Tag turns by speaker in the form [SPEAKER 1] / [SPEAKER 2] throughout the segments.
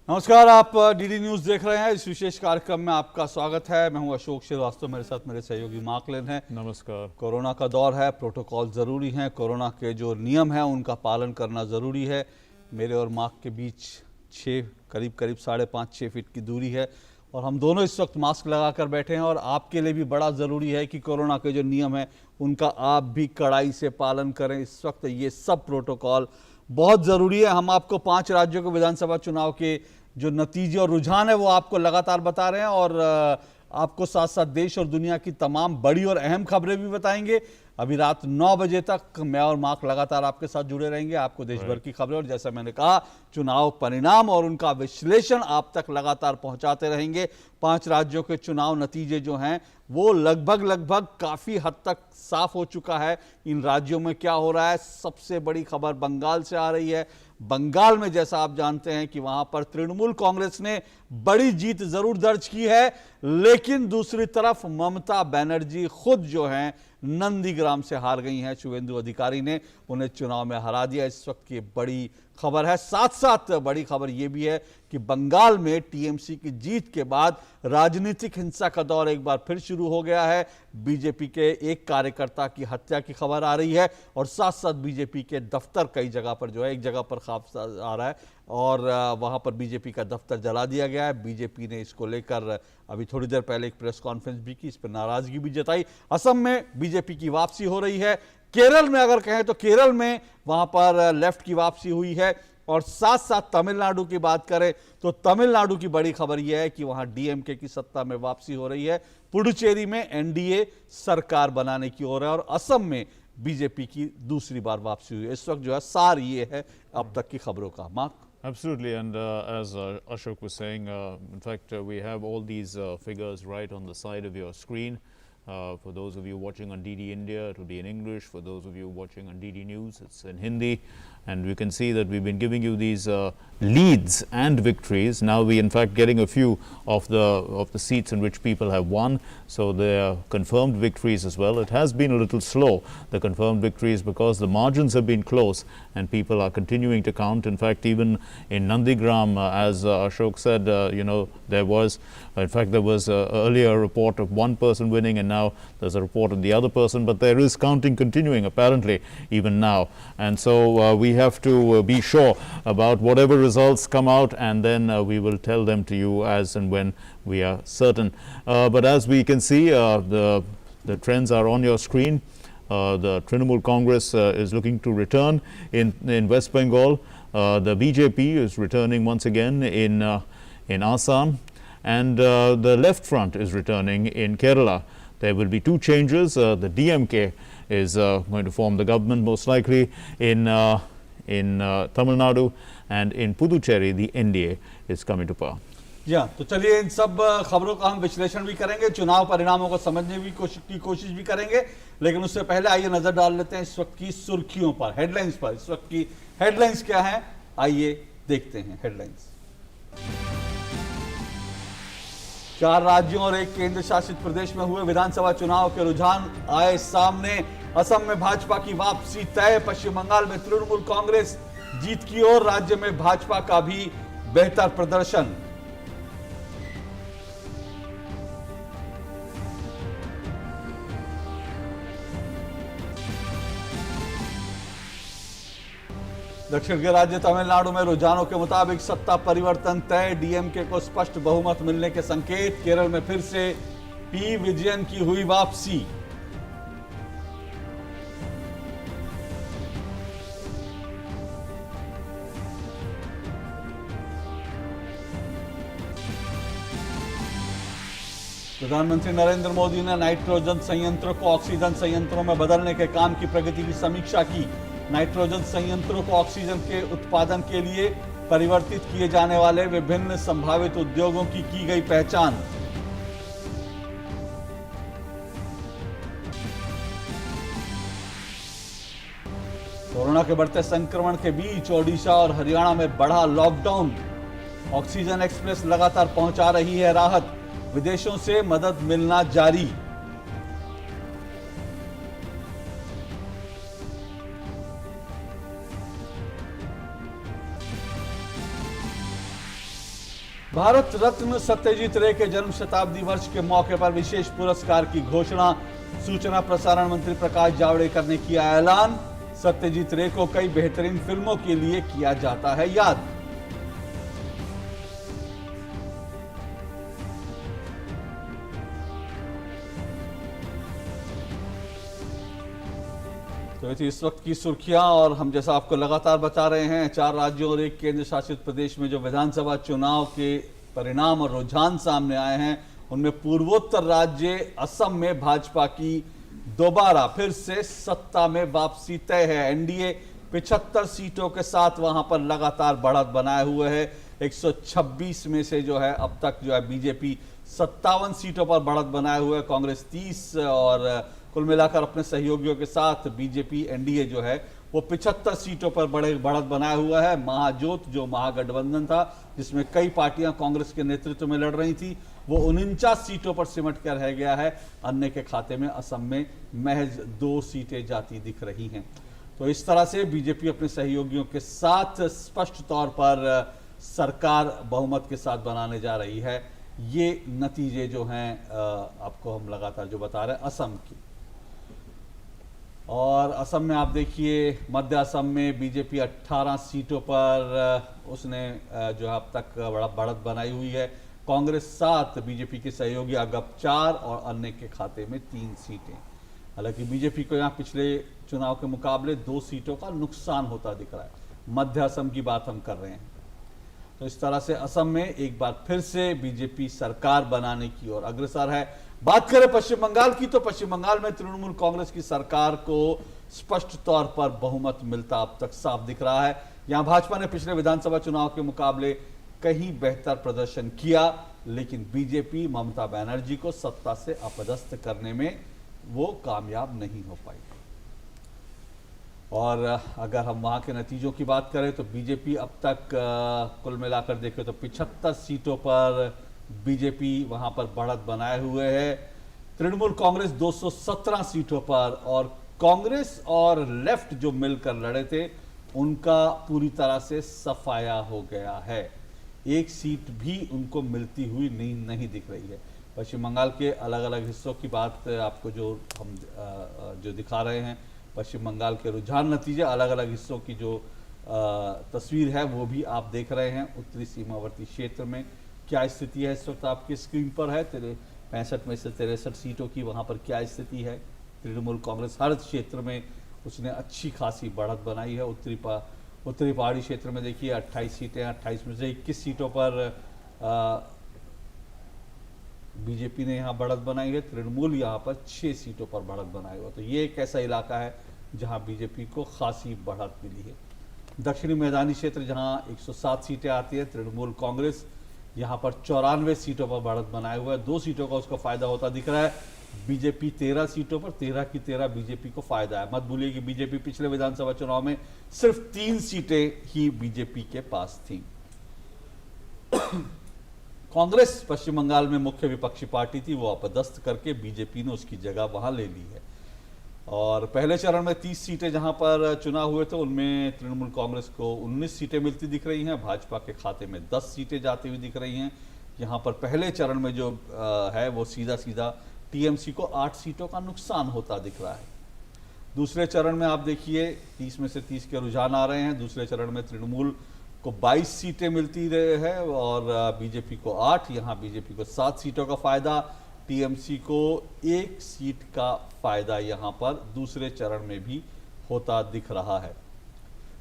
[SPEAKER 1] नमस्कार, आप DD news देख रहे हैं। इस विशेष कार्यक्रम में आपका स्वागत है। मैं हूं अशोक श्रीवास्तव, मेरे साथ मेरे सहयोगी मार्कलेन हैं।
[SPEAKER 2] नमस्कार।
[SPEAKER 1] कोरोना का दौर है, प्रोटोकॉल ज़रूरी हैं, कोरोना के जो नियम हैं उनका पालन करना ज़रूरी है। मेरे और मार्क के बीच करीब 5.5-6 फीट की दूरी है और हम दोनों इस वक्त मास्क लगा कर बैठे हैं। और आपके लिए भी बड़ा ज़रूरी है कि कोरोना के जो नियम हैं उनका आप भी कड़ाई से पालन करें। इस वक्त ये सब प्रोटोकॉल बहुत ज़रूरी है। हम आपको 5 राज्यों के विधानसभा चुनाव के जो नतीजे और रुझान है वो आपको लगातार बता रहे हैं और आपको साथ साथ देश और दुनिया की तमाम बड़ी और अहम खबरें भी बताएंगे। अभी रात 9 बजे तक मैं और मार्क लगातार आपके साथ जुड़े रहेंगे। आपको देश भर की खबरें और जैसा मैंने कहा चुनाव परिणाम और उनका विश्लेषण आप तक लगातार पहुंचाते रहेंगे। 5 राज्यों के चुनाव नतीजे जो हैं वो लगभग काफी हद तक साफ हो चुका है। इन राज्यों में क्या हो रहा है, सबसे बड़ी खबर बंगाल से आ रही है। बंगाल में जैसा आप जानते हैं कि वहां पर तृणमूल कांग्रेस ने बड़ी जीत जरूर दर्ज की है, लेकिन दूसरी तरफ ममता बनर्जी खुद जो हैं नंदीग्राम से हार गई हैं। शुभेंदु अधिकारी ने उन्हें चुनाव में हरा दिया। इस वक्त की बड़ी खबर है। साथ साथ बड़ी खबर यह भी है कि बंगाल में टीएमसी की जीत के बाद राजनीतिक हिंसा का दौर एक बार फिर शुरू हो गया है। बीजेपी के एक कार्यकर्ता की हत्या की खबर आ रही है और साथ साथ बीजेपी के दफ्तर कई जगह पर जो है, एक जगह पर खौफ आ रहा है और वहां पर बीजेपी का दफ्तर जला दिया गया है। बीजेपी ने इसको लेकर अभी थोड़ी देर पहले एक प्रेस कॉन्फ्रेंस भी की, इस पर नाराजगी भी जताई। असम में बीजेपी की वापसी हो रही है। केरल में अगर कहें तो केरल में वहां पर लेफ्ट की वापसी हुई है और साथ साथ तमिलनाडु की बात करें तो तमिलनाडु की बड़ी खबर यह है कि वहां डीएमके की सत्ता में वापसी हो रही है। पुडुचेरी में एनडीए सरकार बनाने की ओर है और असम में बीजेपी की दूसरी बार वापसी हुई है। इस वक्त जो है सार ये है अब तक की खबरों का। Mark?
[SPEAKER 2] Absolutely, and as Ashok was saying, in fact, we have all these figures right on the side of your screen. For those of you watching on DD India, it will be in English. For those of you watching on DD News, it's in Hindi. And we can see that we've been giving you these leads and victories. Now we in fact getting a few of the seats in which people have won. So they are confirmed victories as well. It has been a little slow, the confirmed victories, because the margins have been close and people are continuing to count. In fact, even in Nandigram, as Ashok said, there was earlier a report of one person winning, and now there's a report of the other person, but there is counting continuing apparently even now. And so we have to be sure about whatever results come out, and then we will tell them to you as and when we are certain. But as we can see, the trends are on your screen. The Trinamool Congress is looking to return in West Bengal. The BJP is returning once again in Assam, and the Left Front is returning in Kerala. There will be 2 changes. The DMK is going to form the government most likely in Tamil Nadu, and in Puducherry the NDA is coming to power.
[SPEAKER 1] जी हाँ, तो चलिए इन सब खबरों का हम विश्लेषण भी करेंगे, चुनाव परिणामों को समझने की कोशिश भी करेंगे, लेकिन उससे पहले आइए नजर डाल लेते हैं इस वक्त की सुर्खियों पर, हेडलाइंस पर। इस वक्त की हेडलाइंस क्या है, आइए देखते हैं हेडलाइंस। 4 राज्यों और 1 केंद्र शासित प्रदेश में हुए विधानसभा चुनाव के रुझान आए सामने। असम में भाजपा की वापसी तय, पश्चिम बंगाल में तृणमूल कांग्रेस जीत की ओर, राज्य में भाजपा का भी बेहतर प्रदर्शन। दक्षिण के राज्य तमिलनाडु में रुझानों के मुताबिक सत्ता परिवर्तन तय, डीएमके को स्पष्ट बहुमत मिलने के संकेत। केरल में फिर से पी विजयन की हुई वापसी। प्रधानमंत्री नरेंद्र मोदी ने नाइट्रोजन संयंत्रों को ऑक्सीजन संयंत्रों में बदलने के काम की प्रगति की समीक्षा की। नाइट्रोजन संयंत्रों को ऑक्सीजन के उत्पादन के लिए परिवर्तित किए जाने वाले विभिन्न संभावित उद्योगों की गई पहचान। कोरोना के बढ़ते संक्रमण के बीच ओडिशा और हरियाणा में बढ़ा लॉकडाउन। ऑक्सीजन एक्सप्रेस लगातार पहुंचा रही है राहत, विदेशों से मदद मिलना जारी। भारत रत्न सत्यजीत रे के जन्म शताब्दी वर्ष के मौके पर विशेष पुरस्कार की घोषणा। सूचना प्रसारण मंत्री प्रकाश जावड़ेकर ने किया ऐलान। सत्यजीत रे को कई बेहतरीन फिल्मों के लिए किया जाता है याद। तो ये थी इस वक्त की सुर्खियां, और हम जैसा आपको लगातार बता रहे हैं, 4 राज्यों और 1 केंद्र शासित प्रदेश में जो विधानसभा चुनाव के परिणाम और रुझान सामने आए हैं, उनमें पूर्वोत्तर राज्य असम में भाजपा की दोबारा फिर से सत्ता में वापसी तय है। एनडीए 75 सीटों के साथ वहां पर लगातार बढ़त बनाए हुए है। 126 में से जो है अब तक जो है बीजेपी 57 सीटों पर बढ़त बनाए हुए है। कांग्रेस 30 और कुल मिलाकर अपने सहयोगियों के साथ बीजेपी एनडीए जो है वो 75 सीटों पर बढ़त बनाया हुआ है। महाजोत जो महागठबंधन था, जिसमें कई पार्टियां कांग्रेस के नेतृत्व में लड़ रही थी, वो 49 सीटों पर सिमट कर रह गया है। अन्य के खाते में असम में महज 2 सीटें जाती दिख रही हैं। तो इस तरह से बीजेपी अपने सहयोगियों के साथ स्पष्ट तौर पर सरकार बहुमत के साथ बनाने जा रही है। ये नतीजे जो हैं आपको हम लगातार जो बता रहे हैं असम की। और असम में आप देखिए, मध्य असम में बीजेपी 18 सीटों पर उसने जो है अब तक बड़ा बढ़त बनाई हुई है। कांग्रेस 7, बीजेपी के सहयोगी अगप 4 और अन्य के खाते में 3 सीटें। हालांकि बीजेपी को यहाँ पिछले चुनाव के मुकाबले 2 सीटों का नुकसान होता दिख रहा है। मध्य असम की बात हम कर रहे हैं। तो इस तरह से असम में एक बार फिर से बीजेपी सरकार बनाने की ओर अग्रसर है। बात करें पश्चिम बंगाल की, तो पश्चिम बंगाल में तृणमूल कांग्रेस की सरकार को स्पष्ट तौर पर बहुमत मिलता अब तक साफ दिख रहा है। यहां भाजपा ने पिछले विधानसभा चुनाव के मुकाबले कहीं बेहतर प्रदर्शन किया, लेकिन बीजेपी ममता बनर्जी को सत्ता से अपदस्थ करने में वो कामयाब नहीं हो पाई। और अगर हम वहां के नतीजों की बात करें तो बीजेपी अब तक कुल मिलाकर देखें तो 75 सीटों पर बीजेपी वहां पर बढ़त बनाए हुए है। तृणमूल कांग्रेस 217 सीटों पर, और कांग्रेस और लेफ्ट जो मिलकर लड़े थे उनका पूरी तरह से सफाया हो गया है। एक सीट भी उनको मिलती हुई नहीं दिख रही है। पश्चिम बंगाल के अलग अलग हिस्सों की बात आपको जो हम जो दिखा रहे हैं, पश्चिम बंगाल के रुझान नतीजे, अलग अलग हिस्सों की जो तस्वीर है वो भी आप देख रहे हैं। उत्तरी सीमावर्ती क्षेत्र में क्या स्थिति है इस वक्त आपकी स्क्रीन पर है। 65 में से 63 सीटों की वहां पर क्या स्थिति है। तृणमूल कांग्रेस हर क्षेत्र में उसने अच्छी खासी बढ़त बनाई है। उत्तरी पहाड़ी क्षेत्र में देखिए 28 सीटें, 28 में से 21 सीटों पर बीजेपी ने यहाँ बढ़त बनाई है। तृणमूल यहाँ पर 6 सीटों पर बढ़त बनाई हुआ। तो ये एक ऐसा इलाका है जहाँ बीजेपी को खासी बढ़त मिली है। दक्षिणी मैदानी क्षेत्र जहाँ 107 सीटें आती है, तृणमूल कांग्रेस यहाँ पर 94 सीटों पर बढ़त बनाए हुआ है। 2 सीटों का उसको फायदा होता दिख रहा है। बीजेपी 13 सीटों पर 13 की 13 बीजेपी को फायदा है। मत भूलिए कि बीजेपी पिछले विधानसभा चुनाव में सिर्फ 3 सीटें ही बीजेपी के पास थी। कांग्रेस पश्चिम बंगाल में मुख्य विपक्षी पार्टी थी, वो अपदस्थ करके बीजेपी ने उसकी जगह वहां ले ली है। और पहले चरण में 30 सीटें जहां पर चुनाव हुए थे, उनमें तृणमूल कांग्रेस को 19 सीटें मिलती दिख रही हैं। भाजपा के खाते में 10 सीटें जाती हुई दिख रही हैं। यहां पर पहले चरण में जो है वो सीधा टीएमसी को 8 सीटों का नुकसान होता दिख रहा है। दूसरे चरण में आप देखिए 30 में से 30 के रुझान आ रहे हैं। दूसरे चरण में तृणमूल को 22 सीटें मिलती रहे हैं और बीजेपी को 8। यहाँ बीजेपी को 7 सीटों का फायदा, टीएमसी को 1 सीट का फायदा यहाँ पर दूसरे चरण में भी होता दिख रहा है।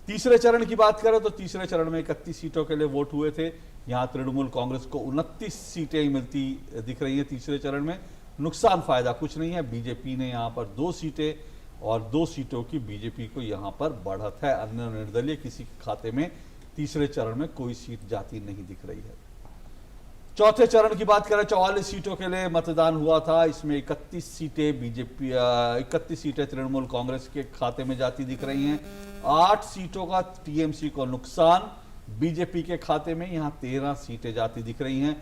[SPEAKER 1] तीसरे चरण की बात करें तो तीसरे चरण में 31 सीटों के लिए वोट हुए थे। यहाँ तृणमूल कांग्रेस को 29 सीटें ही मिलती दिख रही हैं तीसरे चरण में। नुकसान फायदा कुछ नहीं है। बीजेपी ने यहाँ पर 2 सीटें और 2 सीटों की बीजेपी को यहाँ पर बढ़त है। अन्य निर्दलीय किसी के खाते में तीसरे चरण में कोई सीट जाती नहीं दिख रही है। चौथे चरण की बात करें, 44 सीटों के लिए मतदान हुआ था। इसमें 31 सीटें बीजेपी 31 सीटें तृणमूल कांग्रेस के खाते में जाती दिख रही हैं। 8 सीटों का टीएमसी को नुकसान, बीजेपी के खाते में यहां 13 सीटें जाती दिख रही हैं।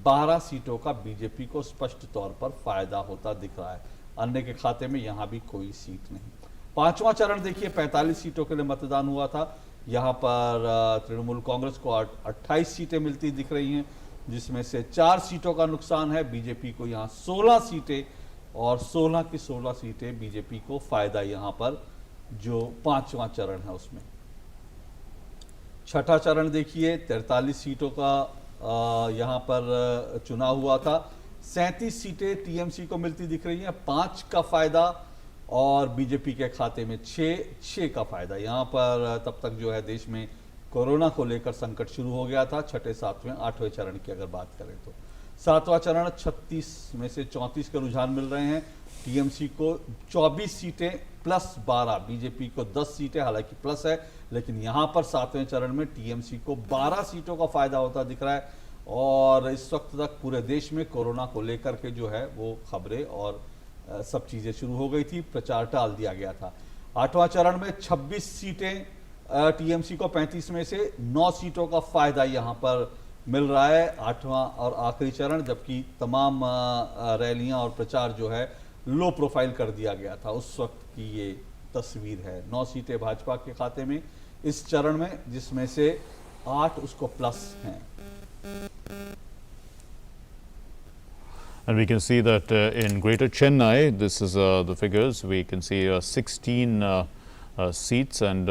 [SPEAKER 1] 12 सीटों का बीजेपी को स्पष्ट तौर पर फायदा होता दिख रहा है। अन्य के खाते में यहां भी कोई सीट नहीं। पांचवा चरण देखिए, 45 सीटों के लिए मतदान हुआ था। यहां पर तृणमूल कांग्रेस को 28 सीटें मिलती दिख रही हैं। जिसमें से 4 सीटों का नुकसान है बीजेपी को, यहाँ 16 सीटें, और 16 की 16 सीटें बीजेपी को फायदा यहाँ पर, जो 5वां चरण है उसमें। छठा चरण देखिए, 43 सीटों का यहाँ पर चुनाव हुआ था। 37 सीटें टीएमसी को मिलती दिख रही हैं, 5 का फायदा, और बीजेपी के खाते में 6 का फायदा। यहाँ पर तब तक जो है देश में कोरोना को लेकर संकट शुरू हो गया था। छठे, 7वें, 8वें चरण की अगर बात करें तो 7वां चरण 36 में से 34 के रुझान मिल रहे हैं। टीएमसी को 24 सीटें प्लस 12, बीजेपी को 10 सीटें, हालांकि प्लस है, लेकिन यहाँ पर 7वें चरण में टीएमसी को 12 सीटों का फायदा होता दिख रहा है। और इस वक्त तक पूरे देश में कोरोना को लेकर के जो है वो खबरें और सब चीज़ें शुरू हो गई थी, प्रचार टाल दिया गया था। 8वां चरण में 26 सीटें टीएमसी को, 35 में से 9 सीटों का फायदा यहाँ पर मिल रहा है। 8वां और आखिरी चरण, जबकि तमाम रैलियां और प्रचार जो है लो प्रोफाइल कर दिया गया था, उस वक्त की ये तस्वीर है। 9 सीटें भाजपा के खाते में इस चरण में, जिसमें से 8 उसको प्लस हैं।
[SPEAKER 2] And we can see that in Greater Chennai, this is the figures. We can see 16 seats and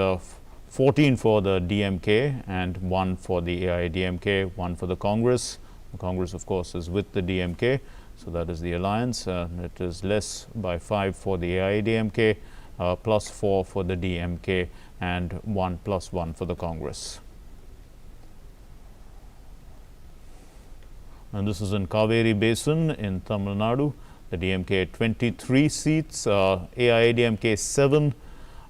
[SPEAKER 2] 14 for the DMK and 1 for the AIDMK, 1 for the Congress. The Congress, of course, is with the DMK, so that is the alliance. It is less by 5 for the AIDMK, plus 4 for the DMK, and 1 plus 1 for the Congress. And this is in Kaveri Basin in Tamil Nadu. The DMK 23 seats, AIADMK 7,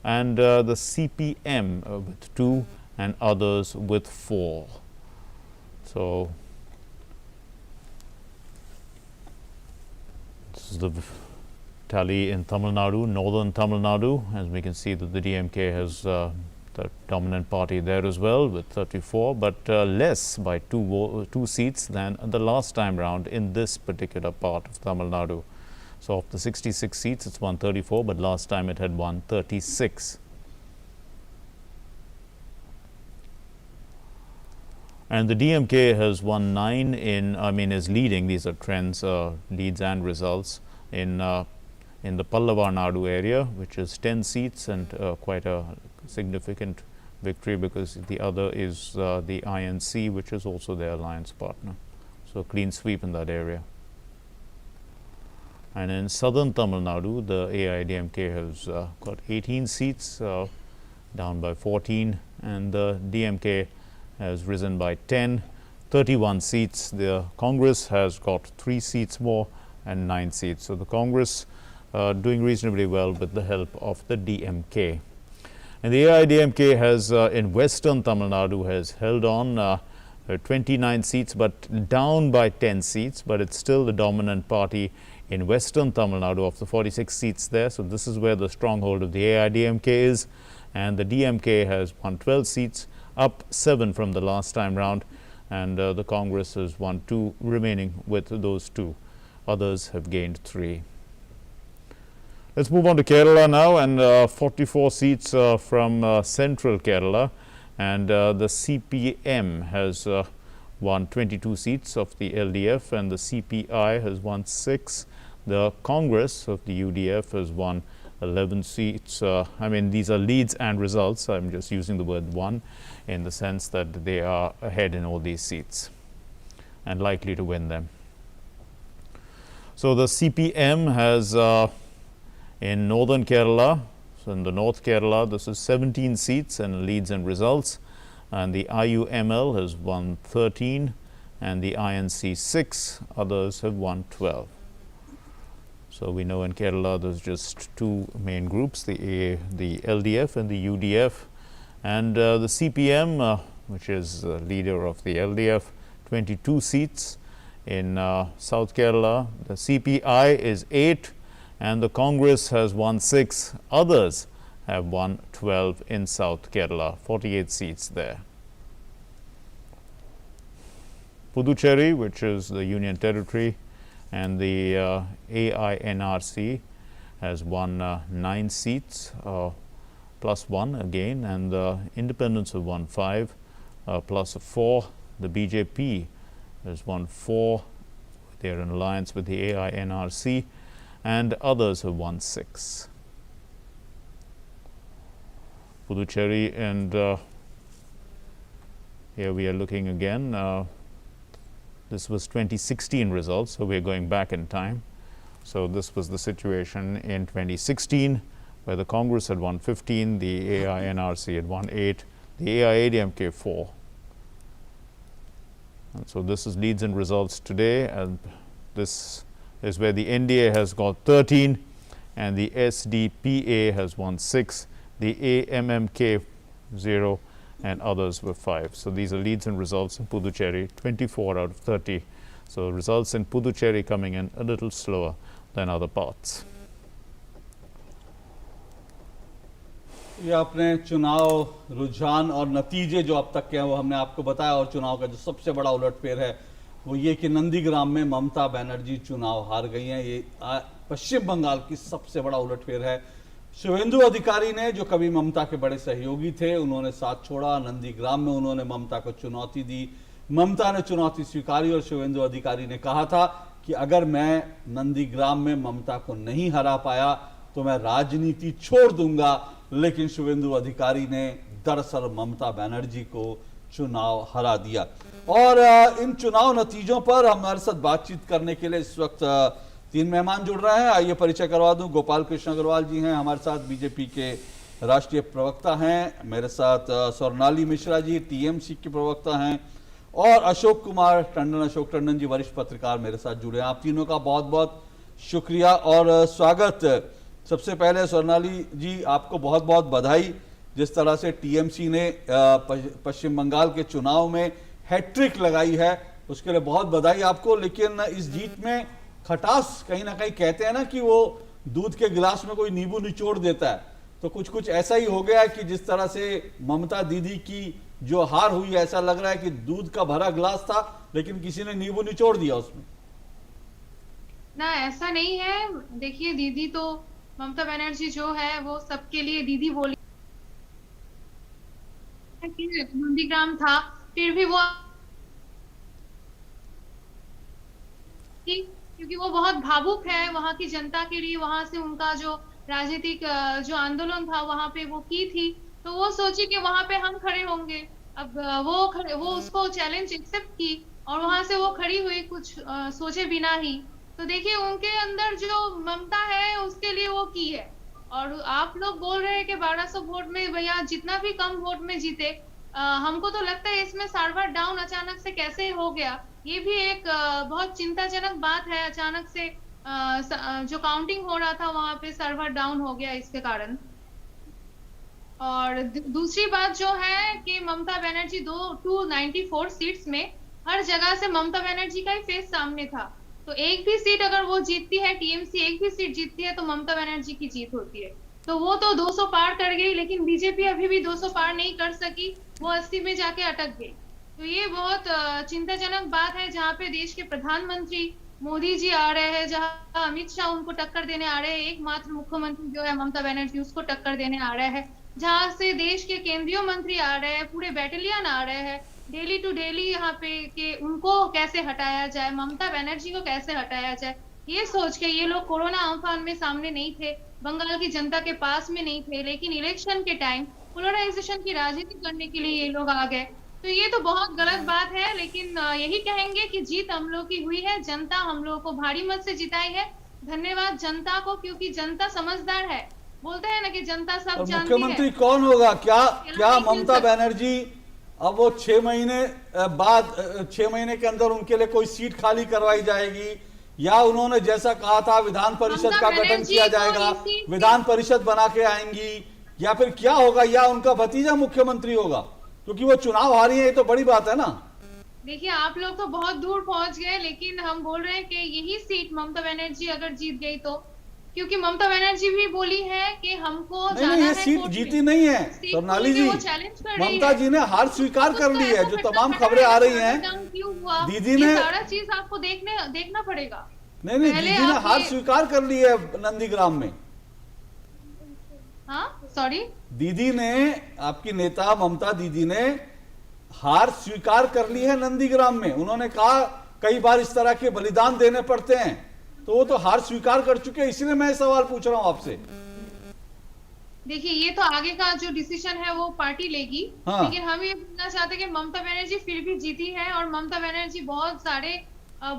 [SPEAKER 2] and the CPM with 2, and others with 4. So this is the tally in Tamil Nadu, northern Tamil Nadu, as we can see that the DMK has the dominant party there as well with 34, but less by 2 seats than the last time round in this particular part of Tamil Nadu. So of the 66 seats, it's 134, but last time it had 136. And the DMK has won 9 in, is leading, these are trends, leads and results in the Pallava Nadu area, which is 10 seats and quite a significant victory, because the other is the INC, which is also their alliance partner. So a clean sweep in that area. And in southern Tamil Nadu, the AIDMK has got 18 seats, down by 14, and the DMK has risen by 10, 31 seats. The Congress has got 3 seats more and 9 seats. So the Congress doing reasonably well with the help of the DMK. And the AIDMK has in western Tamil Nadu has held on 29 seats, but down by 10 seats, but it's still the dominant party in western Tamil Nadu of the 46 seats there. So this is where the stronghold of the AIDMK is, and the DMK has won 12 seats, up 7 from the last time round, and the Congress has won 2 remaining with those 2. Others have gained 3. Let's move on to Kerala now, and 44 seats from central Kerala, and the CPM has won 22 seats of the LDF, and the CPI has won 6. The Congress of the UDF has won 11 seats. These are leads and results. I'm just using the word "one" in the sense that they are ahead in all these seats and likely to win them. So the CPM has in northern Kerala, so in the North Kerala, this is 17 seats and leads and results, and the IUML has won 13, and the INC 6. Others have won 12. So we know in Kerala there's just 2 main groups, the LDF and the UDF, and the CPM, which is leader of the LDF, 22 seats in South Kerala. The CPI is 8, and the Congress has won 6. Others have won 12 in South Kerala, 48 seats there. Puducherry, which is the Union Territory, and the AINRC has won 9 seats, plus 1 again, and the independents have won 5, plus 4. The BJP There's won 4. They're in alliance with the AINRC, and others have won 6. Puducherry, and here we are looking again. This was 2016 results, so we're going back in time. So this was the situation in 2016, where the Congress had won 15, the AINRC had won 8, the AIADMK 4. And so this is leads and results today, and this is where the NDA has got 13 and the SDPA has won 6, the AMMK 0, and others were 5. So these are leads and results in Puducherry, 24 out of 30. So results in Puducherry coming in a little slower than other parts.
[SPEAKER 1] ये अपने चुनाव रुझान और नतीजे जो अब तक के हैं वो हमने आपको बताया, और चुनाव का जो सबसे बड़ा उलटफेर है वो ये कि नंदीग्राम में ममता बनर्जी चुनाव हार गई हैं। ये पश्चिम बंगाल की सबसे बड़ा उलटफेर है। शुभेंदु अधिकारी ने, जो कभी ममता के बड़े सहयोगी थे, उन्होंने साथ छोड़ा। नंदीग्राम में उन्होंने ममता को चुनौती दी, ममता ने चुनौती स्वीकारी और शुभेंदु अधिकारी ने कहा था कि अगर मैं नंदीग्राम में ममता को नहीं हरा पाया तो मैं राजनीति छोड़ दूंगा। लेकिन शुभेंदु अधिकारी ने दरअसल ममता बनर्जी को चुनाव हरा दिया। और इन चुनाव नतीजों पर हमारे साथ बातचीत करने के लिए इस वक्त 3 मेहमान जुड़ रहे हैं। आइए परिचय करवा दूं। गोपाल कृष्ण अग्रवाल जी हैं हमारे साथ, बीजेपी के राष्ट्रीय प्रवक्ता हैं। मेरे साथ स्वर्णाली मिश्रा जी टीएमसी के प्रवक्ता हैं, और अशोक कुमार टंडन, अशोक टंडन जी वरिष्ठ पत्रकार मेरे साथ जुड़े हैं। आप तीनों का बहुत बहुत शुक्रिया और स्वागत। सबसे पहले स्वर्णाली जी, आपको बहुत बहुत बधाई। जिस तरह से टीएमसी ने पश्चिम बंगाल के चुनाव में हैट्रिक लगाई है, उसके लिए बहुत बधाई आपको। लेकिन इस जीत में खटास, कहीं ना कहीं कहते हैं ना कि वो दूध के गिलास में कोई नींबू निचोड़ देता है, तो कुछ ऐसा ही हो गया है कि जिस तरह से ममता दीदी की जो हार हुई, ऐसा लग रहा है कि दूध का भरा गिलास था लेकिन किसी ने नींबू निचोड़ दिया उसमें।
[SPEAKER 3] ना, ऐसा नहीं है। देखिए, दीदी तो, ममता बनर्जी जो है वो सबके लिए दीदी बोली। नंदीग्राम था, फिर भी वो, क्योंकि वो बहुत भावुक है वहां की जनता के लिए, वहां से उनका जो राजनीतिक जो आंदोलन था वहां पे वो की थी, तो वो सोची कि वहां पे हम खड़े होंगे। अब वो उसको चैलेंज एक्सेप्ट की और वहां से वो खड़ी हुई, कुछ सोचे बिना ही। तो देखिए, उनके अंदर जो ममता है उसके लिए वो की है। और आप लोग बोल रहे हैं कि 1200 वोट में भैया जितना भी कम वोट में जीते, हमको तो लगता है इसमें सर्वर डाउन अचानक से कैसे हो गया, ये भी एक बहुत चिंताजनक बात है। अचानक से जो काउंटिंग हो रहा था वहां पे सर्वर डाउन हो गया इसके कारण। और दूसरी बात जो है कि ममता बनर्जी 294 सीट्स में हर जगह से ममता बनर्जी का ही फेस सामने था। तो एक भी सीट अगर वो जीतती है, टीएमसी एक भी सीट जीतती है, तो ममता बनर्जी की जीत होती है। तो वो तो 200 पार कर गई, लेकिन बीजेपी अभी भी 200 पार नहीं कर सकी, वो 80 में जाके अटक गई। तो ये बहुत चिंताजनक बात है, जहाँ पे देश के प्रधानमंत्री मोदी जी आ रहे हैं, जहाँ अमित शाह उनको टक्कर देने आ रहे हैं, एकमात्र मुख्यमंत्री जो है ममता बनर्जी उसको टक्कर देने आ रहे हैं, जहाँ से देश के केंद्रीय मंत्री आ रहे हैं, पूरे बैटालियन आ रहे हैं डेली टू डेली यहाँ पे, कि उनको कैसे हटाया जाए, ममता बनर्जी को कैसे हटाया जाए। ये सोच के ये लोग कोरोना अम्फान में सामने नहीं थे, बंगाल की जनता के पास में नहीं थे, लेकिन इलेक्शन के टाइम पोलराइजेशन की राजनीति करने के लिए ये लोग आ गए। तो ये तो बहुत गलत बात है। लेकिन यही कहेंगे कि जीत हम लोग की हुई है, जनता हम लोगों को भारी मत से जिताई है। धन्यवाद जनता को, क्योंकि जनता समझदार है। बोलते हैं ना कि जनता सब जानती है।
[SPEAKER 1] मुख्यमंत्री कौन होगा? क्या ममता बनर्जी अब वो 6 महीने बाद, 6 महीने के अंदर उनके लिए कोई सीट खाली करवाई जाएगी, या उन्होंने जैसा कहा था विधान परिषद का गठन किया जाएगा, विधान परिषद बना के आएंगी, या फिर क्या होगा, या उनका भतीजा मुख्यमंत्री होगा? क्योंकि वो चुनाव हारी है, ये तो बड़ी बात है ना।
[SPEAKER 3] देखिए, आप लोग तो बहुत दूर पहुंच गए, लेकिन हम बोल रहे हैं कि यही सीट ममता बनर्जी अगर जीत गई तो, क्योंकि ममता बनर्जी भी बोली है कि हमको जाना है।
[SPEAKER 1] ये सीट जीती नहीं है स्वर्णाली जी, ममता जी ने हार स्वीकार कर ली है। जो तमाम खबरें आ रही हैं, दीदी ने,
[SPEAKER 3] सारा चीज आपको देखना पड़ेगा।
[SPEAKER 1] नहीं, दीदी ने हार स्वीकार कर ली है नंदीग्राम में।
[SPEAKER 3] हाँ, सॉरी,
[SPEAKER 1] दीदी ने, आपकी नेता ममता दीदी ने हार स्वीकार कर ली है नंदीग्राम में। उन्होंने कहा कई बार इस तरह के बलिदान देने पड़ते हैं, तो वो तो हार स्वीकार कर चुके हैं, इसलिए मैं सवाल पूछ रहा हूं आपसे।
[SPEAKER 3] देखिए, ये तो आगे का जो डिसीजन है वो पार्टी लेगी।
[SPEAKER 1] हाँ।
[SPEAKER 3] लेकिन हम ये बोलना चाहते हैं कि ममता बनर्जी फिर भी जीती है, और ममता बनर्जी बहुत सारे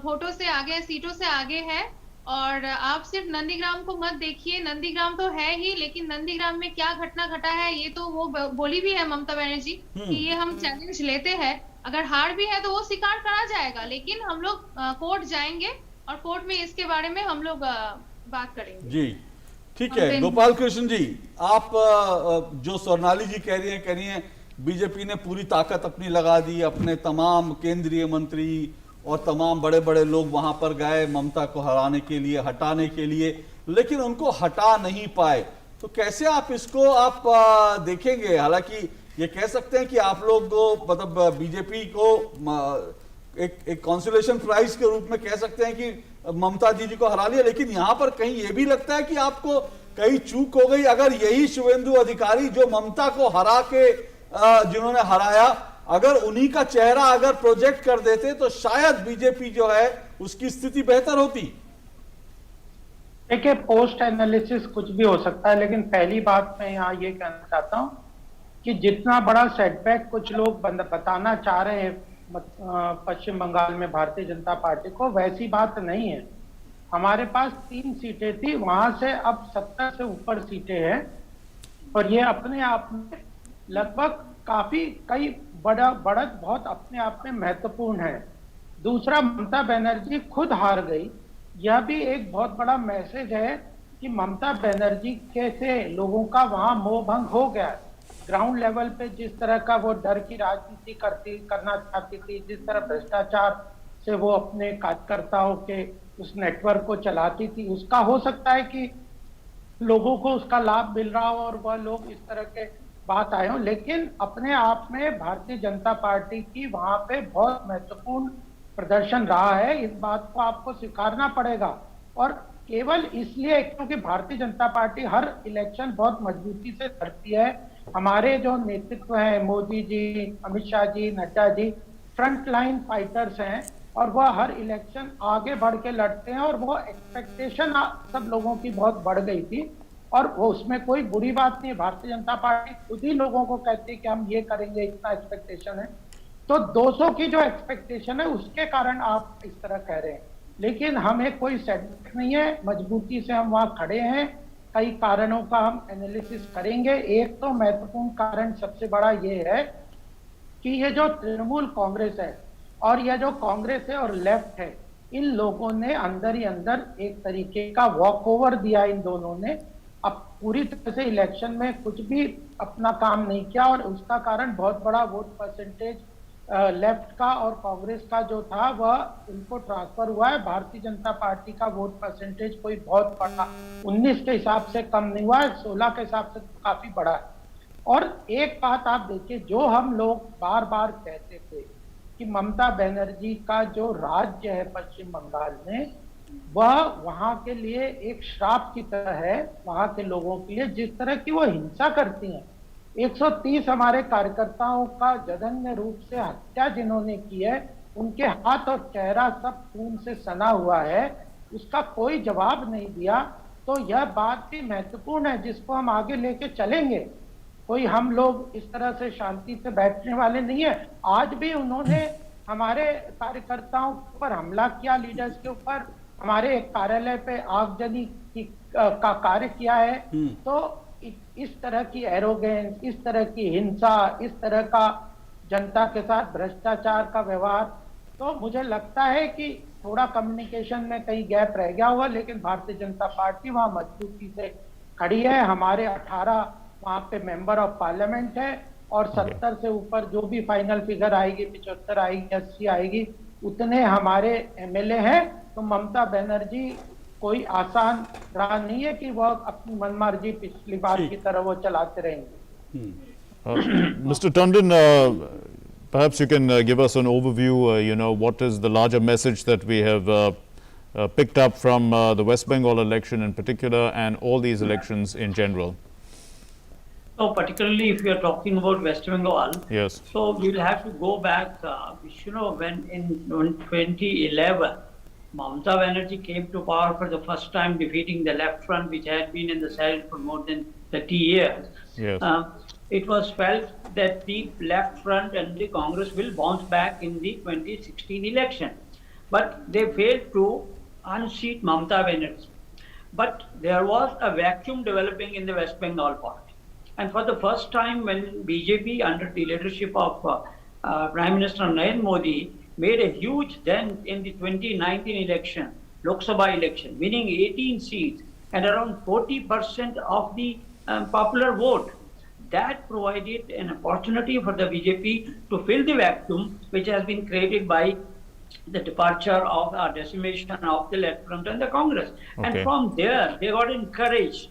[SPEAKER 3] वोटों से आगे, सीटों से आगे है। और आप सिर्फ नंदीग्राम को मत देखिए, नंदीग्राम तो है ही, लेकिन नंदीग्राम में क्या घटना घटा है ये तो वो बोली भी है ममता बनर्जी कि ये हम चैलेंज लेते हैं। अगर हार भी है तो वो स्वीकार करा जाएगा, लेकिन हम लोग कोर्ट जाएंगे और कोर्ट में इसके बारे में हम लोग बात करेंगे।
[SPEAKER 1] जी ठीक है। गोपाल कृष्ण जी, आप जो स्वर्णाली जी कह रही हैं बीजेपी ने पूरी ताकत अपनी लगा दी, अपने तमाम केंद्रीय मंत्री और तमाम बड़े बड़े लोग वहां पर गए ममता को हराने के लिए, हटाने के लिए, लेकिन उनको हटा नहीं पाए। तो कैसे आप इसको आप देखेंगे? हालांकि ये कह सकते हैं कि आप लोग को, मतलब बीजेपी को एक कॉन्सोलेशन प्राइज के रूप में कह सकते हैं कि ममता दीदी को हरा लिया, लेकिन यहां पर कहीं ये भी लगता है कि आपको कहीं चूक हो गई। अगर यही शुभेंदु अधिकारी जो ममता को हरा के जिन्होंने हराया, अगर उन्हीं का चेहरा अगर प्रोजेक्ट कर देते तो शायद बीजेपी जो है उसकी स्थिति बेहतर होती।
[SPEAKER 4] देखिए, पोस्ट एनालिसिस कुछ भी हो सकता है, लेकिन पहली बात मैं यहाँ ये कहना चाहता हूँ कि जितना बड़ा सेटबैक कुछ लोग बताना चाह रहे हैं पश्चिम बंगाल में भारतीय जनता पार्टी को, वैसी बात नहीं है। हमारे पास 3 सीटें थी, वहां से अब 70 से ऊपर सीटें हैं, और ये अपने आप में लगभग काफी कई बढ़त बहुत अपने आप में महत्वपूर्ण है। दूसरा, ममता बनर्जी खुद हार गई, यह भी एक बहुत बड़ा मैसेज है कि ममता बनर्जी के से लोगों का वहां मोह भंग हो गया। ग्राउंड लेवल पे जिस तरह का वो डर की राजनीति करना चाहती थी, जिस तरह भ्रष्टाचार से वो अपने कार्यकर्ताओं के उस नेटवर्क को चलाती थी, उसका हो सकता है कि लोगों को उसका लाभ मिल रहा हो और वह लोग इस तरह के बात आए हो, लेकिन अपने आप में भारतीय जनता पार्टी की वहां पे बहुत महत्वपूर्ण प्रदर्शन रहा है। इस बात को आपको स्वीकारना पड़ेगा, और केवल इसलिए क्योंकि भारतीय जनता पार्टी हर इलेक्शन बहुत मजबूती से लड़ती है। हमारे जो नेतृत्व है, Modi ji, Amit Shah ji, Nadda ji, front line fighters हैं, और वह हर इलेक्शन आगे बढ़ के लड़ते हैं, और वो एक्सपेक्टेशन सब लोगों की बहुत बढ़ गई थी, और वो उसमें कोई बुरी बात नहीं है। भारतीय जनता पार्टी खुद ही लोगों को कहती है कि हम ये करेंगे, इतना एक्सपेक्टेशन है। तो 200 की जो एक्सपेक्टेशन है उसके कारण आप इस तरह कह रहे हैं, लेकिन हमें कोई सेटबैक नहीं है, मजबूती से हम वहां खड़े हैं। कई कारणों का हम एनालिसिस करेंगे। एक तो महत्वपूर्ण कारण सबसे बड़ा ये है कि ये जो तृणमूल कांग्रेस है और यह जो कांग्रेस है और लेफ्ट है, इन लोगों ने अंदर ही अंदर एक तरीके का वॉक ओवर दिया। इन दोनों ने अब पूरी तरह से इलेक्शन में कुछ भी अपना काम नहीं किया, और उसका कारण बहुत बड़ा वोट परसेंटेज लेफ्ट का और कांग्रेस का जो था वह इनको ट्रांसफर हुआ है। भारतीय जनता पार्टी का वोट परसेंटेज कोई बहुत बड़ा 19 के हिसाब से कम नहीं हुआ है, 16 के हिसाब से काफी बड़ा है। और एक बात आप देखिए, जो हम लोग बार बार कहते थे कि ममता बनर्जी का जो राज्य है पश्चिम बंगाल में, वह वहां के लिए एक श्राप की तरह है। वहां के लोगों के लिए जिस तरह की वो हिंसा करती हैं, 130 हमारे कार्यकर्ताओं का जघन्य रूप से हत्या जिन्होंने की है, उनके हाथ और चेहरा सब खून से सना हुआ है, उसका कोई जवाब नहीं दिया। तो यह बात भी महत्वपूर्ण है जिसको हम आगे लेके चलेंगे। कोई हम लोग इस तरह से शांति से बैठने वाले नहीं है। आज भी उन्होंने हमारे कार्यकर्ताओं पर हमला किया, लीडर्स के ऊपर, हमारे एक कार्यालय पे आगजनी का कार्य किया है। तो इस तरह की एरोगेंस, इस तरह की हिंसा, इस तरह का जनता के साथ भ्रष्टाचार का व्यवहार, तो मुझे लगता है कि थोड़ा कम्युनिकेशन में कहीं गैप रह गया हुआ, लेकिन भारतीय जनता पार्टी वहां मजबूती से खड़ी है। हमारे 18 वहां पे मेंबर ऑफ पार्लियामेंट है, और 70 से ऊपर जो भी फाइनल फिगर आएगी, 75 आएगी, 80 आएगी, उतने हमारे एमएलए हैं। तो ममता बनर्जी कोई आसान राह नहीं है कि वह अपनी मनमर्जी पिछली बार की तरह वो चलाते रहेंगे।
[SPEAKER 2] Mr. Tandon, perhaps you can give us an overview, what is the larger message that we have picked up from the West Bengal election in particular and all these elections in general?
[SPEAKER 5] So particularly if you are talking about West Bengal,
[SPEAKER 2] Yes.
[SPEAKER 5] so we'll have to go back, when in 2011, Mamata Banerjee came to power for the first time, defeating the Left Front, which had been in the saddle for more than 30 years.
[SPEAKER 2] Yes.
[SPEAKER 5] It was felt that the Left Front and the Congress will bounce back in the 2016 election. But they failed to unseat Mamata Banerjee. But there was a vacuum developing in the West Bengal party. And for the first time, when BJP, under the leadership of Prime Minister Narendra Modi, made a huge dent in the 2019 election, Lok Sabha election, winning 18 seats and around 40% of the popular vote, that provided an opportunity for the BJP to fill the vacuum which has been created by the departure of decimation of the Left Front and the Congress.
[SPEAKER 2] Okay.
[SPEAKER 5] And from there, they got encouraged.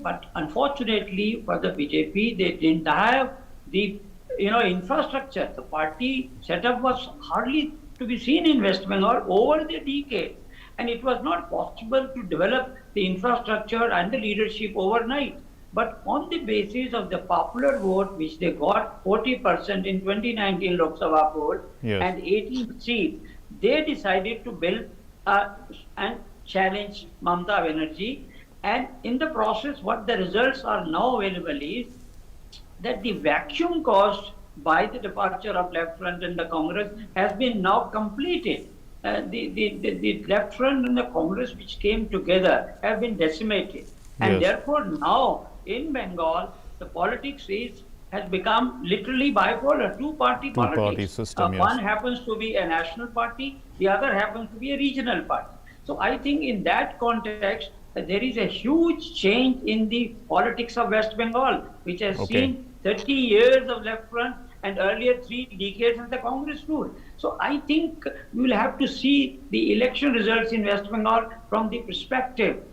[SPEAKER 5] But unfortunately for the BJP, they didn't have the infrastructure. The party setup was hardly to be seen in West Bengal over the decade. And it was not possible to develop the infrastructure and the leadership overnight. But on the basis of the popular vote, which they got 40% in 2019 Lok Sabha poll,
[SPEAKER 2] Yes.
[SPEAKER 5] and 18 seats, they decided to build and challenge Mamata Banerjee. And in the process, what the results are now available is that the vacuum caused by the departure of Left Front and the Congress has been now completed. The Left Front and the Congress, which came together, have been decimated. And
[SPEAKER 2] Yes.
[SPEAKER 5] therefore now in Bengal, the politics has become literally bipolar, two-party politics.
[SPEAKER 2] Two-party system, yes.
[SPEAKER 5] One happens to be a national party, the other happens to be a regional party. So I think in that context, there is a huge change in the politics of West Bengal, which has
[SPEAKER 2] Okay.
[SPEAKER 5] seen 30 years of Left Front and earlier 3 decades of the Congress rule. So I think we will have to see the election results in West Bengal from the perspective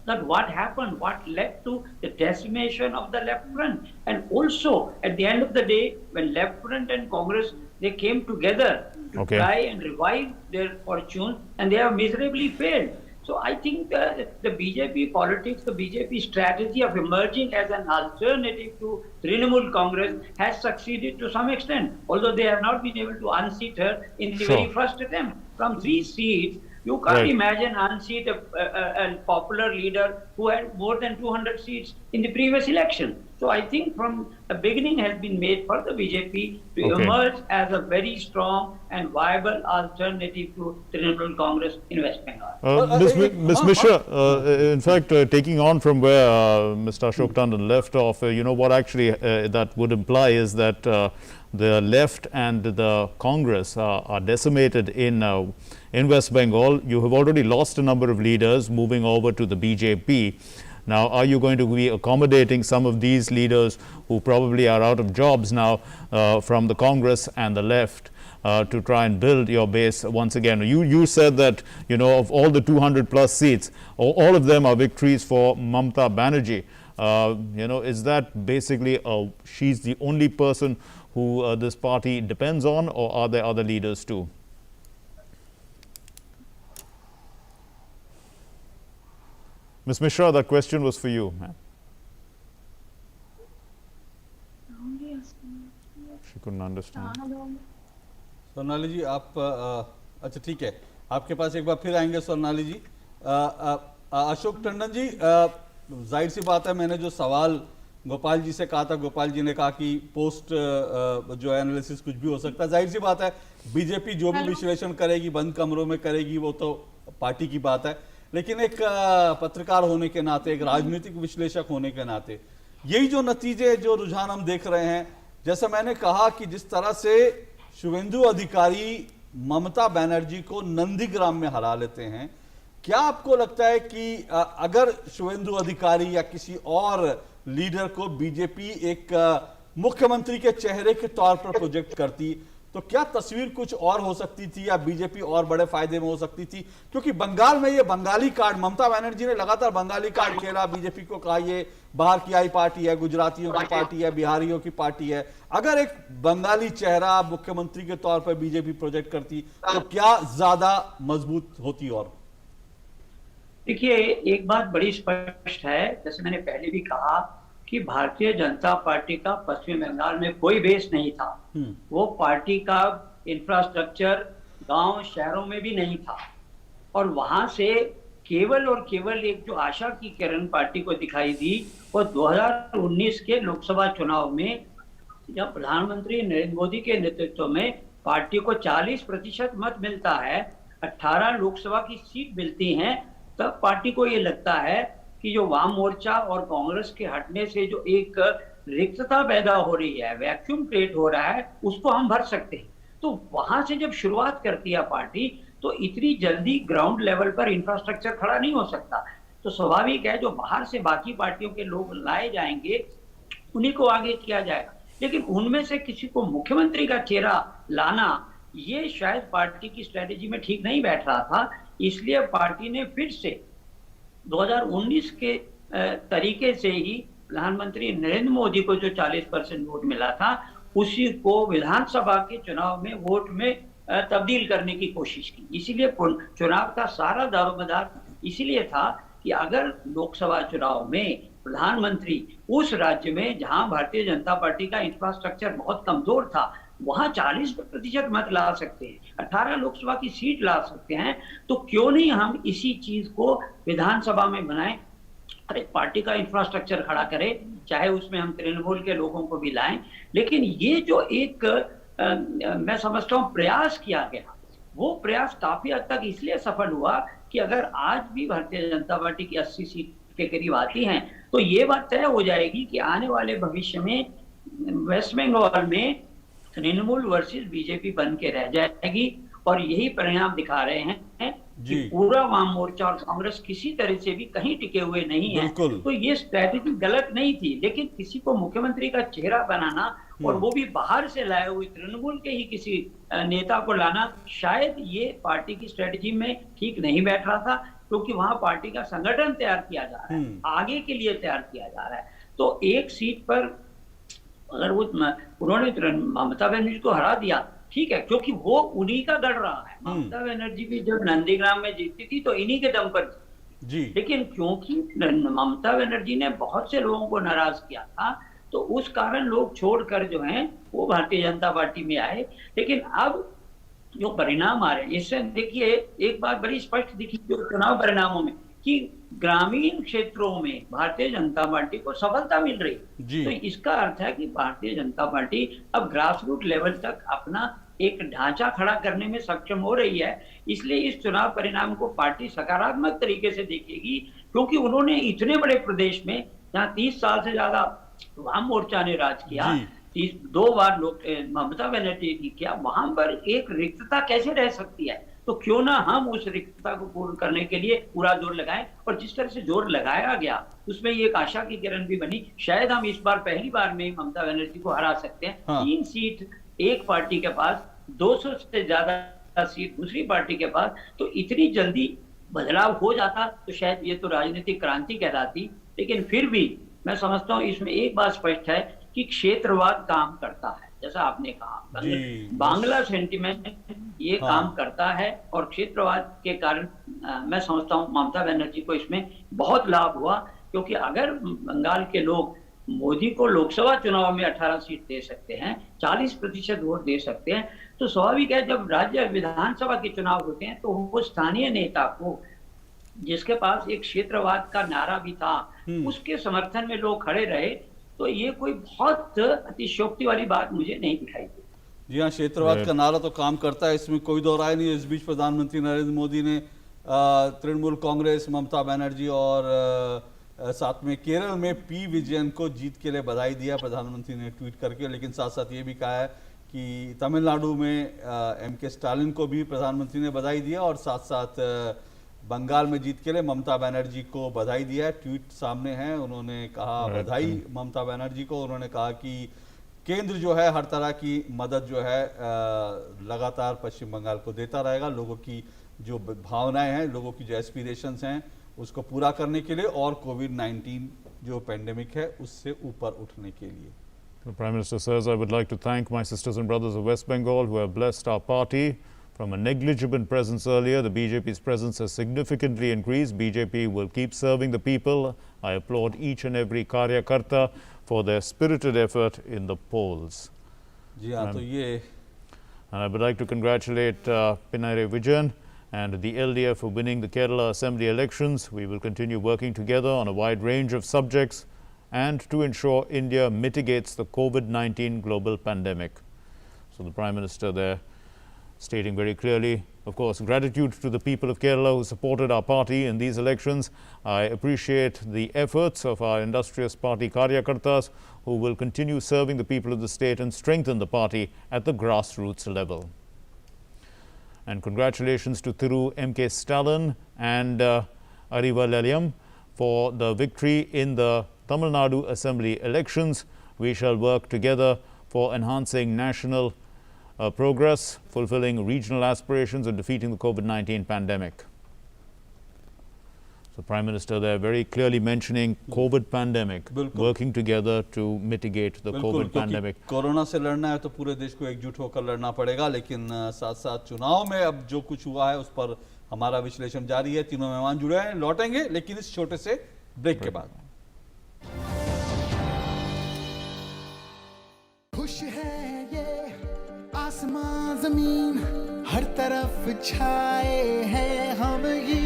[SPEAKER 5] that what happened, what led to the decimation of the Left Front. And also, at the end of the day, when Left Front and Congress, they came together to
[SPEAKER 2] Okay.
[SPEAKER 5] try and revive their fortune, and they have miserably failed. So I think the BJP politics, the BJP strategy of emerging as an alternative to Trinamool Congress has succeeded to some extent, although they have not been able to unseat her in the
[SPEAKER 2] Sure.
[SPEAKER 5] very first attempt. From 3 seats, you can't
[SPEAKER 2] Right.
[SPEAKER 5] imagine unseat a popular leader who had more than 200 seats in the previous election. So I think from the beginning has been made for the BJP to
[SPEAKER 2] Okay.
[SPEAKER 5] emerge as a very strong and viable alternative to Trinamool Congress in West Bengal.
[SPEAKER 2] Ms. Mishra, in fact, taking on from where Mr. Ashok Tandon left off, what actually that would imply is that the left and the Congress are decimated in West Bengal. You have already lost a number of leaders moving over to the BJP. Now, are you going to be accommodating some of these leaders who probably are out of jobs now from the Congress and the left to try and build your base once again? You said that, of all the 200 plus seats, all of them are victories for Mamata Banerjee. Is that basically she's the only person who this party depends on, or are there other leaders too? Ms. Mishra, that question was for you, ma'am. She couldn't understand.
[SPEAKER 1] Sonali जी आप अच्छा ठीक है, आपके पास एक बार फिर आएंगे सोनाली जी। अशोक टंडन जी, जाहिर सी बात है, मैंने जो सवाल गोपाल जी से कहा था, गोपाल जी ने कहा कि पोस्ट जो एनालिसिस कुछ भी हो सकता है। जाहिर सी बात है, बीजेपी जो भी विश्लेषण करेगी बंद कमरों में करेगी, वो तो पार्टी की बात है, लेकिन एक पत्रकार होने के नाते, एक राजनीतिक विश्लेषक होने के नाते, यही जो नतीजे, जो रुझान हम देख रहे हैं, जैसा मैंने कहा कि जिस तरह से शुभेंदु अधिकारी ममता बनर्जी को नंदीग्राम में हरा लेते हैं, क्या आपको लगता है कि अगर शुभेंदु अधिकारी या किसी और लीडर को बीजेपी एक मुख्यमंत्री के चेहरे के तौर पर प्रोजेक्ट करती, तो क्या तस्वीर कुछ और हो सकती थी या बीजेपी और बड़े फायदे में हो सकती थी? क्योंकि बंगाल में ये बंगाली कार्ड, ममता बनर्जी ने लगातार बंगाली कार्ड खेला, बीजेपी को कहा ये बाहर की आई पार्टी है, गुजरातियों की पार्टी है, बिहारियों की पार्टी है। अगर एक बंगाली चेहरा मुख्यमंत्री के तौर पर बीजेपी प्रोजेक्ट करती तो क्या ज्यादा मजबूत होती? और
[SPEAKER 5] देखिए, एक बात बड़ी स्पष्ट है, जैसे मैंने पहले भी कहा कि भारतीय जनता पार्टी का पश्चिम बंगाल में कोई बेस नहीं था। वो पार्टी का इंफ्रास्ट्रक्चर गांव शहरों में भी नहीं था, और वहां से केवल और केवल एक जो आशा की किरण पार्टी को दिखाई दी वो 2019 के लोकसभा चुनाव में, जब प्रधानमंत्री नरेंद्र मोदी के नेतृत्व में पार्टी को 40% मत मिलता है, 18 लोकसभा की सीट मिलती हैं, तब पार्टी को ये लगता है कि जो वाम मोर्चा और कांग्रेस के हटने से जो एक रिक्तता पैदा हो रही है, वैक्यूम क्रिएट हो रहा है, उसको हम भर सकते हैं। तो वहां से जब शुरुआत करती है पार्टी, तो इतनी जल्दी ग्राउंड लेवल पर इंफ्रास्ट्रक्चर खड़ा नहीं हो सकता। तो स्वाभाविक है जो बाहर से बाकी पार्टियों के लोग लाए जाएंगे उन्हीं को आगे किया जाएगा, लेकिन उनमें से किसी को मुख्यमंत्री का चेहरा लाना ये शायद पार्टी की स्ट्रेटेजी में ठीक नहीं बैठ रहा था। इसलिए पार्टी ने फिर से 2019 के तरीके से ही प्रधानमंत्री नरेंद्र मोदी को जो 40% वोट मिला था, उसी को विधानसभा के चुनाव में वोट में तब्दील करने की कोशिश की। इसीलिए चुनाव का सारा दारोमदार इसीलिए था कि अगर लोकसभा चुनाव में प्रधानमंत्री उस राज्य में जहां भारतीय जनता पार्टी का इंफ्रास्ट्रक्चर बहुत कमजोर था, वहां 40% मत ला सकते हैं, 18 लोकसभा की सीट ला सकते हैं, तो क्यों नहीं हम इसी चीज को विधानसभा में बनाएं, अरे पार्टी का इंफ्रास्ट्रक्चर खड़ा करें, चाहे उसमें हम तृणमूल के लोगों को भी लाएं। लेकिन ये जो एक मैं समझता हूँ प्रयास किया गया, वो प्रयास काफी हद तक इसलिए सफल हुआ कि अगर आज भी भारतीय जनता पार्टी की 80 सीट के करीब आती हैं, तो ये बात तय हो जाएगी कि आने वाले भविष्य में वेस्ट बंगाल में तृणमूल वर्सेस बीजेपी बन के रह जाएगी। और यही परिणाम दिखा रहे हैं कि पूरा वाम मोर्चा और कांग्रेस किसी तरह से भी कहीं टिके हुए नहीं है। तो ये स्ट्रैटेजी गलत नहीं थी, लेकिन किसी को मुख्यमंत्री का चेहरा बनाना और वो भी बाहर से लाए हुए तृणमूल के ही किसी नेता को लाना, शायद ये पार्टी की स्ट्रैटेजी में ठीक नहीं बैठ रहा था, क्योंकि वहां पार्टी का संगठन तैयार किया जा रहा है, आगे के लिए तैयार किया जा रहा है। तो एक सीट पर अगर वो उन्होंने ममता बनर्जी को हरा दिया, ठीक है, क्योंकि वो उन्हीं का गढ़ रहा है। ममता बनर्जी भी जब नंदीग्राम में जीती थी तो इन्हीं के दम पर जी, लेकिन क्योंकि ममता बनर्जी ने बहुत से लोगों को नाराज किया था, तो उस कारण लोग छोड़कर जो हैं वो भारतीय जनता पार्टी में आए। लेकिन अब जो परिणाम आ रहे हैं, इससे देखिए एक बात बड़ी स्पष्ट दिखी जो चुनाव परिणामों में, कि ग्रामीण क्षेत्रों में भारतीय जनता पार्टी को सफलता मिल रही है। तो इसका अर्थ है कि भारतीय जनता पार्टी अब ग्रास रूट लेवल तक अपना एक ढांचा खड़ा करने में सक्षम हो रही है। इसलिए इस चुनाव परिणाम को पार्टी सकारात्मक तरीके से देखेगी, क्योंकि उन्होंने इतने बड़े प्रदेश में जहां 30 साल से ज्यादा वाम मोर्चा ने राज किया, 2 बार ममता बनर्जी ने किया, वहां पर एक रिक्तता कैसे रह सकती है? तो क्यों ना हम उस रिक्तता को पूर्ण करने के लिए पूरा जोर लगाएं। और जिस तरह से जोर लगाया गया उसमें ये एक आशा की किरण भी बनी, शायद हम इस बार पहली बार में ममता बनर्जी को हरा सकते हैं। 3 सीट एक पार्टी के पास, 200 से ज्यादा सीट दूसरी पार्टी के पास, तो इतनी जल्दी बदलाव हो जाता तो शायद ये तो राजनीतिक क्रांति कहलाती। लेकिन फिर भी मैं समझता हूँ इसमें एक बात स्पष्ट है कि क्षेत्रवाद काम करता है, जैसा आपने कहा, बांग्ला सेंटिमेंट ये काम करता है, और क्षेत्रवाद के कारण मैं समझता हूँ ममता बनर्जी को इसमें बहुत लाभ हुआ। क्योंकि अगर बंगाल के लोग मोदी को लोकसभा चुनाव में 18 सीट दे सकते हैं, 40% वोट दे सकते हैं, तो स्वाभाविक है जब राज्य विधानसभा के चुनाव होते हैं तो वो स्थानीय नेता को, जिसके पास एक क्षेत्रवाद का नारा भी था, उसके समर्थन में लोग खड़े रहे। तो ये कोई बहुत अतिशयोक्ति वाली बात मुझे नहीं दिखाई दी।
[SPEAKER 1] जी हाँ, क्षेत्रवाद का नारा तो काम करता है, इसमें कोई दो राय नहीं है। इस बीच प्रधानमंत्री नरेंद्र मोदी ने तृणमूल कांग्रेस, ममता बनर्जी और साथ में केरल में पी विजयन को जीत के लिए बधाई दिया प्रधानमंत्री ने ट्वीट करके। लेकिन साथ साथ ये भी कहा है कि तमिलनाडु में MK स्टालिन को भी प्रधानमंत्री ने बधाई दिया, और साथ साथ बंगाल में जीत के लिए ममता बनर्जी को बधाई दिया है। ट्वीट सामने है, उन्होंने कहा बधाई ममता बनर्जी को। उन्होंने कहा कि केंद्र जो है हर तरह की मदद जो है लगातार पश्चिम बंगाल को देता रहेगा, लोगों की जो भावनाएं हैं, लोगों की जो एस्पिरेशंस हैं उसको पूरा करने के लिए, और कोविड-19 जो पेंडेमिक है उससे ऊपर उठने के लिए।
[SPEAKER 2] The Prime Minister says, I would like to thank my sisters and brothers of West Bengal who have blessed our party From a negligible presence earlier, the BJP's presence has significantly increased. BJP will keep serving the people. I applaud each and every Karyakarta for their spirited effort in the polls.
[SPEAKER 1] जी हाँ, तो ये
[SPEAKER 2] And I would like to congratulate Pinarayi Vijayan and the LDF for winning the Kerala Assembly elections. We will continue working together on a wide range of subjects and to ensure India mitigates the COVID-19 global pandemic. So the Prime Minister there stating very clearly, of course, gratitude to the people of Kerala who supported our party in these elections. I appreciate the efforts of our industrious party Karyakartas who will continue serving the people of the state and strengthen the party at the grassroots level. And congratulations to Thiru M.K. Stalin and Ariva Lalyam for the victory in the Tamil Nadu Assembly elections. We shall work together for enhancing national progress, fulfilling regional aspirations and defeating the COVID-19 pandemic. So Prime Minister there very clearly mentioning COVID pandemic, working together to mitigate the COVID pandemic.
[SPEAKER 1] Corona से लड़ना है तो पूरे देश को एकजुट होकर लड़ना पड़ेगा, लेकिन साथ साथ चुनाव में अब जो कुछ हुआ है उस पर हमारा विश्लेषण जारी है। तीनों मेहमान जुड़े हैं, लौटेंगे लेकिन इस छोटे से ब्रेक के बाद।
[SPEAKER 6] खुश है ये आसमां जमीन, हर तरफ छाए हैं हम ये,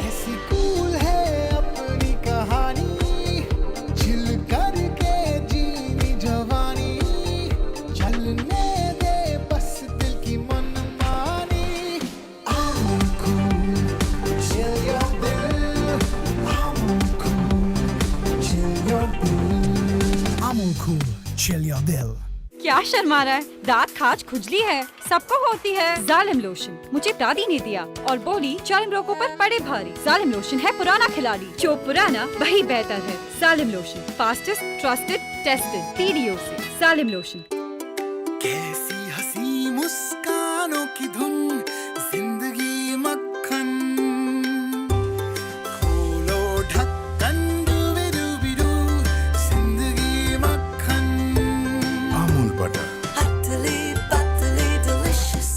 [SPEAKER 6] ऐसी कूल है अपनी कहानी, चिल करके जीनी जवानी, चलने दे बस दिल की मनमानी। I'm cool, chill your दिल, I'm cool, chill your दिल, I'm cool, chill your दिल।
[SPEAKER 7] क्या शर्मा रहा है? दांत खाज खुजली है, सबको होती है। जालिम लोशन मुझे दादी ने दिया और बोली चर्म रोगों पर पड़े भारी। जालिम लोशन है पुराना खिलाड़ी, जो पुराना वही बेहतर है। जालिम lotion, fastest, trusted, tested, PDO से। जालिम लोशन।
[SPEAKER 6] कैसी हंसी मुस्कानों की धुन, जिंदगी मक्खन, खोलो ढक्कन डूबी-डूबी-डू, जिंदगी मक्खन। अमूल बटर, पतली पतली डिलिशियस।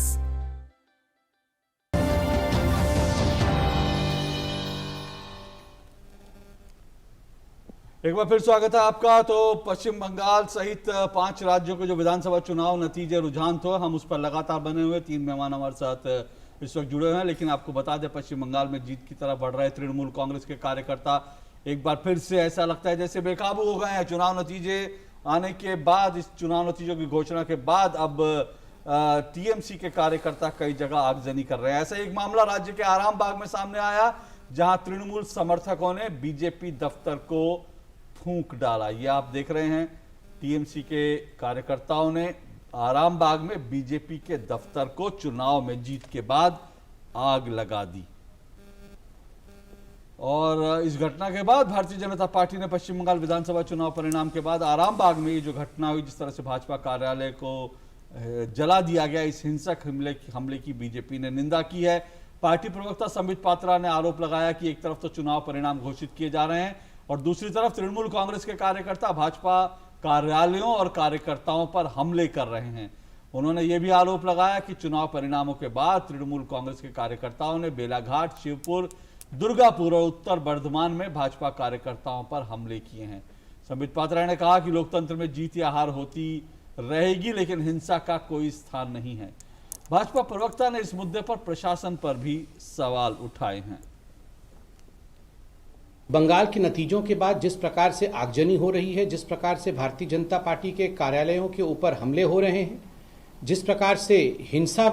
[SPEAKER 1] एक बार फिर स्वागत है आपका। तो पश्चिम बंगाल सहित 5 राज्यों के जो विधानसभा चुनाव नतीजे रुझान थे, हम उस पर लगातार बने हुए। 3 मेहमान हमारे साथ इस वक्त जुड़े हुए हैं, लेकिन आपको बता दें पश्चिम बंगाल में जीत की तरफ बढ़ रहे तृणमूल कांग्रेस के कार्यकर्ता एक बार फिर से ऐसा लगता है जैसे बेकाबू हो गए हैं। चुनाव नतीजे आने के बाद, इस चुनाव नतीजों की घोषणा के बाद अब टीएमसी के कार्यकर्ता कई जगह आगजनी कर रहे हैं। ऐसा एक मामला राज्य के आरामबाग में सामने आया, जहां तृणमूल समर्थकों ने बीजेपी दफ्तर को फूंक डाला। ये आप देख रहे हैं, टीएमसी के कार्यकर्ताओं ने आरामबाग में बीजेपी के दफ्तर को चुनाव में जीत के बाद आग लगा दी। और इस घटना के बाद भारतीय जनता पार्टी ने पश्चिम बंगाल विधानसभा चुनाव परिणाम के बाद आरामबाग में ये जो घटना हुई, जिस तरह से भाजपा कार्यालय को जला दिया गया, इस हिंसक हमले की बीजेपी ने निंदा की है। पार्टी प्रवक्ता संबित पात्रा ने आरोप लगाया कि एक तरफ तो चुनाव परिणाम घोषित किए जा रहे हैं और दूसरी तरफ तृणमूल कांग्रेस के कार्यकर्ता भाजपा कार्यालयों और कार्यकर्ताओं पर हमले कर रहे हैं। उन्होंने ये भी आरोप लगाया कि चुनाव परिणामों के बाद तृणमूल कांग्रेस के कार्यकर्ताओं ने बेलाघाट, शिवपुर, दुर्गापुर और उत्तर बर्धमान में भाजपा कार्यकर्ताओं पर हमले किए हैं। संबित पात्रा ने कहा कि लोकतंत्र में जीत या हार होती रहेगी, लेकिन हिंसा का कोई स्थान नहीं है। भाजपा प्रवक्ता ने इस मुद्दे पर प्रशासन पर भी सवाल उठाए हैं।
[SPEAKER 8] बंगाल के नतीजों के बाद जिस प्रकार से आगजनी हो रही है, जिस प्रकार से भारतीय जनता पार्टी के कार्यालयों के ऊपर हमले हो रहे हैं, जिस प्रकार से हिंसा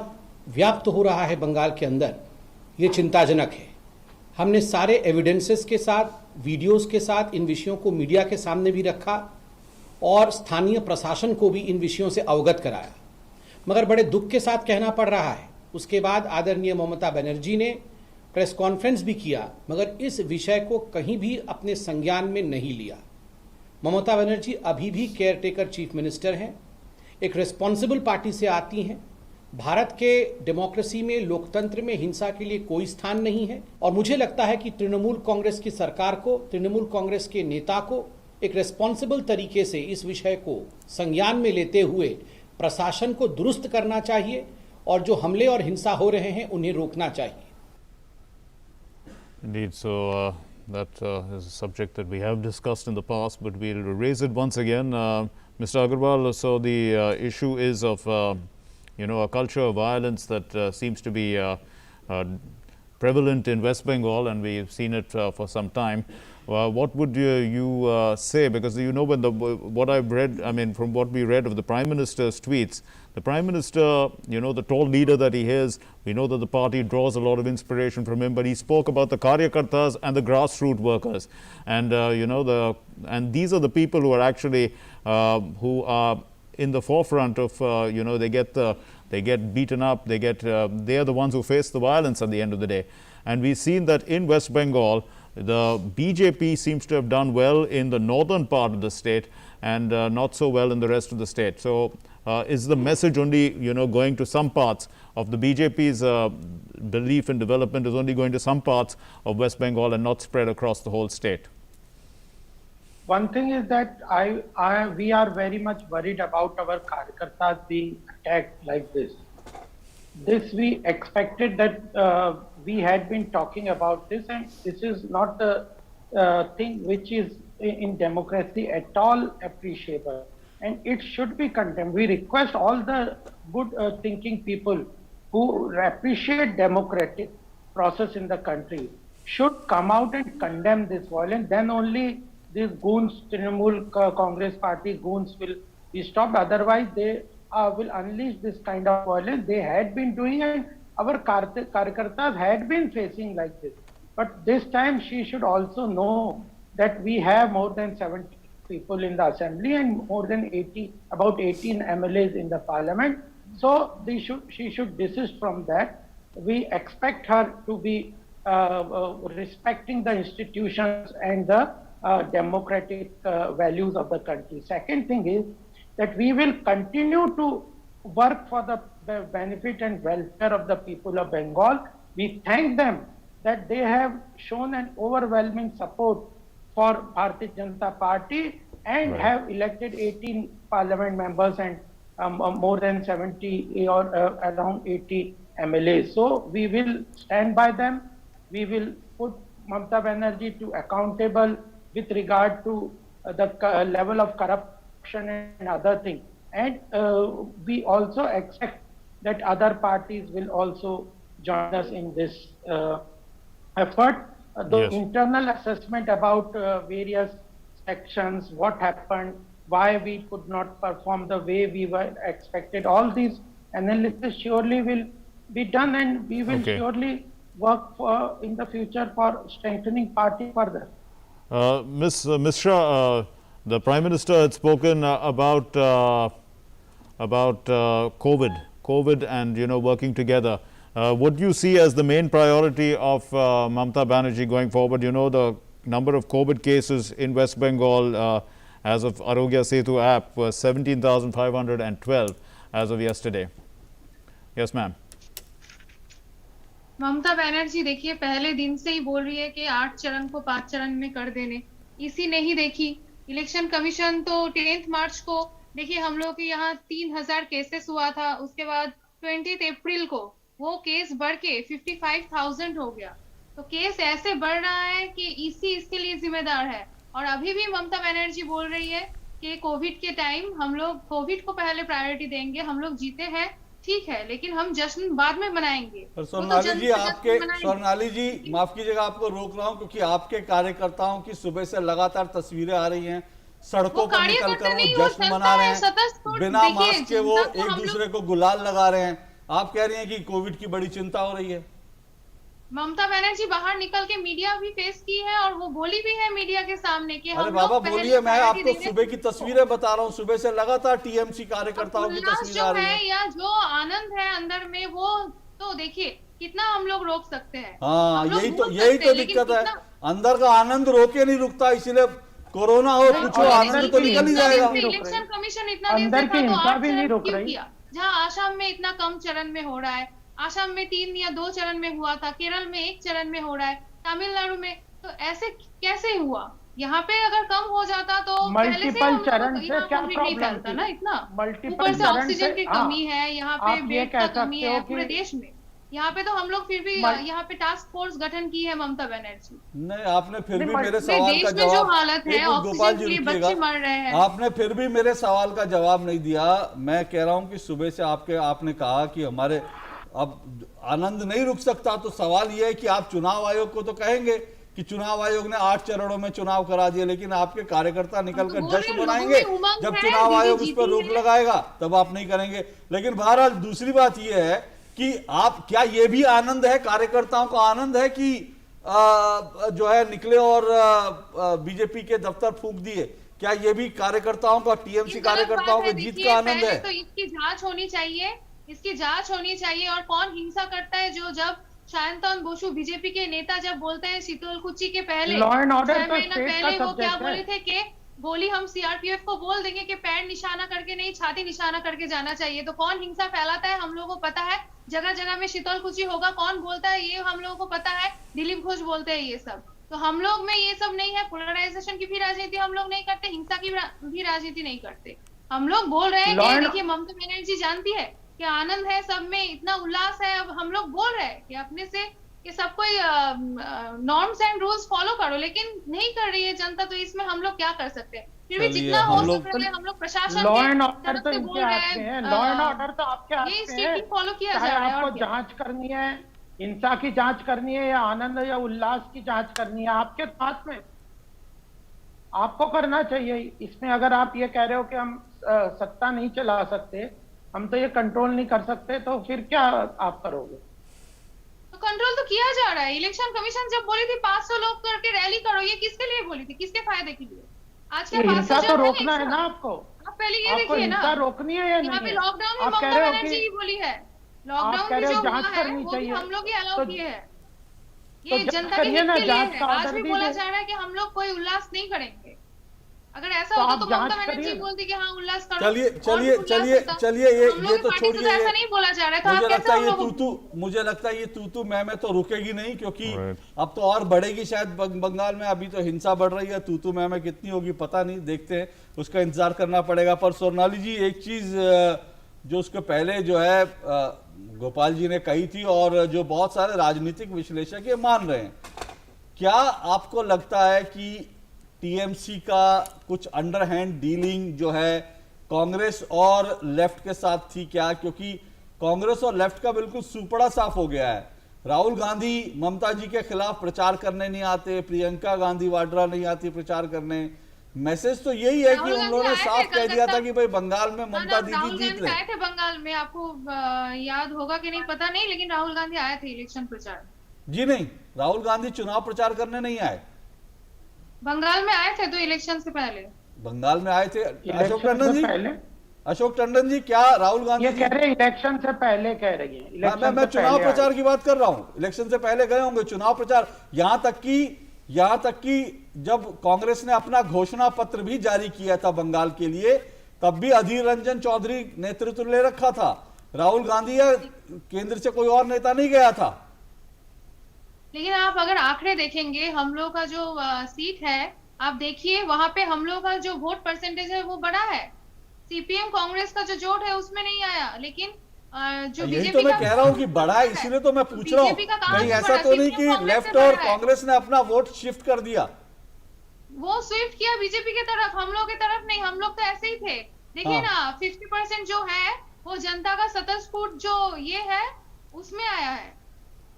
[SPEAKER 8] व्याप्त हो रहा है बंगाल के अंदर, ये चिंताजनक है। हमने सारे एविडेंसेस के साथ, वीडियोस के साथ इन विषयों को मीडिया के सामने भी रखा और स्थानीय प्रशासन को भी इन विषयों से अवगत कराया, मगर बड़े दुख के साथ कहना पड़ रहा है, उसके बाद आदरणीय ममता बनर्जी ने प्रेस कॉन्फ्रेंस भी किया, मगर इस विषय को कहीं भी अपने संज्ञान में नहीं लिया। ममता बनर्जी अभी भी केयरटेकर चीफ मिनिस्टर हैं, एक रिस्पॉन्सिबल पार्टी से आती हैं। भारत के डेमोक्रेसी में, लोकतंत्र में हिंसा के लिए कोई स्थान नहीं है और मुझे लगता है कि तृणमूल कांग्रेस की सरकार को, तृणमूल कांग्रेस के नेता को एक रिस्पॉन्सिबल तरीके से इस विषय को संज्ञान में लेते हुए प्रशासन को दुरुस्त करना चाहिए और जो हमले और हिंसा हो रहे हैं उन्हें रोकना चाहिए।
[SPEAKER 2] Indeed, so that is a subject that we have discussed in the past, but we'll raise it once again. Mr. Agarwal, so the issue is of, a culture of violence that seems to be prevalent in West Bengal, and we've seen it for some time. What would you say? Because when what I've read, I mean, from what we read of the Prime Minister's tweets, the Prime Minister, the tall leader that he is, we know that the party draws a lot of inspiration from him, but he spoke about the Karyakartas and the grassroots workers. And, and these are the people who are actually, who are in the forefront of, they get beaten up, they are the ones who face the violence at the end of the day. And we've seen that in West Bengal, the BJP seems to have done well in the northern part of the state and not so well in the rest of the state. So is the message only, going to some parts of the BJP's belief in development is only going to some parts of West Bengal and not spread across the whole state?
[SPEAKER 4] One thing is that we are very much worried about our Karyakartas being attacked like this. This we expected that we had been talking about this, and this is not the thing which is in democracy at all appreciable, and it should be condemned. We request all the good thinking people who appreciate democratic process in the country should come out and condemn this violence. Then only these goons, Trinamool Congress party goons will be stopped. Otherwise, they will unleash this kind of violence. They had been doing, and our Karyakartas had been facing like this. But this time she should also know that we have more than 70 people in the assembly and more than about 18 MLAs in the parliament. So she should desist from that. We expect her to be respecting the institutions and the democratic values of the country. Second thing is that we will continue to work for the benefit and welfare of the people of Bengal. We thank them that they have shown an overwhelming support for Bharatiya Janata Party and have elected 18 parliament members and more than 70 or around 80 MLAs. So we will stand by them. We will put Mamata Banerjee to accountable with regard to the level of corruption and other things. And we also expect that other parties will also join us in this effort. The internal assessment about various sections, what happened, why we could not perform the way we were expected, all these analysis surely will be done, and we will surely work for in the future for strengthening party further.
[SPEAKER 2] Ms. Mishra, the Prime Minister had spoken about COVID and working together. What do you see as the main priority of Mamata Banerjee going forward? The number of COVID cases in West Bengal as of Arogya Setu app was 17,512 as of yesterday. Yes, ma'am.
[SPEAKER 3] Mamata Banerjee देखिए पहले दिन से ही बोल रही है कि 8 चरण को 5 चरण में कर देने, इसी नहीं देखी। इलेक्शन कमीशन तो 10 मार्च को देखिए हम लोग के यहाँ 3,000 केसेस हुआ था, उसके बाद 20 अप्रैल को वो केस बढ़ के 55,000 हो गया। तो केस ऐसे बढ़ रहा है कि इसी इसके लिए जिम्मेदार है। और अभी भी ममता बनर्जी बोल रही है कि कोविड के टाइम हम लोग कोविड को पहले प्रायोरिटी देंगे, हम लोग जीते हैं, ठीक है, लेकिन हम जश्न बाद में मनाएंगे।
[SPEAKER 1] पर स्वर्णाली जी माफ कीजिएगा, आपको रोक रहा हूं क्योंकि आपके कार्यकर्ताओं की सुबह से लगातार तस्वीरें आ रही हैं, सड़कों पर निकलकर वो जश्न मना रहे हैं, बिना मास्क के वो एक दूसरे को गुलाल लगा रहे हैं। आप कह रही हैं कि कोविड की बड़ी चिंता हो रही है।
[SPEAKER 3] ममता बनर्जी बाहर निकल के मीडिया भी फेस की है और वो बोली भी है मीडिया के सामने कि
[SPEAKER 1] अरे बाबा बोलिए, मैं आपको सुबह की तस्वीरें बता रहा हूँ, सुबह से लगातार टीएमसी कार्यकर्ताओं की तस्वीरें आ रही हैं।
[SPEAKER 3] या जो आनंद है अंदर में वो तो देखिए कितना हम लोग रोक सकते हैं।
[SPEAKER 1] हाँ, यही तो दिक्कत है, अंदर का आनंद रोके नहीं रुकता, इसीलिए कोरोना हो कुछ हो आनंद तो निकल ही जाएगा।
[SPEAKER 3] इलेक्शन कमीशन इतना दिन से था तो 8 चरण क्यों किया? जहाँ आसाम में इतना कम चरण में हो रहा है, आसाम में 3 या 2 चरण में हुआ था, केरल में 1 चरण में हो रहा है, तमिलनाडु में, तो ऐसे कैसे हुआ? यहाँ पे अगर कम हो जाता तो पहले से
[SPEAKER 4] मल्टीपल
[SPEAKER 3] हम
[SPEAKER 4] चरण
[SPEAKER 3] लोग
[SPEAKER 4] से
[SPEAKER 3] यहाँ
[SPEAKER 4] क्या
[SPEAKER 3] कंप्लीट नहीं
[SPEAKER 4] प्रॉब्लम
[SPEAKER 3] फैलता
[SPEAKER 4] थी?
[SPEAKER 3] ना इतना।
[SPEAKER 4] मल्टीपल
[SPEAKER 3] ऊपर से
[SPEAKER 4] चरण
[SPEAKER 3] ऑक्सीजन
[SPEAKER 4] से
[SPEAKER 3] की
[SPEAKER 4] हाँ,
[SPEAKER 3] कमी है, यहाँ पे
[SPEAKER 4] आप ये
[SPEAKER 3] बेड
[SPEAKER 4] कह
[SPEAKER 3] का
[SPEAKER 4] सकते
[SPEAKER 3] कमी
[SPEAKER 4] हो
[SPEAKER 3] है
[SPEAKER 4] कि
[SPEAKER 3] पूरे देश में। यहाँ पे तो हम लोग फिर भी
[SPEAKER 4] मल-
[SPEAKER 3] यहाँ पे टास्क फोर्स गठन की है ममता बनर्जी।
[SPEAKER 1] नहीं, आपने फिर
[SPEAKER 4] नहीं,
[SPEAKER 1] भी
[SPEAKER 4] मल्टी-
[SPEAKER 1] मेरे
[SPEAKER 3] पूरे
[SPEAKER 1] सवाल
[SPEAKER 3] देश
[SPEAKER 1] का
[SPEAKER 3] में जो
[SPEAKER 1] जवाब,
[SPEAKER 3] हालत है,
[SPEAKER 1] एक मिनट गोपाल
[SPEAKER 3] ऑक्सीजन
[SPEAKER 1] जी
[SPEAKER 3] के लिए
[SPEAKER 1] रुकिएगा,
[SPEAKER 3] बच्चे मर रहे हैं।
[SPEAKER 1] आपने फिर भी मेरे सवाल का जवाब नहीं दिया। मैं कह रहा हूं कि सुबह से आपने कहा कि हमारे अब आनंद नहीं रुक सकता, तो सवाल यह है कि आप चुनाव आयोग को तो कहेंगे कि चुनाव आयोग ने 8 चरणों में चुनाव करा दिया, लेकिन आपके कार्यकर्ता निकल
[SPEAKER 3] तो
[SPEAKER 1] कर
[SPEAKER 3] बोल रहे
[SPEAKER 1] जश्न
[SPEAKER 3] हैं, लोगों
[SPEAKER 1] मनाएंगे
[SPEAKER 3] में उमंग
[SPEAKER 1] जब
[SPEAKER 3] है,
[SPEAKER 1] चुनाव
[SPEAKER 3] दीदी
[SPEAKER 1] आयोग उस
[SPEAKER 3] जीती
[SPEAKER 1] पर रोक
[SPEAKER 3] है।
[SPEAKER 1] लगाएगा, तब आप नहीं करेंगे। लेकिन बहरहाल दूसरी बात यह है कि आप, क्या ये भी आनंद है, कार्यकर्ताओं को आनंद है कि जो है निकले और बीजेपी के दफ्तर फूंक दिए? क्या ये भी कार्यकर्ताओं का, टीएमसी
[SPEAKER 3] ये गलत
[SPEAKER 1] कार्यकर्ताओं
[SPEAKER 3] बात है।
[SPEAKER 1] को जीत
[SPEAKER 3] देखिए,
[SPEAKER 1] का आनंद
[SPEAKER 3] पहले
[SPEAKER 1] है?
[SPEAKER 3] तो इसकी जांच होनी चाहिए, इसकी जांच होनी चाहिए। और कौन हिंसा करता है, जो जब शांतन बोसु बीजेपी के नेता जब बोलते हैं शीतलकुची के पहले
[SPEAKER 4] लॉ एंड ऑर्डर
[SPEAKER 3] 6
[SPEAKER 4] तो
[SPEAKER 3] महीना
[SPEAKER 4] स्टेट
[SPEAKER 3] पहले
[SPEAKER 4] का
[SPEAKER 3] वो क्या
[SPEAKER 4] सब्जेक्ट
[SPEAKER 3] बोले
[SPEAKER 4] है।
[SPEAKER 3] थे कि गोली हम सीआरपीएफ को बोल देंगे कि पैर निशाना करके नहीं, छाती निशाना करके जाना चाहिए। तो कौन हिंसा फैलाता है हम लोगों को पता है। जगह जगह में शीतलकुची होगा, कौन बोलता है ये हम लोगों को पता है। दिलीप घोष बोलते हैं ये सब। तो हम लोग में ये सब नहीं है। पोलराइजेशन की भी राजनीति हम लोग नहीं करते, हिंसा की भी राजनीति नहीं करते। हम लोग बोल रहे हैं
[SPEAKER 4] Law
[SPEAKER 3] कि
[SPEAKER 4] and-
[SPEAKER 3] देखिए ममता बनर्जी जानती है कि आनंद है, सब में इतना उल्लास है। अब हम लोग बोल रहे हैं कि अपने से कि सब कोई नॉर्म्स एंड रूल्स फॉलो करो, लेकिन नहीं कर रही है जनता। तो इसमें हम लोग क्या कर सकते हैं? फिर भी
[SPEAKER 1] चलिए,
[SPEAKER 3] जितना
[SPEAKER 1] हम
[SPEAKER 3] हो
[SPEAKER 1] लोग-
[SPEAKER 3] सक रहा है हम लोग प्रशासन
[SPEAKER 4] लॉ
[SPEAKER 3] के
[SPEAKER 4] एंड ऑर्डर
[SPEAKER 3] तरफ
[SPEAKER 4] तो
[SPEAKER 3] से
[SPEAKER 4] इनके
[SPEAKER 3] बोल रहे
[SPEAKER 4] हाथ में है।
[SPEAKER 3] हैं।
[SPEAKER 4] लॉ एंड ऑर्डर तो आपके हाथ
[SPEAKER 3] ये
[SPEAKER 4] में है।
[SPEAKER 3] स्ट्रिक्टली फॉलो किया
[SPEAKER 4] चाहे
[SPEAKER 3] जा रहा है।
[SPEAKER 4] आपको
[SPEAKER 3] और क्या?
[SPEAKER 4] जांच करनी है, हिंसा की जांच करनी है, या आनंद या उल्लास की जांच करनी है, आपके हाथ में, आपको करना चाहिए। इसमें अगर आप ये कह रहे हो कि हम सत्ता नहीं चला सकते, हम तो ये कंट्रोल नहीं कर सकते, तो फिर क्या आप करोगे?
[SPEAKER 3] तो कंट्रोल तो किया जा रहा है। इलेक्शन कमीशन जब बोली थी 500 लोग करके रैली करो, ये किसके लिए बोली थी, किसके फायदे के लिए? आज के
[SPEAKER 4] ये
[SPEAKER 3] 500
[SPEAKER 4] हिंसा तो
[SPEAKER 3] जन
[SPEAKER 4] रोकना है ना आपको।
[SPEAKER 3] आप पहले ये
[SPEAKER 4] आपको
[SPEAKER 3] देखिए ना,
[SPEAKER 4] हिंसा रोकनी है या
[SPEAKER 3] यहाँ
[SPEAKER 4] नहीं
[SPEAKER 3] पे
[SPEAKER 4] है?
[SPEAKER 3] लॉकडाउन में
[SPEAKER 4] आप कह
[SPEAKER 3] ममता
[SPEAKER 4] रहे हो
[SPEAKER 3] बनर्जी
[SPEAKER 4] कि
[SPEAKER 3] ही बोली है।
[SPEAKER 4] आप
[SPEAKER 3] लॉकडाउन
[SPEAKER 4] कह
[SPEAKER 3] में
[SPEAKER 4] रहे
[SPEAKER 3] जो
[SPEAKER 4] हो
[SPEAKER 3] हुआ
[SPEAKER 4] जांच
[SPEAKER 3] है
[SPEAKER 4] करनी
[SPEAKER 3] वो भी
[SPEAKER 4] चाहिए।
[SPEAKER 3] हम लोग ही अलाउ
[SPEAKER 4] तो-
[SPEAKER 3] किए हैं।
[SPEAKER 4] तो
[SPEAKER 3] ये
[SPEAKER 4] जांच
[SPEAKER 3] जनता के
[SPEAKER 4] करिए
[SPEAKER 3] हित
[SPEAKER 4] ना,
[SPEAKER 3] के लिए
[SPEAKER 4] जांच
[SPEAKER 3] है।
[SPEAKER 4] का
[SPEAKER 3] आज
[SPEAKER 4] ऑर्डर
[SPEAKER 3] भी बोला
[SPEAKER 4] दीजिए।
[SPEAKER 3] जा रहा है कि हम लोग कोई उल्लास नहीं करेंगे। अगर ऐसा
[SPEAKER 4] तो
[SPEAKER 3] होता
[SPEAKER 4] आप
[SPEAKER 3] तो
[SPEAKER 4] जांच
[SPEAKER 3] ममता बनर्जी
[SPEAKER 4] करिए।
[SPEAKER 3] बोलती कि हाँ उल्लास करो।
[SPEAKER 1] चलिए
[SPEAKER 3] कौन
[SPEAKER 1] चलिए
[SPEAKER 3] उल्लास
[SPEAKER 1] चलिए
[SPEAKER 3] होता?
[SPEAKER 1] चलिए,
[SPEAKER 3] हम
[SPEAKER 1] ये
[SPEAKER 3] लोग की
[SPEAKER 1] तो
[SPEAKER 3] पार्टी से
[SPEAKER 1] छोड़िए।
[SPEAKER 3] ऐसा नहीं बोला जा रहा है। तो
[SPEAKER 1] मुझे
[SPEAKER 3] आप
[SPEAKER 1] लगता
[SPEAKER 3] कैसे
[SPEAKER 1] है
[SPEAKER 3] हम
[SPEAKER 1] ये
[SPEAKER 3] लोगों
[SPEAKER 1] तू मुझे लगता है ये तू मैं तो रुकेगी नहीं, क्योंकि
[SPEAKER 2] Right.
[SPEAKER 1] अब तो और बढ़ेगी शायद बंगाल में। अभी तो हिंसा बढ़ रही है, तू मैं कितनी होगी पता नहीं, देखते हैं, उसका इंतजार करना पड़ेगा। पर सोनाली जी, एक चीज जो उसके पहले जो है गोपाल जी ने कही थी, और जो बहुत सारे राजनीतिक विश्लेषक ये मान रहे हैं, क्या आपको लगता है कि टीएमसी का कुछ अंडरहैंड डीलिंग जो है कांग्रेस और लेफ्ट के साथ थी क्या? क्योंकि कांग्रेस और लेफ्ट का बिल्कुल सुपड़ा साफ हो गया है। राहुल गांधी ममता जी के खिलाफ प्रचार करने नहीं आते, प्रियंका गांधी वाड्रा नहीं आती प्रचार करने। मैसेज तो यही है कि
[SPEAKER 3] राहुल
[SPEAKER 1] उन लोगों ने
[SPEAKER 3] गांधी आए
[SPEAKER 1] साफ
[SPEAKER 3] थे
[SPEAKER 1] कह दिया था
[SPEAKER 3] कलकत्ता।
[SPEAKER 1] कि भाई बंगाल में ममता
[SPEAKER 3] राहुल
[SPEAKER 1] दीदी जीत
[SPEAKER 3] गांधी
[SPEAKER 1] रहे।
[SPEAKER 3] आए थे बंगाल में, आपको याद होगा कि नहीं पता नहीं, लेकिन राहुल गांधी आए थे इलेक्शन प्रचार में।
[SPEAKER 1] जी नहीं, राहुल गांधी चुनाव प्रचार करने नहीं आए,
[SPEAKER 3] बंगाल में आए थे तो इलेक्शन से पहले।
[SPEAKER 1] बंगाल में आए थे। अशोक
[SPEAKER 4] इलेक्शन
[SPEAKER 1] टंडन
[SPEAKER 4] से
[SPEAKER 1] जी,
[SPEAKER 4] पहले
[SPEAKER 1] अशोक टंडन जी, क्या राहुल गांधी
[SPEAKER 4] ये
[SPEAKER 1] जी-
[SPEAKER 4] कह रहे हैं इलेक्शन से पहले, कह रही है
[SPEAKER 1] हाँ,
[SPEAKER 4] इलेक्शन
[SPEAKER 1] मैं
[SPEAKER 4] से
[SPEAKER 1] चुनाव
[SPEAKER 4] पहले
[SPEAKER 1] प्रचार
[SPEAKER 4] आए।
[SPEAKER 1] की बात कर रहा हूं। इलेक्शन से पहले गए होंगे चुनाव प्रचार। यहां तक कि जब कांग्रेस ने अपना घोषणा पत्र भी जारी किया था बंगाल के लिए, तब भी अधीर रंजन चौधरी नेतृत्व ले रखा था। राहुल गांधी या केंद्र से कोई और नेता नहीं गया था।
[SPEAKER 3] लेकिन आप अगर आंकड़े देखेंगे, हम लोग का जो सीट है, आप देखिए वहां पे हम लोग का जो वोट परसेंटेज है वो बड़ा है। सीपीएम कांग्रेस का जो जोड़ है उसमें नहीं आया, लेकिन जो
[SPEAKER 1] यही
[SPEAKER 3] बीजेपी
[SPEAKER 1] तो मैं कह रहा हूं कि बड़ा है, इसीलिए तो मैं पूछ रहा हूं।
[SPEAKER 3] बीजेपी का कहाँ
[SPEAKER 1] कहीं
[SPEAKER 3] से
[SPEAKER 1] ऐसा
[SPEAKER 3] बड़ा?
[SPEAKER 1] तो नहीं
[SPEAKER 3] CPM
[SPEAKER 1] कि
[SPEAKER 3] कांग्रेस
[SPEAKER 1] लेफ्ट
[SPEAKER 3] से
[SPEAKER 1] और
[SPEAKER 3] बड़ा है।
[SPEAKER 1] कांग्रेस ने अपना वोट शिफ्ट कर दिया।
[SPEAKER 3] वो स्विफ्ट किया बीजेपी की तरफ, हम लोग की तरफ नहीं। हम लोग तो ऐसे ही थे। देखिए
[SPEAKER 1] हाँ।
[SPEAKER 3] ना, 50% जो है वो जनता का स्वतःस्फूर्त जो ये है उसमें आया है,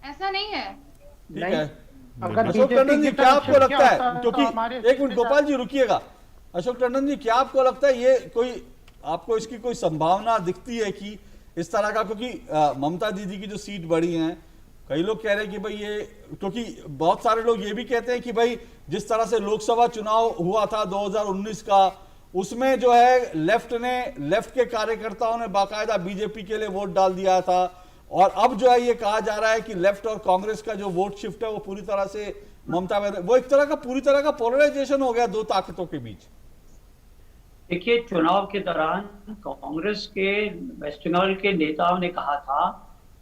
[SPEAKER 3] ऐसा नहीं है।
[SPEAKER 1] ठीक
[SPEAKER 4] नहीं,
[SPEAKER 1] है।
[SPEAKER 4] अगर
[SPEAKER 1] अशोक
[SPEAKER 4] बीजेपी
[SPEAKER 1] टंडन जी,
[SPEAKER 4] की
[SPEAKER 1] क्या
[SPEAKER 4] तरफ
[SPEAKER 1] आपको
[SPEAKER 4] शिफ्ट
[SPEAKER 1] लगता
[SPEAKER 4] किया
[SPEAKER 1] है,
[SPEAKER 4] होता तो
[SPEAKER 1] क्योंकि
[SPEAKER 4] हमारे
[SPEAKER 1] एक मिनट गोपाल जी रुकिएगा। अशोक टंडन जी, क्या आपको लगता है ये कोई, आपको इसकी कोई संभावना दिखती है कि इस तरह का, क्योंकि ममता दीदी की जो सीट बढ़ी है, कई लोग कह रहे हैं कि भाई ये, क्योंकि बहुत सारे लोग ये भी कहते हैं कि भाई जिस तरह से लोकसभा चुनाव हुआ था 2019 का, उसमें जो है लेफ्ट के कार्यकर्ताओं ने बाकायदा बीजेपी के लिए वोट डाल दिया था, और अब जो है ये कहा जा रहा है कि लेफ्ट और कांग्रेस का जो वोट शिफ्ट है वो पूरी तरह से ममता में, वो एक तरह का पूरी तरह का पोलराइजेशन हो गया दो ताकतों के बीच।
[SPEAKER 5] देखिए, चुनाव के दौरान कांग्रेस के वेस्ट बंगाल के नेताओं ने कहा था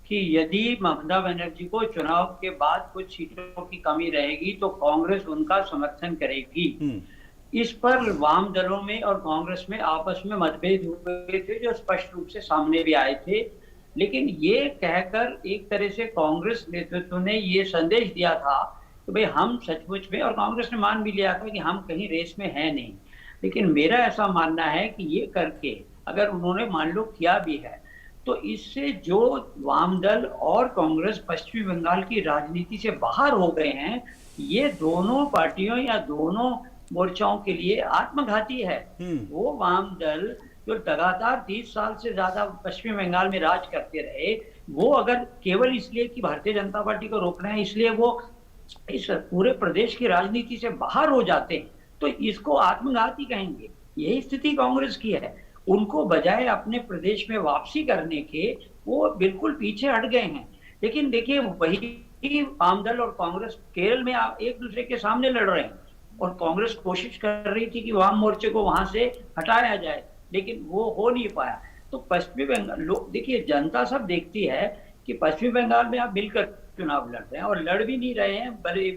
[SPEAKER 5] कि कि यदि ममता बनर्जी को चुनाव के बाद कुछ सीटों की कमी रहेगी तो कांग्रेस उनका समर्थन करेगी। इस पर वाम दलों में और कांग्रेस में आपस में मतभेद हुए थे जो स्पष्ट रूप से सामने भी आए थे। लेकिन ये कहकर एक तरह से कांग्रेस नेतृत्व ने ये संदेश दिया था कि भाई हम सचमुच में, और कांग्रेस ने मान भी लिया था कि हम कहीं रेस में है नहीं। लेकिन मेरा ऐसा मानना है कि ये करके अगर उन्होंने मान लो किया भी है तो इससे जो वाम दल और कांग्रेस पश्चिमी बंगाल की राजनीति से बाहर हो गए हैं, ये दोनों पार्टियों या दोनों मोर्चाओं के लिए आत्मघाती है। वो वाम दल जो लगातार 30 साल से ज्यादा पश्चिमी बंगाल में राज करते रहे, वो अगर केवल इसलिए कि भारतीय जनता पार्टी को रोकना है इसलिए वो इस पूरे प्रदेश की राजनीति से बाहर हो जाते हैं तो इसको आत्मघाती कहेंगे। यही स्थिति कांग्रेस की है। उनको बजाय अपने प्रदेश में वापसी करने के वो बिल्कुल पीछे हट गए हैं। लेकिन देखिए वही वाम दल और कांग्रेस केरल में एक दूसरे के सामने लड़ रहे हैं और कांग्रेस कोशिश कर रही थी कि वाम मोर्चे को वहां से हटाया जाए, लेकिन वो हो नहीं पाया। तो पश्चिमी बंगाल लोग देखिए, जनता सब देखती है कि पश्चिमी बंगाल में आप मिलकर चुनाव लड़ रहे हैं और लड़ भी नहीं रहे हैं, बड़े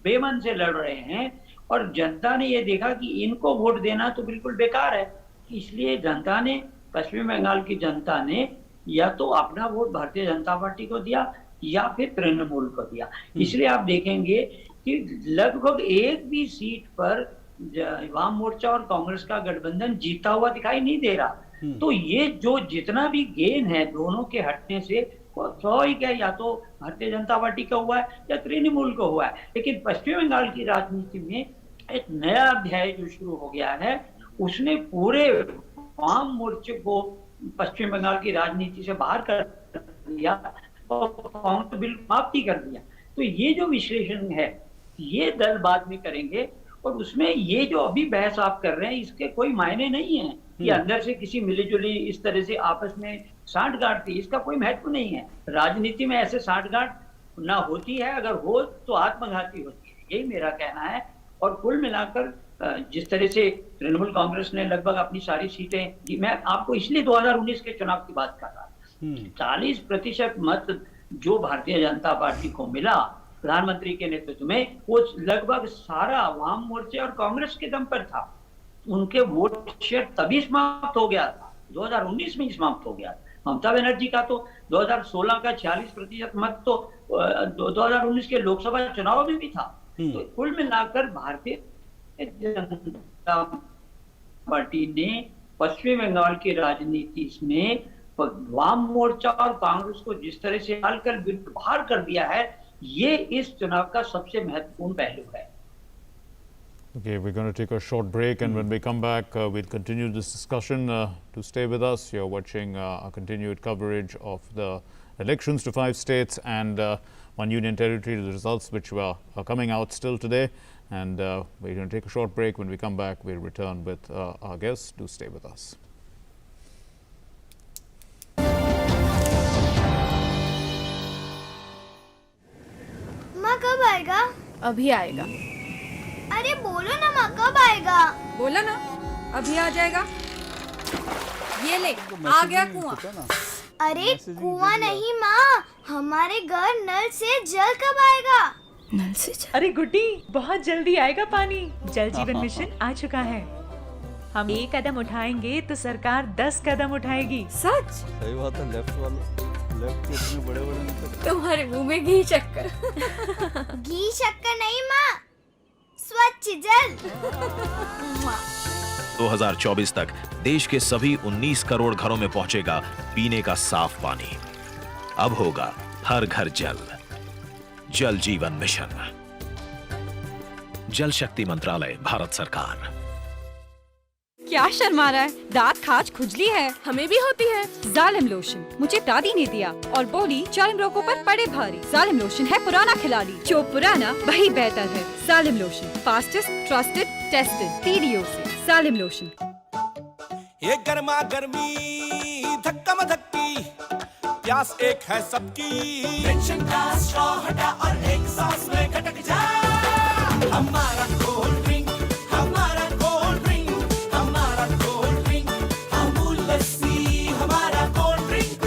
[SPEAKER 5] बेमन से लड़ रहे हैं और जनता ने ये देखा कि इनको वोट देना तो बिल्कुल बेकार है। इसलिए जनता ने, पश्चिमी बंगाल की जनता ने या तो अपना वोट भारतीय जनता पार्टी को दिया या फिर तृणमूल को दिया। इसलिए आप देखेंगे कि लगभग एक भी सीट पर वाम मोर्चा और कांग्रेस का गठबंधन जीता हुआ दिखाई नहीं दे रहा। तो ये जो जितना भी गेन है दोनों के हटने से, स्वाभाविक है या तो भारतीय जनता पार्टी का हुआ है या तृणमूल को हुआ है। लेकिन पश्चिम बंगाल की राजनीति में एक नया अध्याय जो शुरू हो गया है, उसने पूरे वाम मोर्चे को पश्चिम बंगाल की राजनीति से बाहर कर दिया और कांग्रेस बिल समाप्ति कर दिया। तो ये जो विश्लेषण है ये दल बाद में करेंगे और उसमें ये जो अभी बहस आप कर रहे हैं इसके कोई मायने नहीं है कि अंदर से किसी मिलीजुली इस तरह से आपस में साठगांठ थी, इसका कोई महत्व नहीं है। राजनीति में ऐसे साठगांठ ना होती है, अगर हो तो आत्मघाती होती है, यही मेरा कहना है। और कुल मिलाकर जिस तरह से तृणमूल कांग्रेस ने लगभग अपनी सारी सीटें, मैं आपको इसलिए 2019 के चुनाव की बात कर रहा था, 40% मत जो भारतीय जनता पार्टी को मिला प्रधानमंत्री के नेतृत्व में, वो लगभग सारा वाम मोर्चे और कांग्रेस के दम पर था। उनके वोट शेयर तभी समाप्त हो गया था, 2019 में ही समाप्त हो गया था। ममता बनर्जी का तो 2016 का 46% मत तो 2019 के लोकसभा चुनाव में भी था। तो कुल मिलाकर भारतीय जनता पार्टी ने पश्चिम बंगाल की राजनीति में वाम मोर्चा और कांग्रेस को जिस तरह से डालकर बाहर कर दिया है, ये इस चुनाव का सबसे महत्वपूर्ण पहलू है।
[SPEAKER 2] Okay, we're going to take a short break, and when we come back, we'll continue this discussion. To stay with us, you're watching our continued coverage of the elections to 5 states and one union territory, the results which are coming out still today. And we're going to take a short break. When we come back, we'll return with our guests. Do stay with us.
[SPEAKER 9] माँ कब आएगा?
[SPEAKER 7] अभी आएगा।
[SPEAKER 9] अरे बोलो ना माँ, कब आएगा?
[SPEAKER 7] बोला ना, अभी आ जाएगा। ये ले, आ गया कुआं।
[SPEAKER 9] अरे कुआं नहीं माँ, हमारे घर नल से जल कब आएगा?
[SPEAKER 7] नल से जल?
[SPEAKER 10] अरे गुड्डी, बहुत जल्दी आएगा पानी। जल जीवन मिशन आ चुका है। हम 1 कदम उठाएंगे तो सरकार 10 कदम उठाएगी।
[SPEAKER 7] सच?
[SPEAKER 1] सही बात है। लेफ्ट के इतने बड़े-बड़े नहीं।
[SPEAKER 7] तुम्हारे मुंह में घी शक्कर।
[SPEAKER 9] घी शक्कर नहीं माँ, स्वच्छ जल।
[SPEAKER 11] 2024 तक देश के सभी 19 करोड़ घरों में पहुंचेगा पीने का साफ पानी। अब होगा हर घर जल। जल जीवन मिशन, जल शक्ति मंत्रालय, भारत सरकार।
[SPEAKER 7] क्या शर्मा रहा है? दांत खाज खुजली है, हमें भी होती है। जालिम लोशन मुझे दादी ने दिया और बोली चर्म रोगों पर पड़े भारी। जालिम लोशन है पुराना खिलाड़ी, जो पुराना वही बेहतर है। जालिम lotion, fastest, trusted, tested, TDO से। जालिम लोशन।
[SPEAKER 6] ये गर्मा गर्मी धक्का मधक्की, प्यास एक है सबकी। टेंशन का स्ट्रॉ हटा और एक सांस में खटक जा। हमारा कोल्ड ड्रिंक, हमारा कोल्ड ड्रिंक, हमारा कोल्ड ड्रिंक, अमूल लस्सी हमारा कोल्ड ड्रिंक।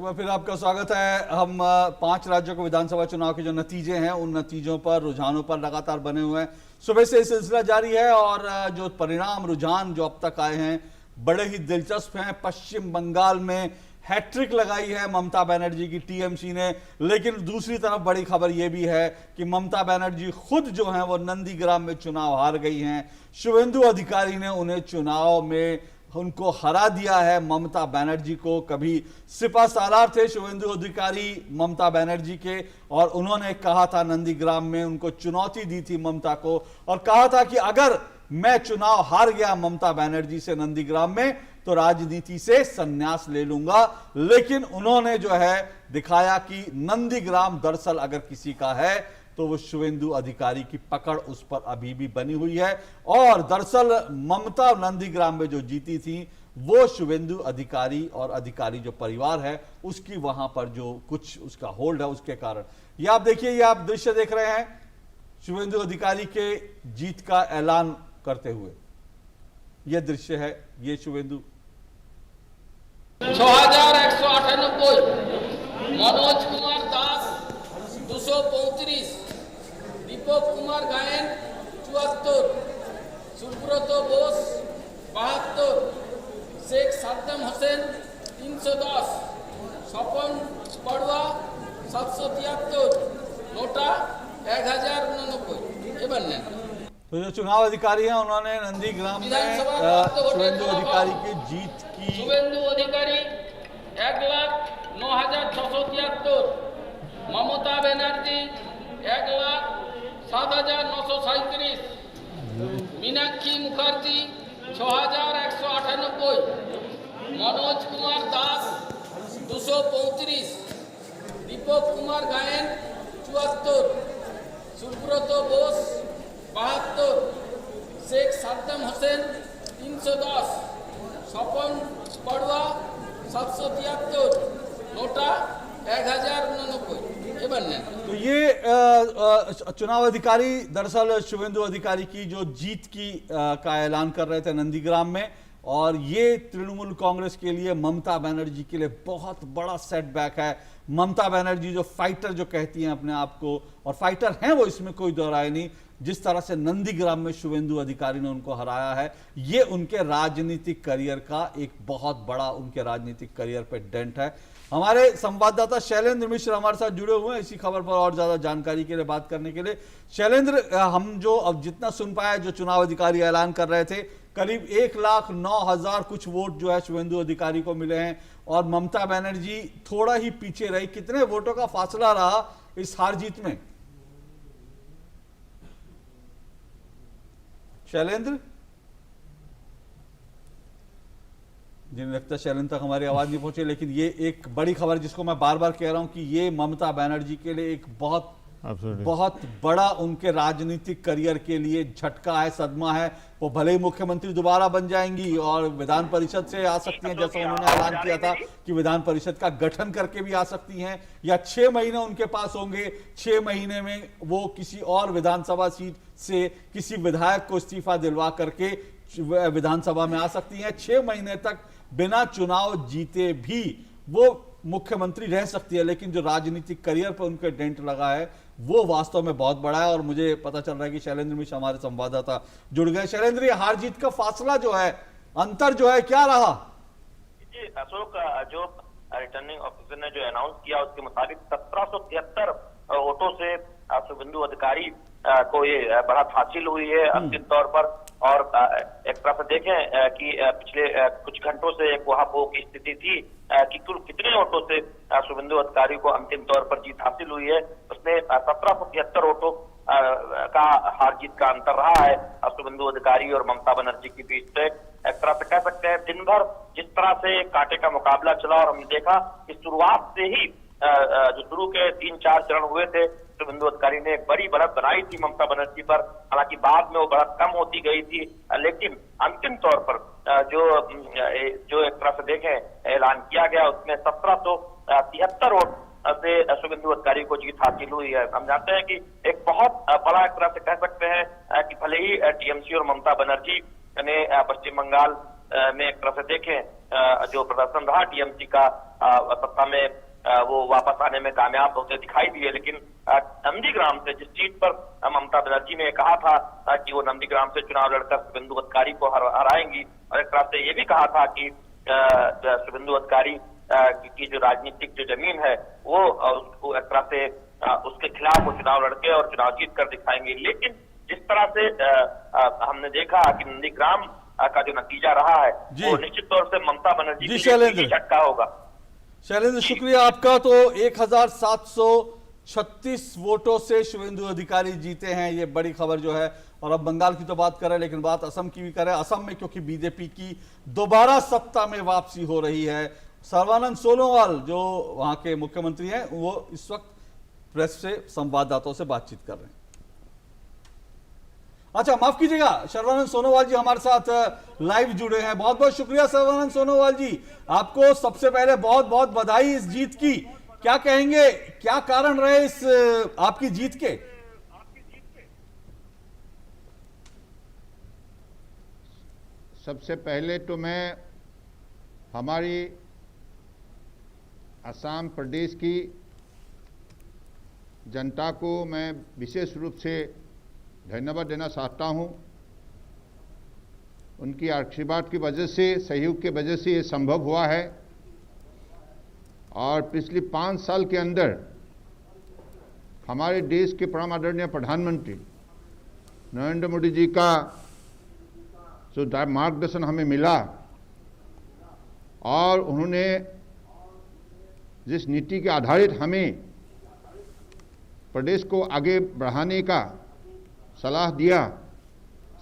[SPEAKER 1] बार फिर आपका स्वागत है। हम 5 राज्यों के विधानसभा चुनाव के जो नतीजे हैं उन नतीजों पर, रुझानों पर लगातार बने हुए हैं। सुबह से सिलसिला जारी है और जो परिणाम, रुझान जो अब तक आए हैं बड़े ही दिलचस्प हैं। पश्चिम बंगाल में हैट्रिक लगाई है ममता बनर्जी की टीएमसी ने, लेकिन दूसरी तरफ बड़ी खबर यह भी है कि ममता बनर्जी खुद जो हैं वो नंदीग्राम में चुनाव हार गई हैं। शुवेंदु अधिकारी ने उन्हें चुनाव में उनको हरा दिया है। ममता बनर्जी को कभी सिपा सालार थे शुवेंदु अधिकारी ममता बनर्जी के, और उन्होंने कहा था नंदीग्राम में, उनको चुनौती दी थी ममता को और कहा था कि अगर मैं चुनाव हार गया ममता बनर्जी से नंदीग्राम में तो राजनीति से संन्यास ले लूंगा। लेकिन उन्होंने जो है दिखाया कि नंदीग्राम दरअसल अगर किसी का है तो वो शुवेंदु अधिकारी की पकड़ उस पर अभी भी बनी हुई है। और दरअसल ममता नंदीग्राम में जो जीती थी वो शुवेंदु अधिकारी और अधिकारी जो परिवार है उसकी वहां पर जो कुछ उसका होल्ड है उसके कारण। ये आप देखिए, ये आप दृश्य देख रहे हैं शुवेंदु अधिकारी के जीत का ऐलान करते हुए। यह दृश्य है, ये शुवेंदु।
[SPEAKER 12] 6198, मनोज कुमार दास 235, दीपक कुमार गायन 74, सुब्रत बोस 72, शेख साद्दाम हुसैन 310, स्वपन पड़ुआ 773, नोटा 1099। ये बनने
[SPEAKER 1] तो जो चुनाव अधिकारी हैं उन्होंने नंदीग्राम में शुवेंदु अधिकारी की जीत की।
[SPEAKER 12] शुवेंदु अधिकारी 1,09,673, ममता बनर्जी 1,07,937, मीनाक्षी मुखर्जी 6,198, मनोज कुमार दास 235, दीपक कुमार गायन 74, सुब्रत बोस 72, शेख साद्दाम हुसैन 310, स्वपन पड़ुआ 773, नोटा 1099। ये बनने
[SPEAKER 1] तो ये चुनाव अधिकारी दरअसल शुवेंदु अधिकारी की जो जीत की का ऐलान कर रहे थे नंदीग्राम में, और ये तृणमूल कांग्रेस के लिए, ममता बनर्जी के लिए बहुत बड़ा सेटबैक है। ममता बनर्जी जो फाइटर जो कहती हैं अपने आप को, और फाइटर हैं वो, इसमें कोई दो राय नहीं। जिस तरह से नंदीग्राम में शुवेंदु अधिकारी ने उनको हराया है, ये उनके राजनीतिक करियर का एक बहुत बड़ा, उनके राजनीतिक करियर पे डेंट है। हमारे संवाददाता शैलेंद्र मिश्र हमारे साथ जुड़े हुए हैं इसी खबर पर और ज्यादा जानकारी के लिए बात करने के लिए। शैलेंद्र, हम जो अब जितना सुन पाए, जो चुनाव अधिकारी ऐलान कर रहे थे, करीब 1,09,000 कुछ वोट जो है शुवेंदु अधिकारी को मिले हैं और ममता बनर्जी थोड़ा ही पीछे रही। कितने वोटों का फासला रहा इस हार जीत में शैलेंद्र? जिन्हें लगता शैलेंद्र तक हमारी आवाज नहीं पहुंची, लेकिन ये एक बड़ी खबर जिसको मैं बार बार कह रहा हूं कि ये ममता बनर्जी के लिए एक बहुत बड़ा उनके राजनीतिक करियर के लिए झटका है, सदमा है। वो भले ही मुख्यमंत्री दोबारा बन जाएंगी और विधान परिषद से आ सकती हैं, जैसा उन्होंने ऐलान किया था कि विधान परिषद का गठन करके भी आ सकती हैं, या 6 महीने उनके पास होंगे, 6 महीने में वो किसी और विधानसभा सीट से किसी विधायक को इस्तीफा दिलवा करके विधानसभा में आ सकती हैं। 6 महीने तक बिना चुनाव जीते भी वो मुख्यमंत्री रह सकती है, लेकिन जो राजनीतिक करियर पर उनके डेंट लगा है वो वास्तव में बहुत बड़ा है। और मुझे पता चल रहा है कि शैलेंद्र मिश्र हमारे संवाददाता जुड़ गए। शैलेंद्र, ये हार जीत का फासला जो है, अंतर जो है, क्या रहा?
[SPEAKER 13] जी अशोक, जो रिटर्निंग ऑफिसर ने जो अनाउंस किया उसके मुताबिक 1773 वोटों से शुवेंदु अधिकारी को ये बढ़त हासिल हुई है अंतिम तौर पर। और एक तरफ से देखें कि पिछले कुछ घंटों से एक वहां की स्थिति थी कि कुल कितने वोटों से शुवेंदु अधिकारी को अंतिम तौर पर जीत हासिल हुई है, उसमें 1773 वोटों का हार जीत का अंतर रहा है शुवेंदु अधिकारी और ममता बनर्जी के बीच। से एक तरह से कह सकते हैं दिन भर जिस तरह से कांटे का मुकाबला चला, और हमने देखा कि शुरुआत से ही जो शुरू के 3-4 चरण हुए थे, शुवेंदु अधिकारी ने एक बड़ी बढ़त बनाई थी ममता बनर्जी पर। हालांकि बाद में वो बढ़त कम होती गई थी, लेकिन अंतिम तौर पर जो एक तरह से देखें ऐलान किया गया उसमें 1773 वोट से शुवेंदु अधिकारी को जीत हासिल हुई है। हम जानते हैं कि एक बहुत बड़ा एक तरह से कह सकते हैं कि भले ही टीएमसी और ममता बनर्जी ने पश्चिम बंगाल में एक तरह से देखें जो प्रदर्शन रहा टीएमसी का, सत्ता में वो वापस आने में कामयाब होते दिखाई दिए। लेकिन नंदीग्राम से जिस सीट पर ममता बनर्जी ने कहा था कि वो नंदीग्राम से चुनाव लड़कर शुभेंदु अधिकारी को हराएंगी, और एक तरह से ये भी कहा था कि शुभेंदु अधिकारी की जो राजनीतिक जो जमीन है वो उसको एक तरह से उसके खिलाफ वो चुनाव लड़के और चुनाव जीत कर दिखाएंगे। लेकिन जिस तरह से हमने देखा कि नंदीग्राम का जो नतीजा रहा है वो निश्चित तौर से ममता बनर्जी के लिए झटका होगा।
[SPEAKER 1] शैलेंद्र, शुक्रिया आपका। तो 1736 वोटों से शुभेंदु अधिकारी जीते हैं, ये बड़ी खबर जो है। और अब बंगाल की तो बात करें, लेकिन बात असम की भी करें। असम में क्योंकि बीजेपी की दोबारा सत्ता में वापसी हो रही है, सर्बानंद सोनोवाल जो वहां के मुख्यमंत्री हैं वो इस वक्त प्रेस से संवाददाताओं से बातचीत कर रहे हैं। अच्छा, माफ कीजिएगा, सर्बानंद सोनोवाल जी हमारे साथ लाइव जुड़े हैं। बहुत बहुत शुक्रिया सर्बानंद सोनोवाल जी, आपको सबसे पहले बहुत बहुत बधाई इस जीत की। क्या कहेंगे, क्या कारण रहे इस आपकी जीत के?
[SPEAKER 14] सबसे पहले तो मैं हमारी असम प्रदेश की जनता को मैं विशेष रूप से धन्यवाद देना चाहता हूं। उनकी आशीर्वाद की वजह से, सहयोग की वजह से ये संभव हुआ है। और पिछले 5 साल के अंदर हमारे देश के परम आदरणीय प्रधानमंत्री नरेंद्र मोदी जी का जो मार्गदर्शन हमें मिला और उन्होंने जिस नीति के आधारित हमें प्रदेश को आगे बढ़ाने का सलाह दिया,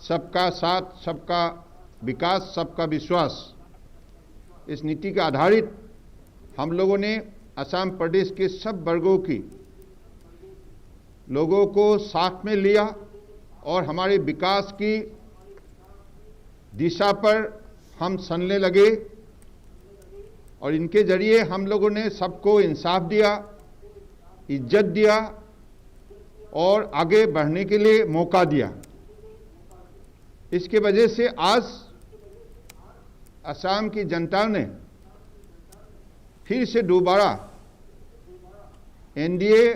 [SPEAKER 14] सबका साथ, सबका विकास, सबका विश्वास, इस नीति के आधारित हम लोगों ने असम प्रदेश के सब वर्गों की लोगों को साथ में लिया और हमारे विकास की दिशा पर हम चलने लगे। और इनके जरिए हम लोगों ने सबको इंसाफ दिया, इज्जत दिया और आगे बढ़ने के लिए मौका दिया। इसके वजह से आज असम की जनता ने फिर से दोबारा एनडीए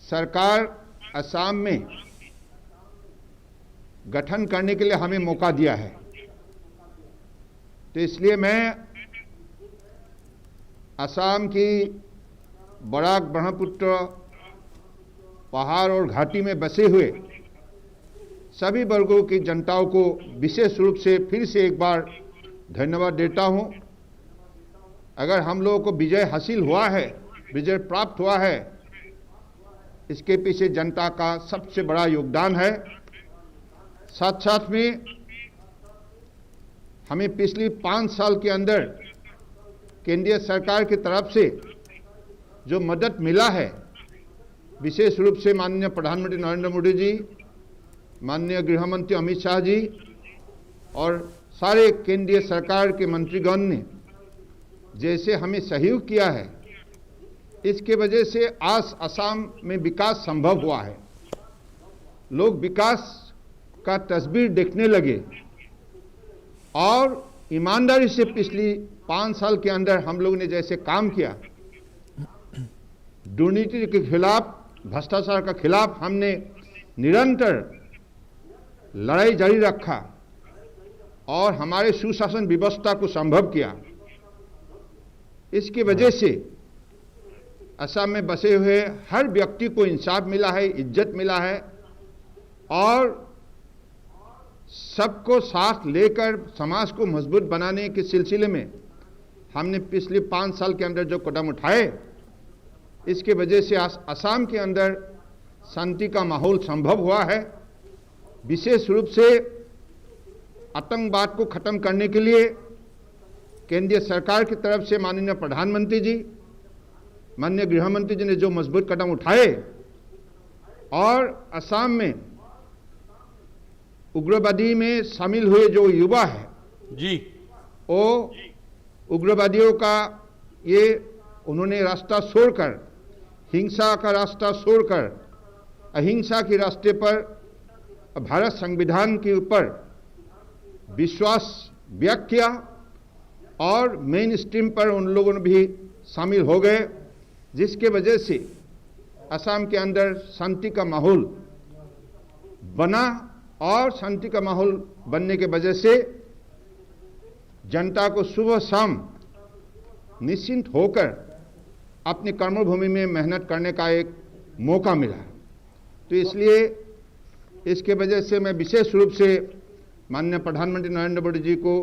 [SPEAKER 14] सरकार असम में गठन करने के लिए हमें मौका दिया है। तो इसलिए मैं असम की बराक ब्रह्मपुत्र पहाड़ और घाटी में बसे हुए सभी वर्गों की जनताओं को विशेष रूप से फिर से एक बार धन्यवाद देता हूं। अगर हम लोगों को विजय हासिल हुआ है, विजय प्राप्त हुआ है, इसके पीछे जनता का सबसे बड़ा योगदान है। साथ साथ में हमें पिछली 5 साल के अंदर केंद्रीय सरकार की तरफ से जो मदद मिला है, विशेष रूप से माननीय प्रधानमंत्री नरेंद्र मोदी जी, माननीय गृह मंत्री अमित शाह जी और सारे केंद्रीय सरकार के मंत्रीगण ने जैसे हमें सहयोग किया है, इसके वजह से आज असम में विकास संभव हुआ है। लोग विकास का तस्वीर देखने लगे और ईमानदारी से पिछली 5 साल के अंदर हम लोगों ने जैसे काम किया, दुर्नीति के खिलाफ, भ्रष्टाचार के खिलाफ हमने निरंतर लड़ाई जारी रखा और हमारे सुशासन व्यवस्था को संभव किया। इसकी वजह से असम में बसे हुए हर व्यक्ति को इंसाफ मिला है, इज्जत मिला है और सबको साथ लेकर समाज को मजबूत बनाने के सिलसिले में हमने पिछले 5 साल के अंदर जो कदम उठाए, इसके वजह से असम के अंदर शांति का माहौल संभव हुआ है। विशेष रूप से आतंकवाद को खत्म करने के लिए केंद्रीय सरकार की तरफ से माननीय प्रधानमंत्री जी, माननीय गृह मंत्री जी ने जो मजबूत कदम उठाए और असम में उग्रवादी में शामिल हुए जो युवा है
[SPEAKER 1] जी,
[SPEAKER 14] वो उग्रवादियों का ये उन्होंने रास्ता छोड़कर, हिंसा का रास्ता छोड़कर अहिंसा के रास्ते पर भारत संविधान के ऊपर विश्वास व्यक्त किया और मेन स्ट्रीम पर उन लोगों ने भी शामिल हो गए, जिसके वजह से असम के अंदर शांति का माहौल बना और शांति का माहौल बनने के वजह से जनता को सुबह शाम निश्चिंत होकर अपनी कर्मभूमि में मेहनत करने का एक मौका मिला। तो इसलिए इसके वजह से मैं विशेष रूप से माननीय प्रधानमंत्री नरेंद्र मोदी जी को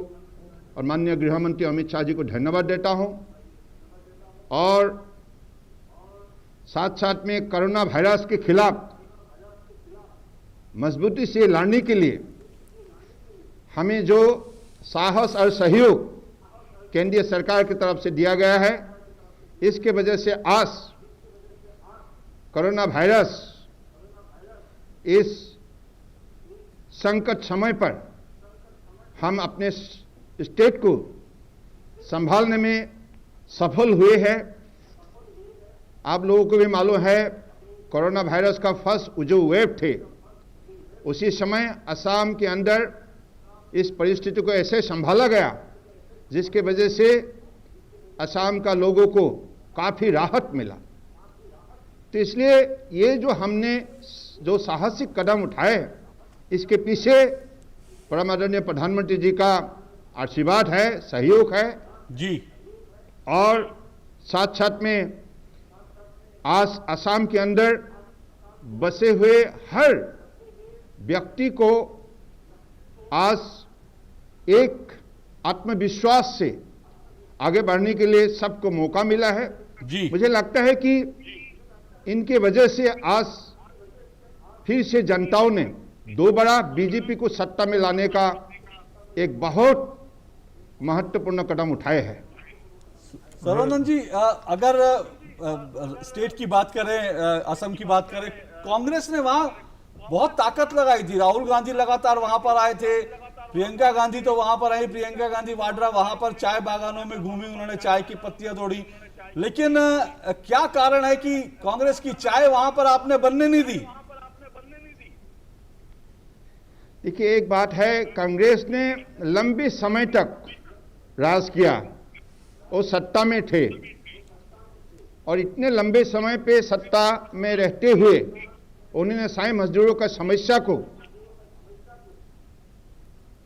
[SPEAKER 14] और माननीय गृह मंत्री अमित शाह जी को धन्यवाद देता हूं, और साथ साथ में कोरोना वायरस के खिलाफ मजबूती से लड़ने के लिए हमें जो साहस और सहयोग केंद्रीय सरकार की तरफ से दिया गया है, इसके वजह से आज कोरोना वायरस इस संकट समय पर हम अपने स्टेट को संभालने में सफल हुए हैं। आप लोगों को भी मालूम है, कोरोना वायरस का फर्स्ट जो वेव थे, उसी समय असम के अंदर इस परिस्थिति को ऐसे संभाला गया जिसके वजह से असम का लोगों को काफ़ी राहत मिला। तो इसलिए ये जो हमने जो साहसिक कदम उठाए, इसके पीछे परम आदरणीय प्रधानमंत्री जी का आशीर्वाद है, सहयोग है
[SPEAKER 1] जी।
[SPEAKER 14] और साथ साथ में आज असम के अंदर बसे हुए हर व्यक्ति को आज एक आत्मविश्वास से आगे बढ़ने के लिए सबको मौका मिला है
[SPEAKER 1] जी।
[SPEAKER 14] मुझे लगता है कि इनके वजह से आज फिर से जनताओं ने दोबारा बीजेपी को सत्ता में लाने का एक बहुत महत्वपूर्ण कदम उठाए हैं।
[SPEAKER 1] सर्वानंद जी, अगर स्टेट की बात करें, असम की बात करें, कांग्रेस ने वहां बहुत ताकत लगाई थी। राहुल गांधी लगातार वहां पर आए थे, प्रियंका गांधी तो वहां पर आई, प्रियंका गांधी वाड्रा वहां पर चाय बागानों में घूमी, उन्होंने चाय की पत्तियां तोड़ी। लेकिन क्या कारण है कि कांग्रेस की चाय वहां पर आपने बनने नहीं दी?
[SPEAKER 14] देखिए, एक बात है, कांग्रेस ने लंबे समय तक राज किया, वो सत्ता में थे, और इतने लंबे समय पे सत्ता में रहते हुए उन्होंने सारे मजदूरों का समस्या को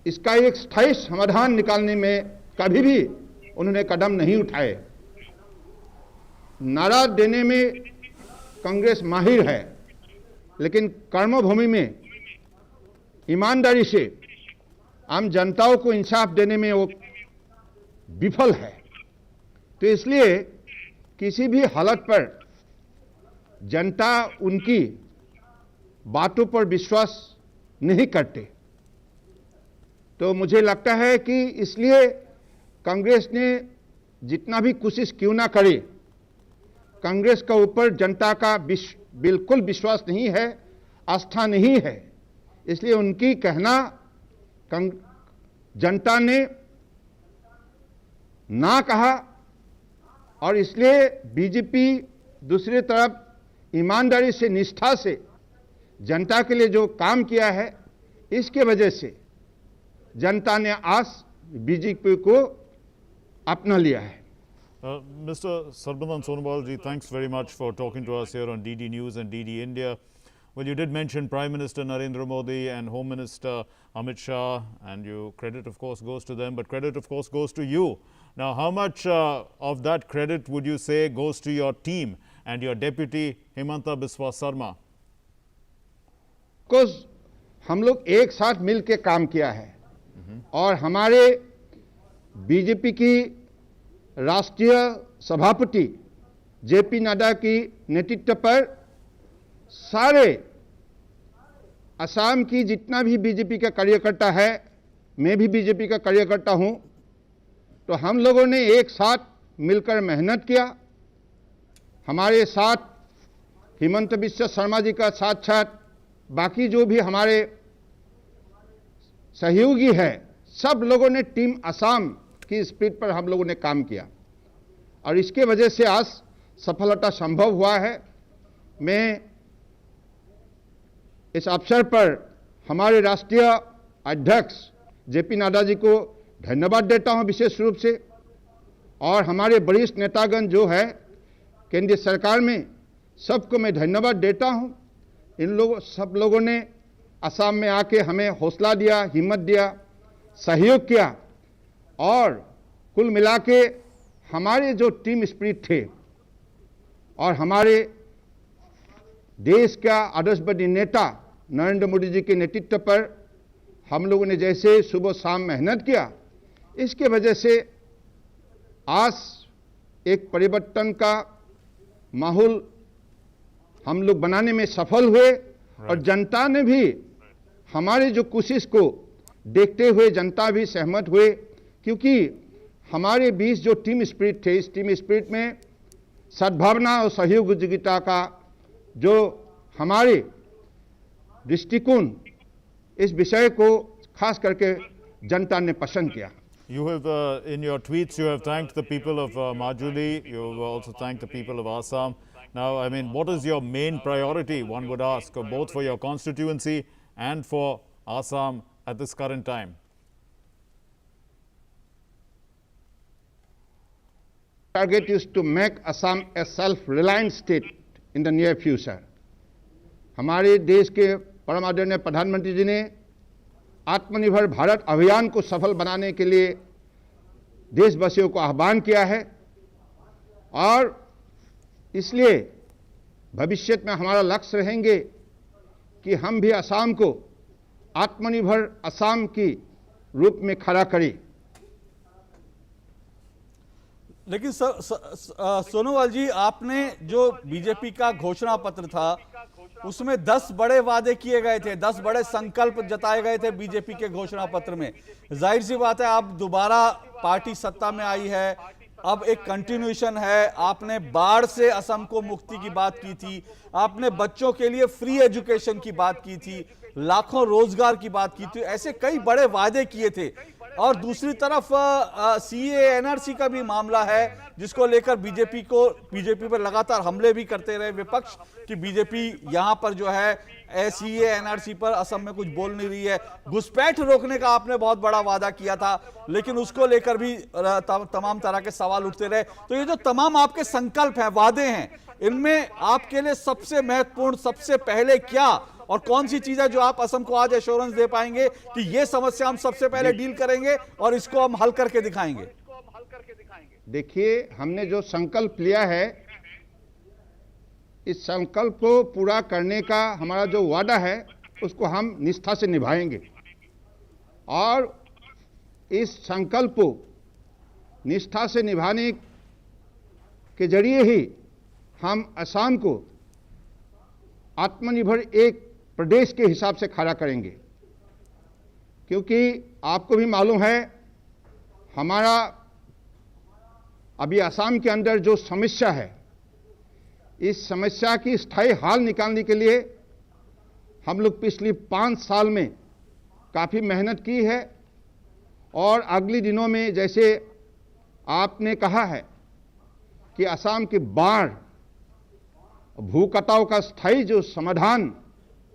[SPEAKER 14] इसका एक स्थायी समाधान निकालने में कभी भी उन्होंने कदम नहीं उठाए। नारा देने में कांग्रेस माहिर है, लेकिन कर्मभूमि में ईमानदारी से आम जनताओं को इंसाफ देने में वो विफल है। तो इसलिए किसी भी हालत पर जनता उनकी बातों पर विश्वास नहीं करते। तो मुझे लगता है कि इसलिए कांग्रेस ने जितना भी कोशिश क्यों ना करे, कांग्रेस का ऊपर जनता का बिल्कुल विश्वास नहीं है, आस्था नहीं है। इसलिए उनकी कहना जनता ने ना कहा, और इसलिए बीजेपी दूसरी तरफ ईमानदारी से, निष्ठा से जनता के लिए जो काम किया है, इसके वजह से जनता ने आज बीजेपी को अपना लिया है।
[SPEAKER 2] Mr. Sarbandan Sonowal ji, thanks very much for talking to us here on DD News and DD India. Well, you did mention Prime Minister Narendra Modi and Home Minister Amit Shah, and you credit, of course, goes to them, but credit, of course, goes to you. Now, how much of that credit would you say goes to your team and your deputy Himanta Biswa Sarma?
[SPEAKER 14] Because हम लोग एक साथ मिल के काम किया है, और हमारे बीजेपी की राष्ट्रीय सभापति जेपी नड्डा की नेतृत्व पर सारे असम की जितना भी बीजेपी का कार्यकर्ता है, मैं भी बीजेपी का कार्यकर्ता हूं, तो हम लोगों ने एक साथ मिलकर मेहनत किया। हमारे साथ हिमंत बिस्वा शर्मा जी का साथ साथ बाकी जो भी हमारे सहयोगी हैं, सब लोगों ने टीम असम की स्पिरिट पर हम लोगों ने काम किया, और इसके वजह से आज सफलता संभव हुआ है। मैं इस अवसर पर हमारे राष्ट्रीय अध्यक्ष जेपी नड्डा जी को धन्यवाद देता हूं विशेष रूप से, और हमारे वरिष्ठ नेतागण जो है केंद्रीय सरकार में, सबको मैं धन्यवाद देता हूं। इन लोगों सब लोगों ने असम में आके हमें हौसला दिया, हिम्मत दिया, सहयोग किया और कुल मिला के हमारे जो टीम स्पिरिट थे और हमारे देश का आदर्शवादी नेता नरेंद्र मोदी जी के नेतृत्व पर हम लोगों ने जैसे सुबह शाम मेहनत किया, इसके वजह से आज एक परिवर्तन का माहौल हम लोग बनाने में सफल हुए और जनता ने भी हमारे जो कोशिश को देखते हुए जनता भी सहमत हुए, क्योंकि हमारे बीच जो टीम स्पिरिट थे, इस टीम स्पिरिट में सद्भावना और सहयोगिता का जो हमारे दृष्टिकोण, इस विषय को खास करके जनता ने पसंद किया।
[SPEAKER 2] You have, in your tweets, you have thanked the people of Majuli. You have also thanked the people of Assam. Now, I mean, what is your main priority, one would ask, both for your constituency and for Assam at this current time?
[SPEAKER 14] Target is to make Assam a self-reliant state in the near future. हमारे देश के परम आदरणीय प्रधानमंत्री जी ने आत्मनिर्भर भारत अभियान को सफल बनाने के लिए देशवासियों को आह्वान किया है और इसलिए भविष्य में हमारा लक्ष्य रहेंगे कि हम भी असम को आत्मनिर्भर असम की रूप में खड़ा करें।
[SPEAKER 1] लेकिन सोनोवाल जी, आपने जो बीजेपी का घोषणा पत्र था उसमें 10 बड़े वादे किए गए थे, 10 बड़े संकल्प जताए गए थे बीजेपी के घोषणा पत्र में। जाहिर सी बात है, अब दोबारा पार्टी सत्ता में आई है, अब एक कंटिन्यूएशन है। आपने बाढ़ से असम को मुक्ति की बात की थी, आपने बच्चों के लिए फ्री एजुकेशन की बात की थी, लाखों रोजगार की बात की थी, ऐसे कई बड़े वादे किए थे। और दूसरी तरफ सीए एनआरसी का भी मामला है, जिसको लेकर बीजेपी पर लगातार हमले भी करते रहे विपक्ष कि बीजेपी यहां पर जो है सीए एनआरसी पर असम में कुछ बोल नहीं रही है। घुसपैठ रोकने का आपने बहुत बड़ा वादा किया था, लेकिन उसको लेकर भी तमाम तरह के सवाल उठते रहे। तो ये जो तमाम आपके संकल्प हैं, वादे हैं, इनमें आपके लिए सबसे महत्वपूर्ण, सबसे पहले क्या और कौन सी चीज है जो आप असम को आज एश्योरेंस दे पाएंगे कि ये समस्या हम सबसे पहले डील करेंगे और इसको हम हल करके दिखाएंगे?
[SPEAKER 14] देखिए, हमने जो संकल्प लिया है, इस संकल्प को पूरा करने का हमारा जो वादा है उसको हम निष्ठा से निभाएंगे और इस संकल्प को निष्ठा से निभाने के जरिए ही हम असम को आत्मनिर्भर एक प्रदेश के हिसाब से खड़ा करेंगे। क्योंकि आपको भी मालूम है, हमारा अभी असम के अंदर जो समस्या है, इस समस्या की स्थायी हल निकालने के लिए हम लोग पिछले 5 साल में काफ़ी मेहनत की है और अगले दिनों में, जैसे आपने कहा है कि असम की बाढ़, भूकटाव का स्थायी जो समाधान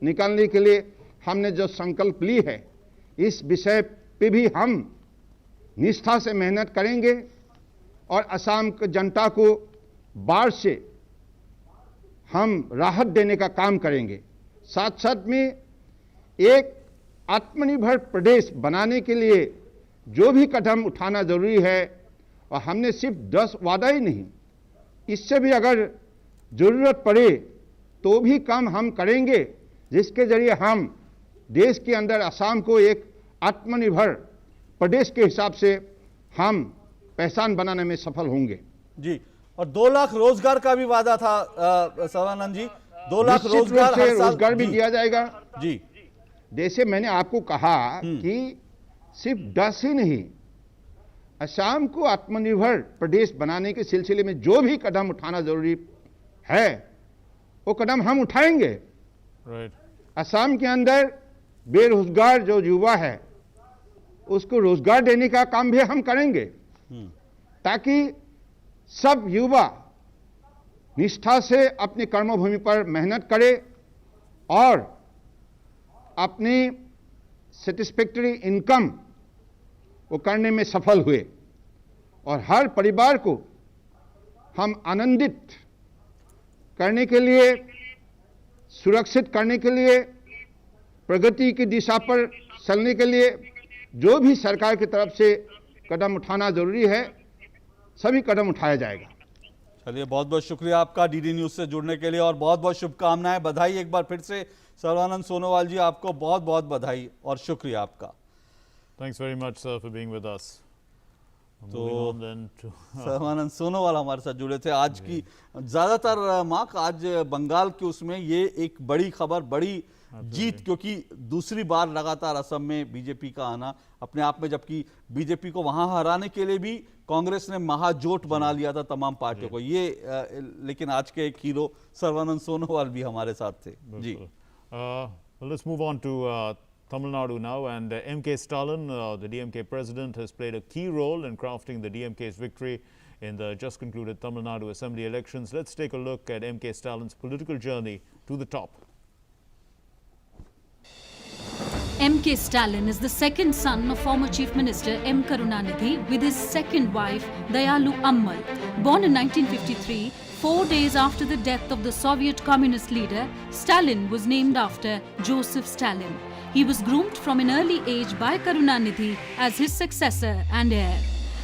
[SPEAKER 14] निकालने के लिए हमने जो संकल्प ली है, इस विषय पे भी हम निष्ठा से मेहनत करेंगे और असम की जनता को बाढ़ से हम राहत देने का काम करेंगे। साथ साथ में एक आत्मनिर्भर प्रदेश बनाने के लिए जो भी कदम उठाना जरूरी है, और हमने सिर्फ 10 वादा ही नहीं, इससे भी अगर जरूरत पड़े तो भी काम हम करेंगे, जिसके जरिए हम देश के अंदर असम को एक आत्मनिर्भर प्रदेश के हिसाब से हम पहचान बनाने में सफल होंगे।
[SPEAKER 1] जी, और 2 लाख रोजगार का भी वादा था सर्वानंद जी, 2 लाख रोजगार
[SPEAKER 14] भी दिया जाएगा
[SPEAKER 1] जी।
[SPEAKER 14] जैसे मैंने आपको कहा कि सिर्फ 10 ही नहीं, असम को आत्मनिर्भर प्रदेश बनाने के सिलसिले में जो भी कदम उठाना जरूरी है वो कदम हम उठाएंगे। असम के अंदर बेरोजगार जो युवा है उसको रोजगार देने का काम भी हम करेंगे, ताकि सब युवा निष्ठा से अपनी कर्मभूमि पर मेहनत करे और अपनी सेटिस्फैक्टरी इनकम वो करने में सफल हुए। और हर परिवार को हम आनंदित करने के लिए, सुरक्षित करने के लिए, प्रगति की दिशा पर चलने के लिए जो भी सरकार की तरफ से कदम उठाना जरूरी है, सभी कदम उठाया जाएगा।
[SPEAKER 1] चलिए, बहुत बहुत शुक्रिया आपका डीडी न्यूज से जुड़ने के लिए और बहुत बहुत शुभकामनाएं, बधाई एक बार फिर से सर्बानंद सोनोवाल जी, आपको बहुत बहुत बधाई और शुक्रिया आपका।
[SPEAKER 2] Thanks very much, sir, for being with us.
[SPEAKER 1] तो
[SPEAKER 2] Moving on then to
[SPEAKER 1] Sarbananda Sonowal हमारे साथ जुड़े थे। आज की ज्यादातर मार्क, आज बंगाल के उसमें ये एक बड़ी खबर, बड़ी जीत, क्योंकि दूसरी बार लगातार असम में बीजेपी का आना अपने आप में, जबकि बीजेपी को वहां हराने के लिए भी कांग्रेस ने महाजोट बना लिया था तमाम पार्टियों को, ये लेकिन आज के एक हीरो सर्बानंद सोनोवाल भी हमारे साथ थे जी।
[SPEAKER 2] Let's move on to Tamil Nadu now, and M.K. Stalin, the DMK president, has played a key role in crafting the DMK's victory in the just concluded Tamil Nadu Assembly elections. Let's take a look at M.K. Stalin's political journey to the top.
[SPEAKER 15] M.K. Stalin is the second son of former Chief Minister M. Karunanidhi with his second wife Dayalu Ammal. Born in 1953, 4 days after the death of the Soviet communist leader, Stalin was named after Joseph Stalin. He was groomed from an early age by Karunanidhi as his successor and heir.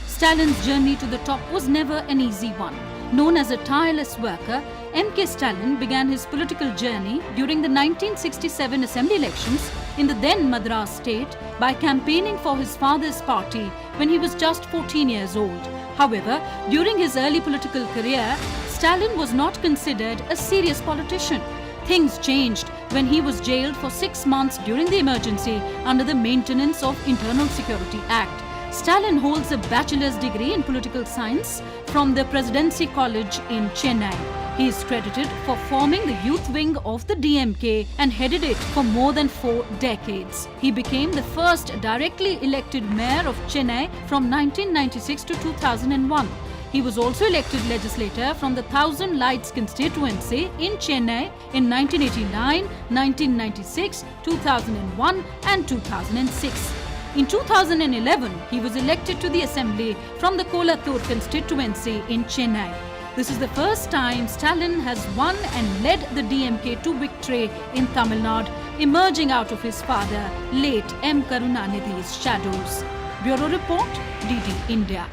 [SPEAKER 15] Stalin's journey to the top was never an easy one. Known as a tireless worker, M.K. Stalin began his political journey during the 1967 assembly elections in the then Madras state by campaigning for his father's party when he was just 14 years old. However, during his early political career, Stalin was not considered a serious politician. Things changed when he was jailed for 6 months during the emergency under the Maintenance of Internal Security Act. Stalin holds a bachelor's degree in political science from the Presidency College in Chennai. He is credited for forming the youth wing of the DMK and headed it for more than 4 decades. He became the first directly elected mayor of Chennai from 1996 to 2001. He was also elected legislator from the Thousand Lights constituency in Chennai in 1989, 1996, 2001 and 2006. In 2011, he was elected to the assembly from the Kolattur constituency in Chennai. This is the first time Stalin has won and led the DMK to victory in Tamil Nadu, emerging out of his father, late M. Karunanidhi's shadows. Bureau Report, DD India.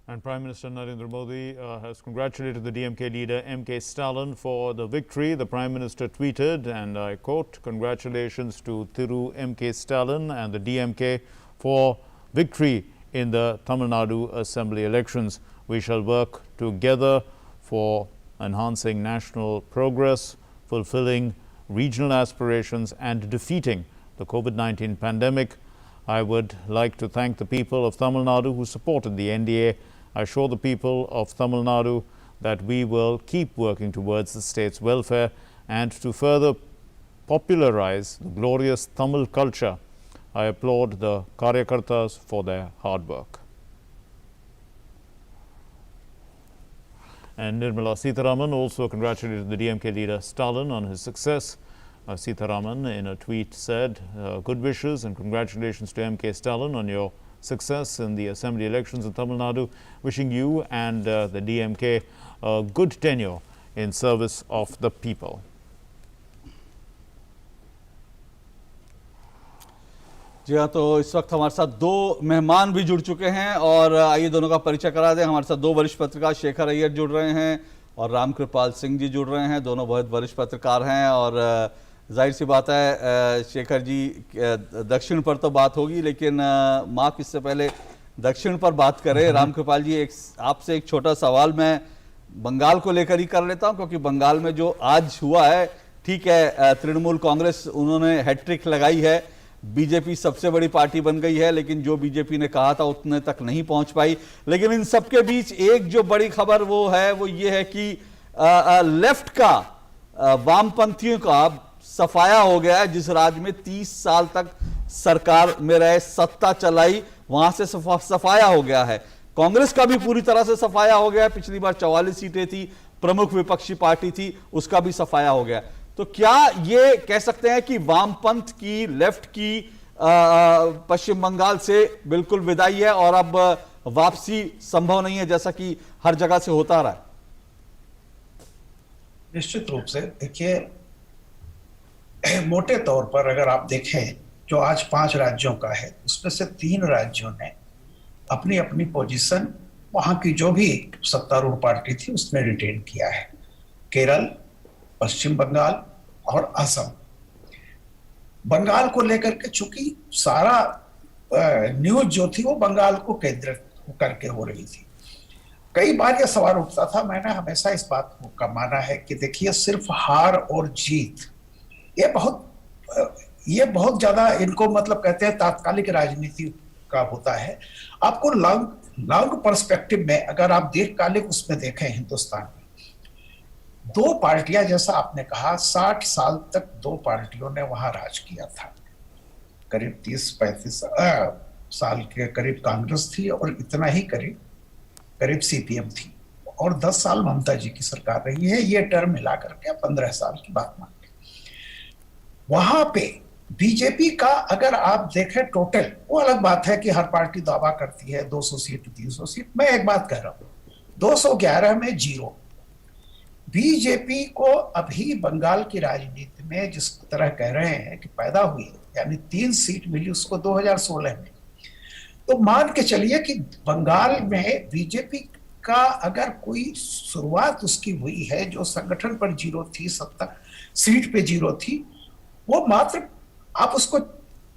[SPEAKER 2] And Prime Minister Narendra Modi has congratulated the DMK leader M.K. Stalin for the victory. The Prime Minister tweeted, and I quote, "Congratulations to Thiru M.K. Stalin and the DMK for victory in the Tamil Nadu Assembly elections. We shall work together for enhancing national progress, fulfilling regional aspirations and defeating the COVID-19 pandemic. I would like to thank the people of Tamil Nadu who supported the NDA. I assure the people of Tamil Nadu that we will keep working towards the state's welfare and to further popularize the glorious Tamil culture. I applaud the Karyakartas for their hard work." And Nirmala Sitharaman also congratulated the DMK leader Stalin on his success. Sitharaman in a tweet said, "Good wishes and congratulations to M.K. Stalin on your success in the assembly elections in Tamil Nadu. Wishing you and the DMK a good tenure in service of the people."
[SPEAKER 1] जी हाँ, तो इस वक्त हमारे साथ दो मेहमान भी जुड़ चुके हैं और आइए दोनों का परिचय करा दें। हमारे साथ दो वरिष्ठ पत्रकार शेखर अय्यर जुड़ रहे हैं और रामकृपाल सिंह जी जुड़ रहे हैं। दोनों बहुत वरिष्ठ पत्रकार हैं और जाहिर सी बात है शेखर जी, दक्षिण पर तो बात होगी लेकिन माँ इससे पहले दक्षिण पर बात करें। रामकृपाल जी, आपसे एक छोटा सवाल मैं बंगाल को लेकर ही कर लेता हूं, क्योंकि बंगाल में जो आज हुआ है, ठीक है, तृणमूल कांग्रेस उन्होंने हैट्रिक लगाई है, बीजेपी सबसे बड़ी पार्टी बन गई है, लेकिन जो बीजेपी ने कहा था उतने तक नहीं पहुंच पाई। लेकिन इन सबके बीच एक जो बड़ी खबर वो ये है कि लेफ्ट का, वामपंथियों का सफाया हो गया है। जिस राज्य में 30 साल तक सरकार में रहे, सत्ता चलाई, वहां से सफाया हो गया है। कांग्रेस का भी पूरी तरह से सफाया हो गया है। पिछली बार 44 सीटें थी, प्रमुख विपक्षी पार्टी थी, उसका भी सफाया हो गया। तो क्या ये कह सकते हैं कि वामपंथ की, लेफ्ट की पश्चिम बंगाल से बिल्कुल विदाई है और अब वापसी संभव नहीं है, जैसा कि हर जगह से होता रहा है?
[SPEAKER 16] निश्चित रूप से देखिए, मोटे तौर पर अगर आप देखें जो आज 5 राज्यों का है, उसमें से 3 राज्यों ने अपनी अपनी पोजीशन वहां की जो भी सत्तारूढ़ पार्टी थी उसने रिटेन किया है। केरल, पश्चिम बंगाल और असम। बंगाल को लेकर के चूंकि सारा न्यूज जो थी वो बंगाल को केंद्रित करके हो रही थी, कई बार यह सवाल उठता था, मैंने हमेशा इस बात को माना है कि देखिए सिर्फ हार और जीत ये बहुत ज्यादा इनको मतलब कहते हैं तात्कालिक राजनीति का होता है। आपको लॉन्ग पर्सपेक्टिव में अगर आप दीर्घकालिक उसमें देखें, हिंदुस्तान में 2 पार्टियां, जैसा आपने कहा 60 साल तक 2 पार्टियों ने वहां राज किया था। करीब 30-35 साल के करीब कांग्रेस थी और इतना ही करीब सीपीएम थी, और 10 साल ममता जी की सरकार रही है। ये टर्म मिला करके 15 साल की बात मान लें। वहां पे बीजेपी का अगर आप देखें टोटल, वो अलग बात है कि हर पार्टी दावा करती है 200 सीट 300 सीट। मैं एक बात कह रहा हूं, 211 में 0। बीजेपी को अभी बंगाल की राजनीति में जिस तरह कह रहे हैं कि पैदा हुई, यानी 3 सीट मिली उसको 2016 में, तो मान के चलिए कि बंगाल में बीजेपी का अगर कोई शुरुआत उसकी हुई है जो संगठन पर 0 थी, 70 सीट पे 0 थी, वो मात्र आप उसको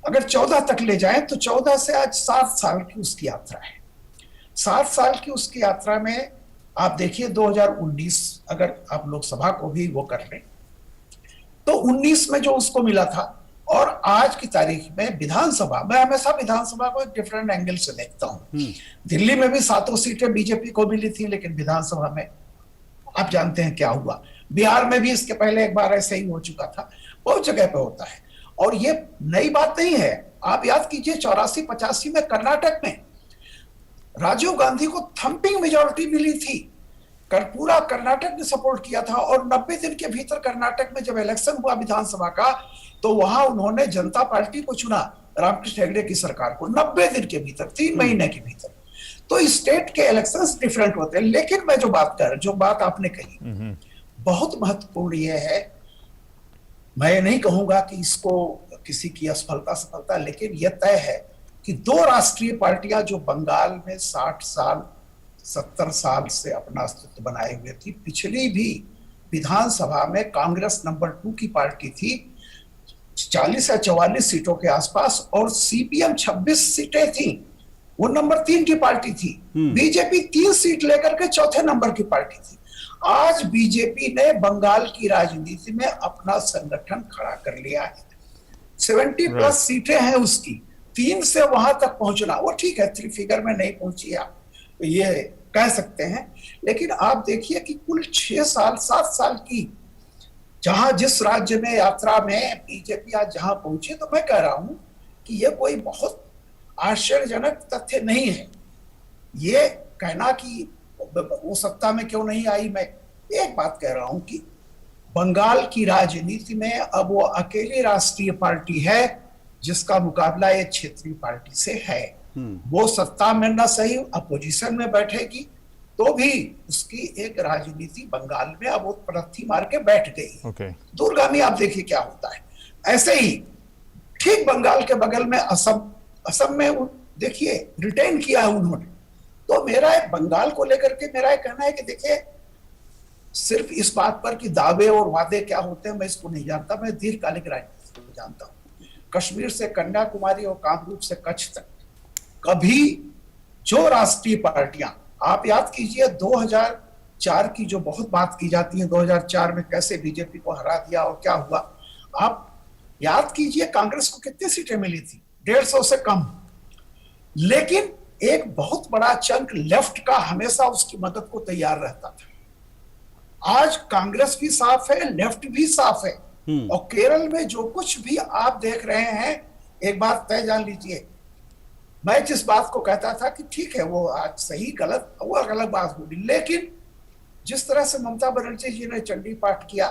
[SPEAKER 16] अगर 14 तक ले जाएं तो 14 से आज 7 साल की उसकी यात्रा है। 7 साल की उसकी यात्रा में आप देखिए 2019 अगर आप लोकसभा को भी वो कर लें तो 19 में जो उसको मिला था, और आज की तारीख में विधानसभा, मैं हमेशा विधानसभा को एक डिफरेंट एंगल से देखता हूं। दिल्ली में भी 7 सीटें बीजेपी को मिली थी, लेकिन विधानसभा में आप जानते हैं क्या हुआ। बिहार में भी इसके पहले एक बार ऐसे ही हो चुका था, बहुत जगह पे होता है और ये नई बात नहीं है। आप याद कीजिए 84-85 में कर्नाटक में राजीव गांधी को थंपिंग मेजॉरिटी मिली थी, पूरा कर्नाटक ने सपोर्ट किया था, और 90 दिन के भीतर कर्नाटक में जब इलेक्शन हुआ विधानसभा का तो वहां उन्होंने जनता पार्टी को चुना, रामकृष्ण हेगड़े की सरकार को, 90 दिन के भीतर, 3 महीने के भीतर। तो स्टेट के इलेक्शंस डिफरेंट होते हैं। लेकिन मैं जो बात आपने कही बहुत महत्वपूर्ण ये है, मैं नहीं कहूंगा कि इसको किसी की असफलता, लेकिन यह तय है कि 2 राष्ट्रीय पार्टियां जो बंगाल में 60 साल 70 साल से अपना अस्तित्व बनाए हुए थी, पिछली भी विधानसभा में कांग्रेस नंबर 2 की पार्टी थी 40 या 44 सीटों के आसपास, और सीपीएम 26 सीटें थी, वो नंबर 3 की पार्टी थी। बीजेपी 3 सीट लेकर के 4थे नंबर की पार्टी थी। आज बीजेपी ने बंगाल की राजनीति में अपना संगठन खड़ा कर लिया है। 70+ सीटें हैं उसकी, 3 से वहां तक पहुंचना, वो ठीक है 3 फिगर में नहीं पहुंची, आप ये कह सकते हैं, लेकिन आप देखिए कि कुल 6 साल 7 साल की जहां जिस राज्य में यात्रा में बीजेपी आज जहां पहुंची, तो मैं कह रहा हूं कि ये कोई बहुत आश्चर्यजनक तथ्य नहीं है ये कहना कि वो सत्ता में क्यों नहीं आई। मैं एक बात कह रहा हूं कि बंगाल की राजनीति में अब वो अकेली राष्ट्रीय पार्टी है जिसका मुकाबला एक क्षेत्रीय पार्टी से है। वो सत्ता में न सही अपोजिशन में बैठेगी तो भी उसकी एक राजनीति बंगाल में अब वो प्रथी मार के बैठ गई। दूरगामी आप देखिए क्या होता है। ऐसे ही ठीक बंगाल के बगल में असम में देखिए रिटेन किया है उन्होंने। तो मेरा बंगाल को लेकर के मेरा कहना है कि देखिए सिर्फ इस बात पर कि दावे और वादे क्या होते हैं मैं इसको नहीं जानता, मैं दीर्घकालिक राजनीति को जानता हूं। कश्मीर से कन्याकुमारी और कामरूप से कच्छ तक कभी जो राष्ट्रीय पार्टियां, आप याद कीजिए 2004 की जो बहुत बात की जाती है, 2004 में कैसे बीजेपी को हरा दिया और क्या हुआ, आप याद कीजिए कांग्रेस को कितनी सीटें मिली थी, 150 से कम। लेकिन एक बहुत बड़ा चंक लेफ्ट का हमेशा उसकी मदद को तैयार रहता था। आज कांग्रेस भी साफ है, लेफ्ट भी साफ है, और केरल में जो कुछ भी आप देख रहे हैं, एक बात तय जान लीजिए, मैं जिस बात को कहता था कि ठीक है वो आज सही गलत वो अलग बात होगी, लेकिन जिस तरह से ममता बनर्जी जी ने चंडी पाठ किया,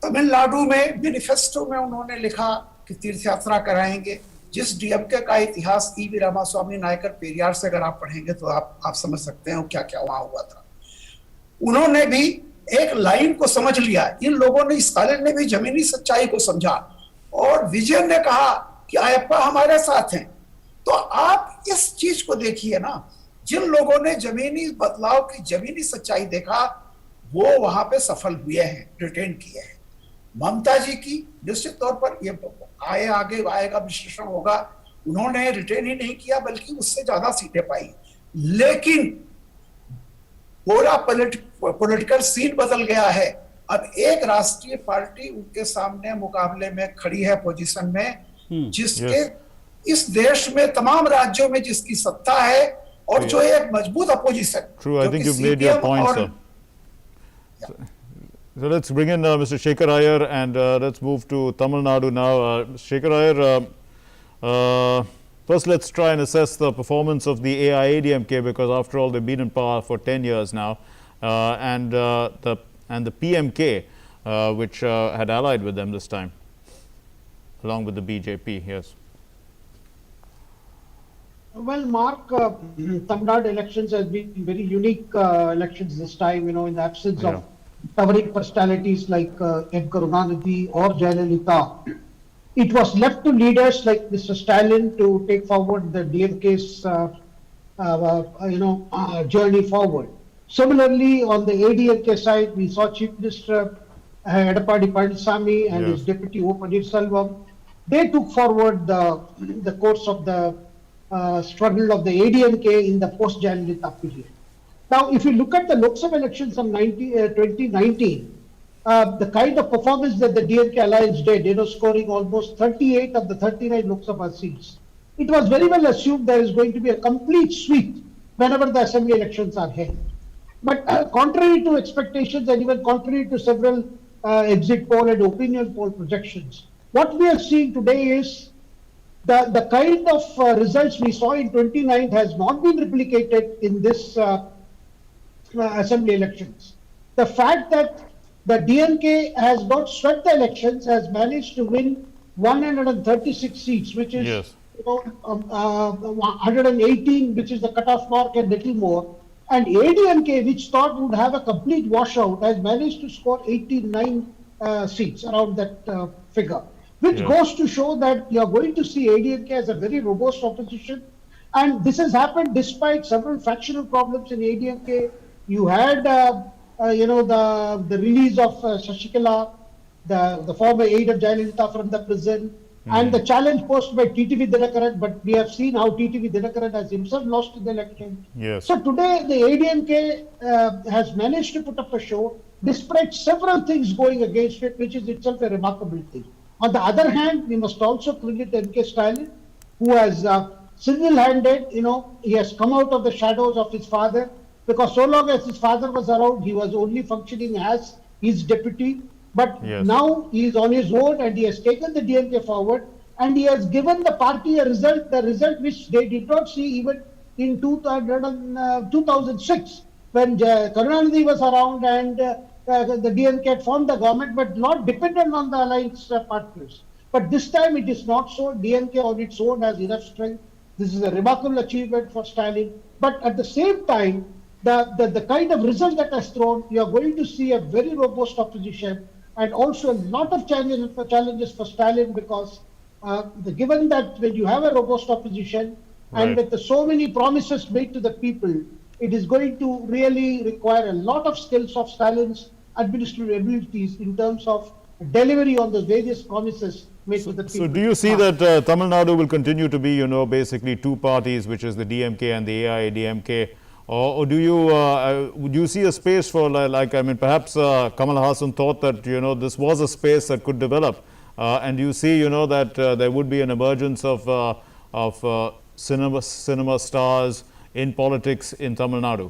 [SPEAKER 16] तमिलनाडु में मैनिफेस्टो में उन्होंने लिखा कि तीर्थ यात्रा कराएंगे। जिस डीएमके का इतिहास ईवी रामास्वामी नायकर पेरियार से अगर आप पढ़ेंगे तो आप समझ सकते हैं क्या क्या वहां हुआ था। उन्होंने भी एक लाइन को समझ लिया, इन लोगों ने, स्टालिन ने भी जमीनी सच्चाई को समझा और विजयन ने कहा कि अयप्पा हमारे साथ हैं। तो आप इस चीज को देखिए ना, जिन लोगों ने जमीनी बदलाव की जमीनी सच्चाई देखा वो वहां पे सफल हुए हैं, रिटेन किए हैं। ममता जी की निश्चित तौर पर ये आगे आएगा विश्लेषण होगा, उन्होंने रिटेन ही नहीं किया बल्कि उससे ज्यादा सीटें पाई, लेकिन पूरा पॉलिटिकल सीन बदल गया है। अब एक राष्ट्रीय पार्टी उनके सामने मुकाबले में खड़ी है पोजीशन में, जिसके इस देश में तमाम राज्यों में जिसकी सत्ता है और जो एक मजबूत opposition.
[SPEAKER 2] True, I think you've made your point, sir. So let's bring in Mr. Shekhar Iyer and let's move to Tamil Nadu now. Shekhar Iyer, first let's try and assess the performance of the AIADMK, because after all they've been in power for 10 years now, and the PMK, which had allied with them this time, along with the BJP. Yes.
[SPEAKER 17] Well, Mark, Tamil Nadu elections has been very unique elections this time, in the absence of towering personalities like M. Karunanidhi or Jayalalitha. It was left to leaders like Mr. Stalin to take forward the DMK's, journey forward. Similarly, on the ADMK side, we saw Chief Minister Edappadi Palaniswamy and his deputy O. Pannirselvam. They took forward the course of the struggle of the ADMK in the post-Jayalalitha period. Now, if you look at the Lok Sabha elections of 2019, the kind of performance that the DMK alliance did, scoring almost 38 of the 39 Lok Sabha seats, it was very well assumed there is going to be a complete sweep whenever the assembly elections are held. But contrary to expectations and even contrary to several exit poll and opinion poll projections, what we are seeing today is the kind of results we saw in 29 has not been replicated in this assembly elections. The fact that the DMK has not swept the elections, has managed to win 136 seats, which is 118, which is the cutoff mark and little more. And ADMK, which thought would have a complete washout, has managed to score 89 seats, around that figure, which goes to show that you are going to see ADMK as a very robust opposition. And this has happened despite several factional problems in ADMK. You had, the release of Shashikala, the former aide of Jayalalitha from the prison, and the challenge posed by TTV Dinakaran, but we have seen how TTV Dinakaran has himself lost in the election.
[SPEAKER 2] Yes.
[SPEAKER 17] So today the ADMK has managed to put up a show despite several things going against it, which is itself a remarkable thing. On the other hand, we must also credit M.K. Stalin, who has single-handed, he has come out of the shadows of his father, because so long as his father was around, he was only functioning as his deputy. But now he is on his own and he has taken the DMK forward, and he has given the party a result, the result which they did not see even in 2006, when Karunanidhi was around and the DMK had formed the government, but not dependent on the alliance partners. But this time it is not so. DMK on its own has enough strength. This is a remarkable achievement for Stalin. But at the same time, the kind of result that has thrown, you are going to see a very robust opposition, and also a lot of challenges for Stalin, because given that when you have a robust opposition and with so many promises made to the people, it is going to really require a lot of skills of Stalin's administrative abilities in terms of delivery on the various promises made to the people.
[SPEAKER 2] So do you see that Tamil Nadu will continue to be, basically two parties, which is the DMK and the AIADMK? Or do you see a space for, perhaps Kamal Hassan thought that, this was a space that could develop. And you see, that there would be an emergence of cinema stars in politics in Tamil Nadu?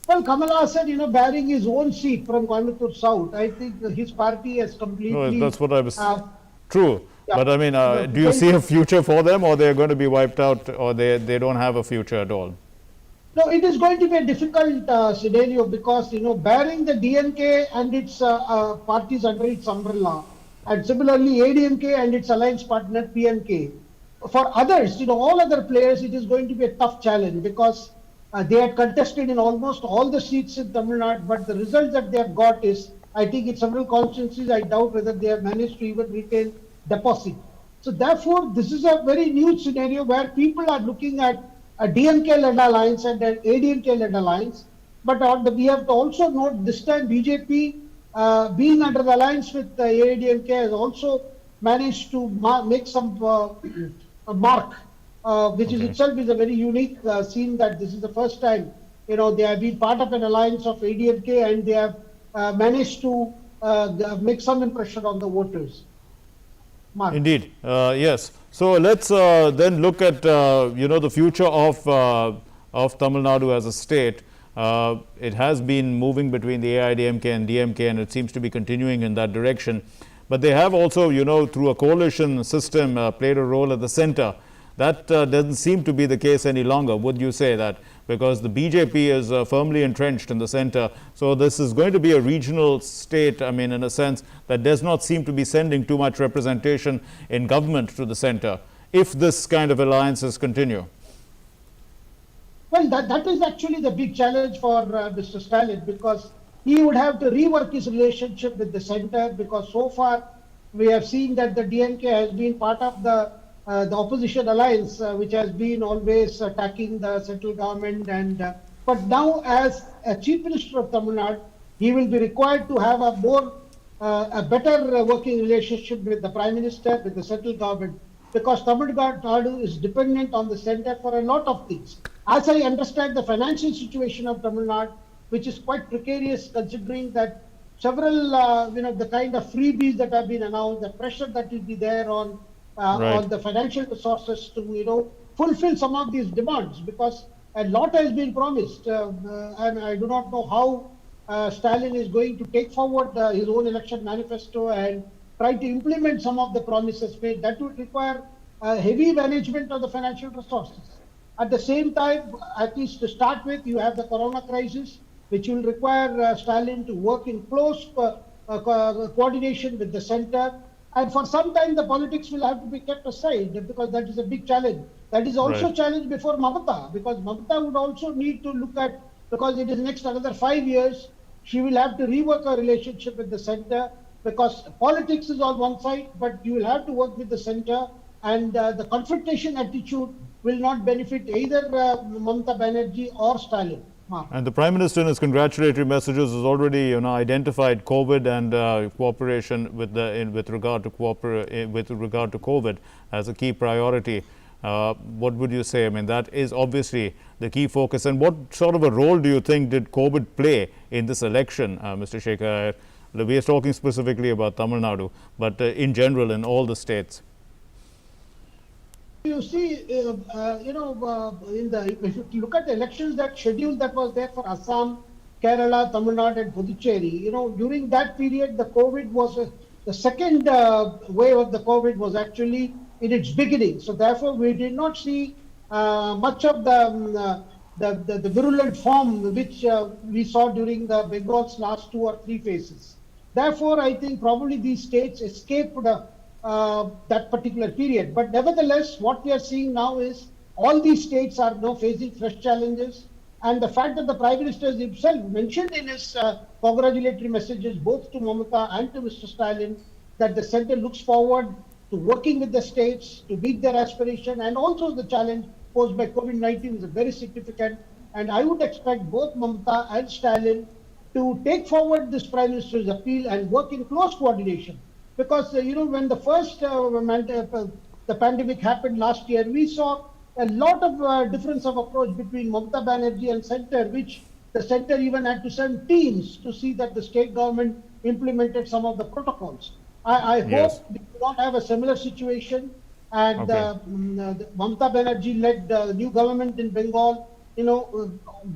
[SPEAKER 17] Well, Kamal Hassan, bearing his own seat from Coimbatore South, I think his party has completely...
[SPEAKER 2] No, that's what I was... True. Yeah. But I mean, do you see a future for them, or they're going to be wiped out, or they don't have a future at all?
[SPEAKER 17] No, it is going to be a difficult scenario, because, bearing the DMK and its parties under its umbrella, And similarly, ADMK and its alliance partner PMK. For others, all other players, it is going to be a tough challenge because they had contested in almost all the seats in Tamil Nadu, but the result that they have got is, I think in several constituencies, I doubt whether they have managed to even retain deposit. So therefore, this is a very new scenario where people are looking at a DMK-led alliance and an ADMK-led alliance. But we have to also note this time BJP, being under the alliance with ADMK, has also managed to make some mark, which is itself is a very unique scene, that this is the first time, they have been part of an alliance of ADMK and they have managed to make some impression on the voters. Mark.
[SPEAKER 2] Indeed, yes. So let's then look at the future of Tamil Nadu as a state. It has been moving between the AIDMK and DMK, and it seems to be continuing in that direction. But they have also, through a coalition system, played a role at the center. That doesn't seem to be the case any longer. Would you say that? Because the BJP is firmly entrenched in the center. So this is going to be a regional state, in a sense, that does not seem to be sending too much representation in government to the center, if this kind of alliances continue.
[SPEAKER 17] Well, that is actually the big challenge for Mr. Stalin, because he would have to rework his relationship with the center, because so far we have seen that the DMK has been part of the opposition alliance, which has been always attacking the central government. But now, as a chief minister of Tamil Nadu, he will be required to have a better working relationship with the prime minister, with the central government, because Tamil Nadu is dependent on the center for a lot of things. As I understand the financial situation of Tamil Nadu, which is quite precarious, considering that several, the kind of freebies that have been announced, the pressure that will be there on the financial resources to, fulfill some of these demands, because a lot has been promised, and I do not know how Stalin is going to take forward his own election manifesto and try to implement some of the promises made. That would require heavy management of the financial resources. At the same time, at least to start with, you have the corona crisis, which will require Stalin to work in close coordination with the center. And for some time, the politics will have to be kept aside, because that is a big challenge. That is also a challenge before Mamata, because Mamata would also need to look at, because it is next another 5 years, she will have to rework her relationship with the center, because politics is on one side, but you will have to work with the center, and the confrontation attitude will not benefit either Mamata Banerjee or Stalin.
[SPEAKER 2] And the Prime Minister in his congratulatory messages has already, identified COVID and cooperation with regard to COVID as a key priority. What would you say? That is obviously the key focus. And what sort of a role do you think did COVID play in this election, Mr. Shekhar Iyer? We are talking specifically about Tamil Nadu, but in general in all the states.
[SPEAKER 17] You see, if you look at the elections, that schedule that was there for Assam, Kerala, Tamil Nadu and Puducherry, during that period, the COVID was, the second wave of the COVID was actually in its beginning. So therefore, we did not see much of the virulent form which we saw during the Bengal's last 2 or 3 phases. Therefore, I think probably these states escaped that particular period. But nevertheless, what we are seeing now is all these states are now facing fresh challenges. And the fact that the Prime Minister himself mentioned in his congratulatory messages, both to Mamata and to Mr. Stalin, that the center looks forward to working with the states to meet their aspiration, and also the challenge posed by COVID-19 is very significant. And I would expect both Mamata and Stalin to take forward this Prime Minister's appeal and work in close coordination. Because, when the first the pandemic happened last year, we saw a lot of difference of approach between Mamata Banerjee and center, which the center even had to send teams to see that the state government implemented some of the protocols. I hope we do not have a similar situation. And Mamata Banerjee-led the new government in Bengal,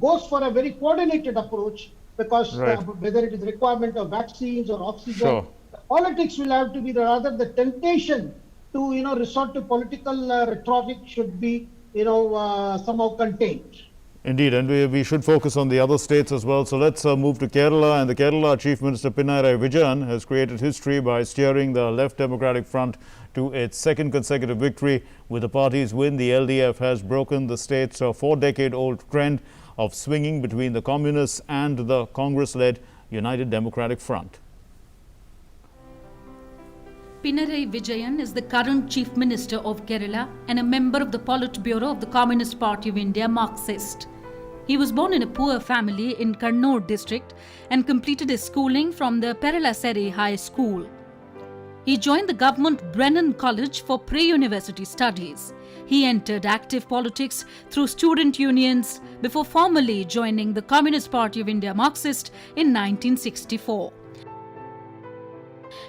[SPEAKER 17] goes for a very coordinated approach, because whether it is requirement of vaccines or oxygen, politics will have to be rather the temptation to resort to political rhetoric should be somehow contained.
[SPEAKER 2] Indeed, and we should focus on the other states as well. So let's move to Kerala, and the Kerala Chief Minister Pinarayi Vijayan has created history by steering the Left Democratic Front to its second consecutive victory. With the party's win, the LDF has broken the state's four-decade-old trend of swinging between the Communists and the Congress-led United Democratic Front.
[SPEAKER 15] Pinarayi Vijayan is the current Chief Minister of Kerala and a member of the Politburo of the Communist Party of India, Marxist. He was born in a poor family in Kannur district and completed his schooling from the Perelassery High School. He joined the government Brennan College for pre-university studies. He entered active politics through student unions before formally joining the Communist Party of India, Marxist, in 1964.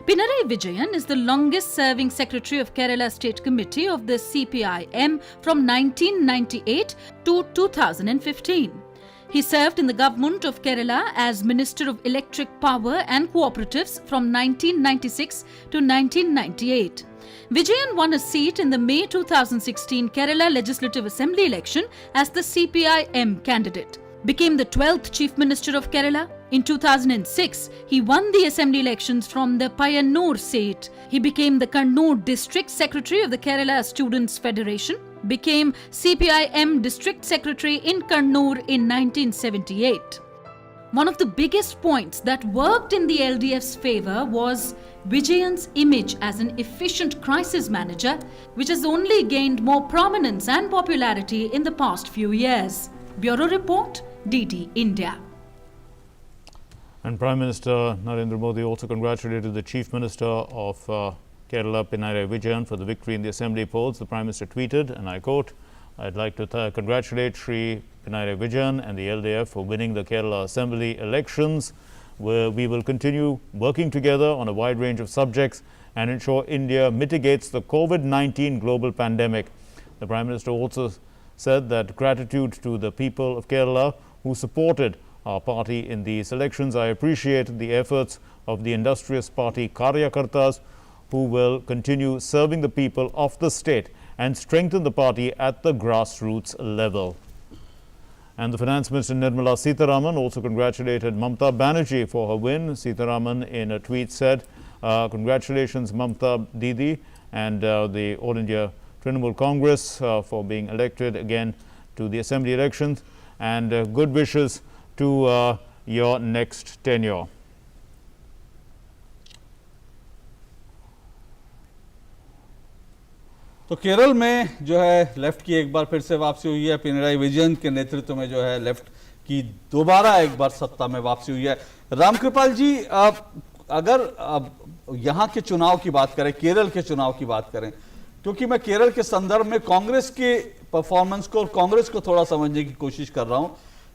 [SPEAKER 15] Pinarayi Vijayan is the longest-serving Secretary of Kerala State Committee of the CPI-M from 1998 to 2015. He served in the government of Kerala as Minister of Electric Power and Cooperatives from 1996 to 1998. Vijayan won a seat in the May 2016 Kerala Legislative Assembly election as the CPI-M candidate. Became the 12th Chief Minister of Kerala. In 2006, he won the assembly elections from the Payanur seat. He became the Kannur District Secretary of the Kerala Students' Federation, became CPI-M District Secretary in Kannur in 1978. One of the biggest points that worked in the LDF's favour was Vijayan's image as an efficient crisis manager, which has only gained more prominence and popularity in the past few years. Bureau Report, DD India.
[SPEAKER 2] And Prime Minister Narendra Modi also congratulated the Chief Minister of Kerala, Pinarayi Vijayan, for the victory in the Assembly polls. The Prime Minister tweeted, and I quote, "I'd like to congratulate Shri Pinarayi Vijayan and the LDF for winning the Kerala Assembly elections, where we will continue working together on a wide range of subjects and ensure India mitigates the COVID-19 global pandemic." The Prime Minister also said that gratitude to the people of Kerala who supported our party in these elections. I appreciate the efforts of the industrious party Karyakartas, who will continue serving the people of the state and strengthen the party at the grassroots level. And the Finance Minister Nirmala Sitharaman also congratulated Mamta Banerjee for her win. Sitharaman in a tweet said, "Congratulations Mamta Didi and the All India Trinamool Congress for being elected again to the Assembly elections, and good wishes to your next tenure."
[SPEAKER 1] तो केरल में जो है left की एक बार फिर से वापसी हुई है। पिनराई विजयन के नेतृत्व में जो है लेफ्ट की दोबारा एक बार सत्ता में वापसी हुई है। रामकृपाल जी, अगर यहाँ के चुनाव की बात करें, केरल के चुनाव की बात करें, क्योंकि मैं केरल के संदर्भ में कांग्रेस के परफॉर्मेंस को और कांग्रेस को थोड़ा समझने की कोशिश कर रहा हूं,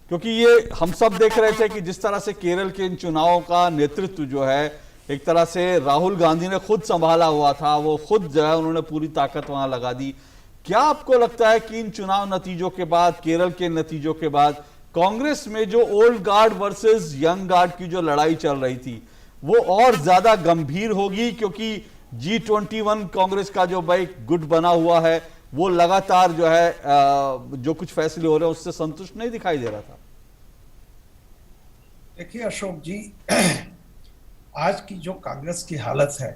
[SPEAKER 1] क्योंकि ये हम सब देख रहे थे कि जिस तरह से केरल के इन चुनावों का नेतृत्व जो है एक तरह से राहुल गांधी ने खुद संभाला हुआ था, वो खुद जो है उन्होंने पूरी ताकत वहां लगा दी। क्या आपको लगता है कि इन चुनाव नतीजों के बाद, केरल के नतीजों के बाद, कांग्रेस में जो old guard versus young guard की जो लड़ाई चल रही थी वो और ज्यादा गंभीर होगी, क्योंकि G21 कांग्रेस का जो भाई गुट बना हुआ है वो लगातार जो है जो कुछ फैसले हो रहे हैं उससे संतुष्ट नहीं दिखाई दे रहा था?
[SPEAKER 16] देखिए अशोक जी, आज की जो कांग्रेस की हालत है,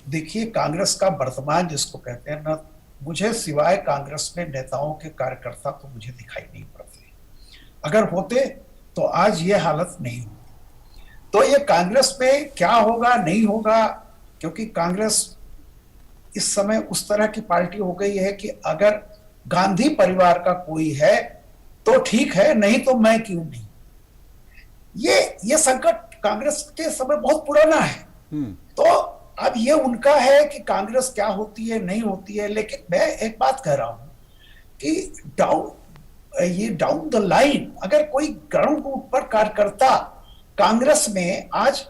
[SPEAKER 16] देखिए कांग्रेस का वर्तमान जिसको कहते हैं ना, मुझे सिवाय कांग्रेस में नेताओं के कार्यकर्ता तो मुझे दिखाई नहीं पड़ते। अगर होते तो आज ये हालत नहीं होती। तो ये कांग्रेस में क्या होगा नहीं होगा, क्योंकि कांग्रेस इस समय उस तरह की पार्टी हो गई है कि अगर गांधी परिवार का कोई है तो ठीक है, नहीं तो मैं क्यों नहीं। ये संकट कांग्रेस के समय बहुत पुराना है। तो अब ये उनका है कि कांग्रेस क्या होती है नहीं होती है। लेकिन मैं एक बात कह रहा हूं कि डाउन द लाइन अगर कोई ग्राउंड रूट पर कार्यकर्ता कांग्रेस में आज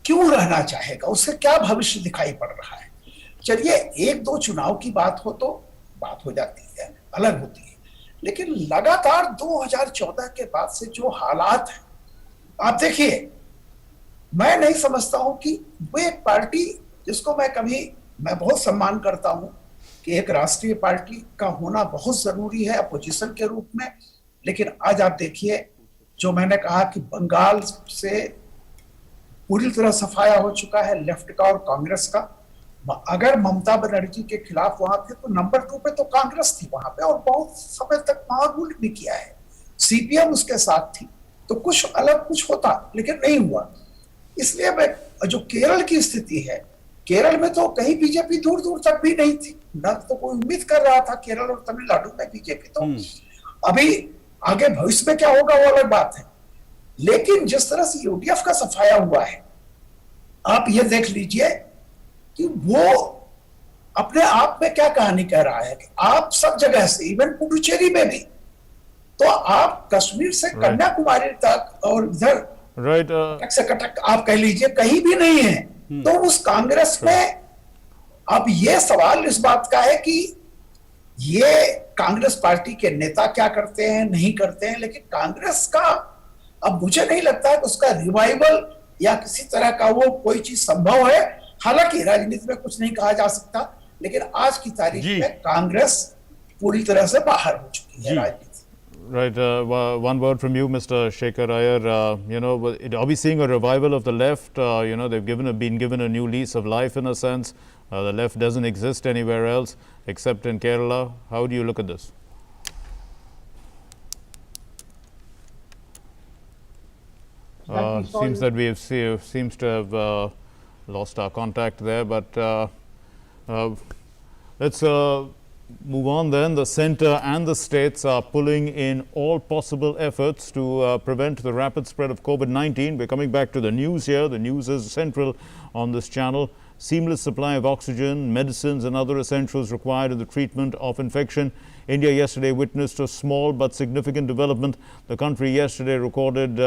[SPEAKER 16] क्यों रहना चाहेगा, उससे क्या भविष्य दिखाई पड़ रहा है। चलिए एक दो चुनाव की बात हो तो बात हो जाती है, अलग होती है, लेकिन लगातार 2014 के बाद से जो हालात हैं, आप देखिए, मैं नहीं समझता हूं कि वो एक पार्टी जिसको मैं बहुत सम्मान करता हूं कि एक राष्ट्रीय पार्टी का होना बहुत जरूरी है अपोजिशन के रूप में, लेकिन आज आप देखिए जो मैंने कहा कि बंगाल से पूरी तरह सफाया हो चुका है लेफ्ट का और कांग्रेस का। अगर ममता बनर्जी के खिलाफ वहां थे तो नंबर 2 पे तो कांग्रेस थी वहां पे और बहुत समय तक महामूल भी किया है। सीपीएम उसके साथ थी तो कुछ अलग कुछ होता, लेकिन नहीं हुआ। इसलिए मैं जो केरल की स्थिति है, केरल में तो कहीं बीजेपी दूर दूर तक भी नहीं थी, न तो कोई उम्मीद कर रहा था केरल और तमिलनाडु में बीजेपी। तो अभी आगे भविष्य में क्या होगा वो अलग बात है, लेकिन जिस तरह से यूडीएफ का सफाया हुआ है, आप ये देख लीजिए कि वो अपने आप में क्या कहानी कह रहा है कि आप सब जगह से, इवन पुडुचेरी में भी, तो आप कश्मीर से कन्याकुमारी तक और इधर कटक से कटक आप कह लीजिए कहीं भी नहीं है। तो उस कांग्रेस में अब ये सवाल इस बात का है कि ये कांग्रेस पार्टी के नेता क्या करते हैं नहीं करते हैं, लेकिन कांग्रेस का अब मुझे नहीं लगता है कि उसका रिवाइवल या किसी तरह का वो कोई चीज संभव है। हालांकि राजनीति में कुछ नहीं कहा जा सकता, लेकिन आज की तारीख में कांग्रेस पूरी तरह से बाहर हो चुकी है राजनीति।
[SPEAKER 2] Right, one word from you, Mr. Shekhar Iyer. You know, are we seeing a revival of the left? You know, they've been given a new lease of life in a sense. The left doesn't exist anywhere else except in Kerala. How do you look at this? Seems that we have seems to have lost our contact there, but let's move on then. The centre and the states are pulling in all possible efforts to prevent the rapid spread of COVID-19. We're coming back to the news here. The news is central on this channel. Seamless supply of oxygen, medicines and other essentials required in the treatment of infection. India yesterday witnessed a small but significant development. The country yesterday recorded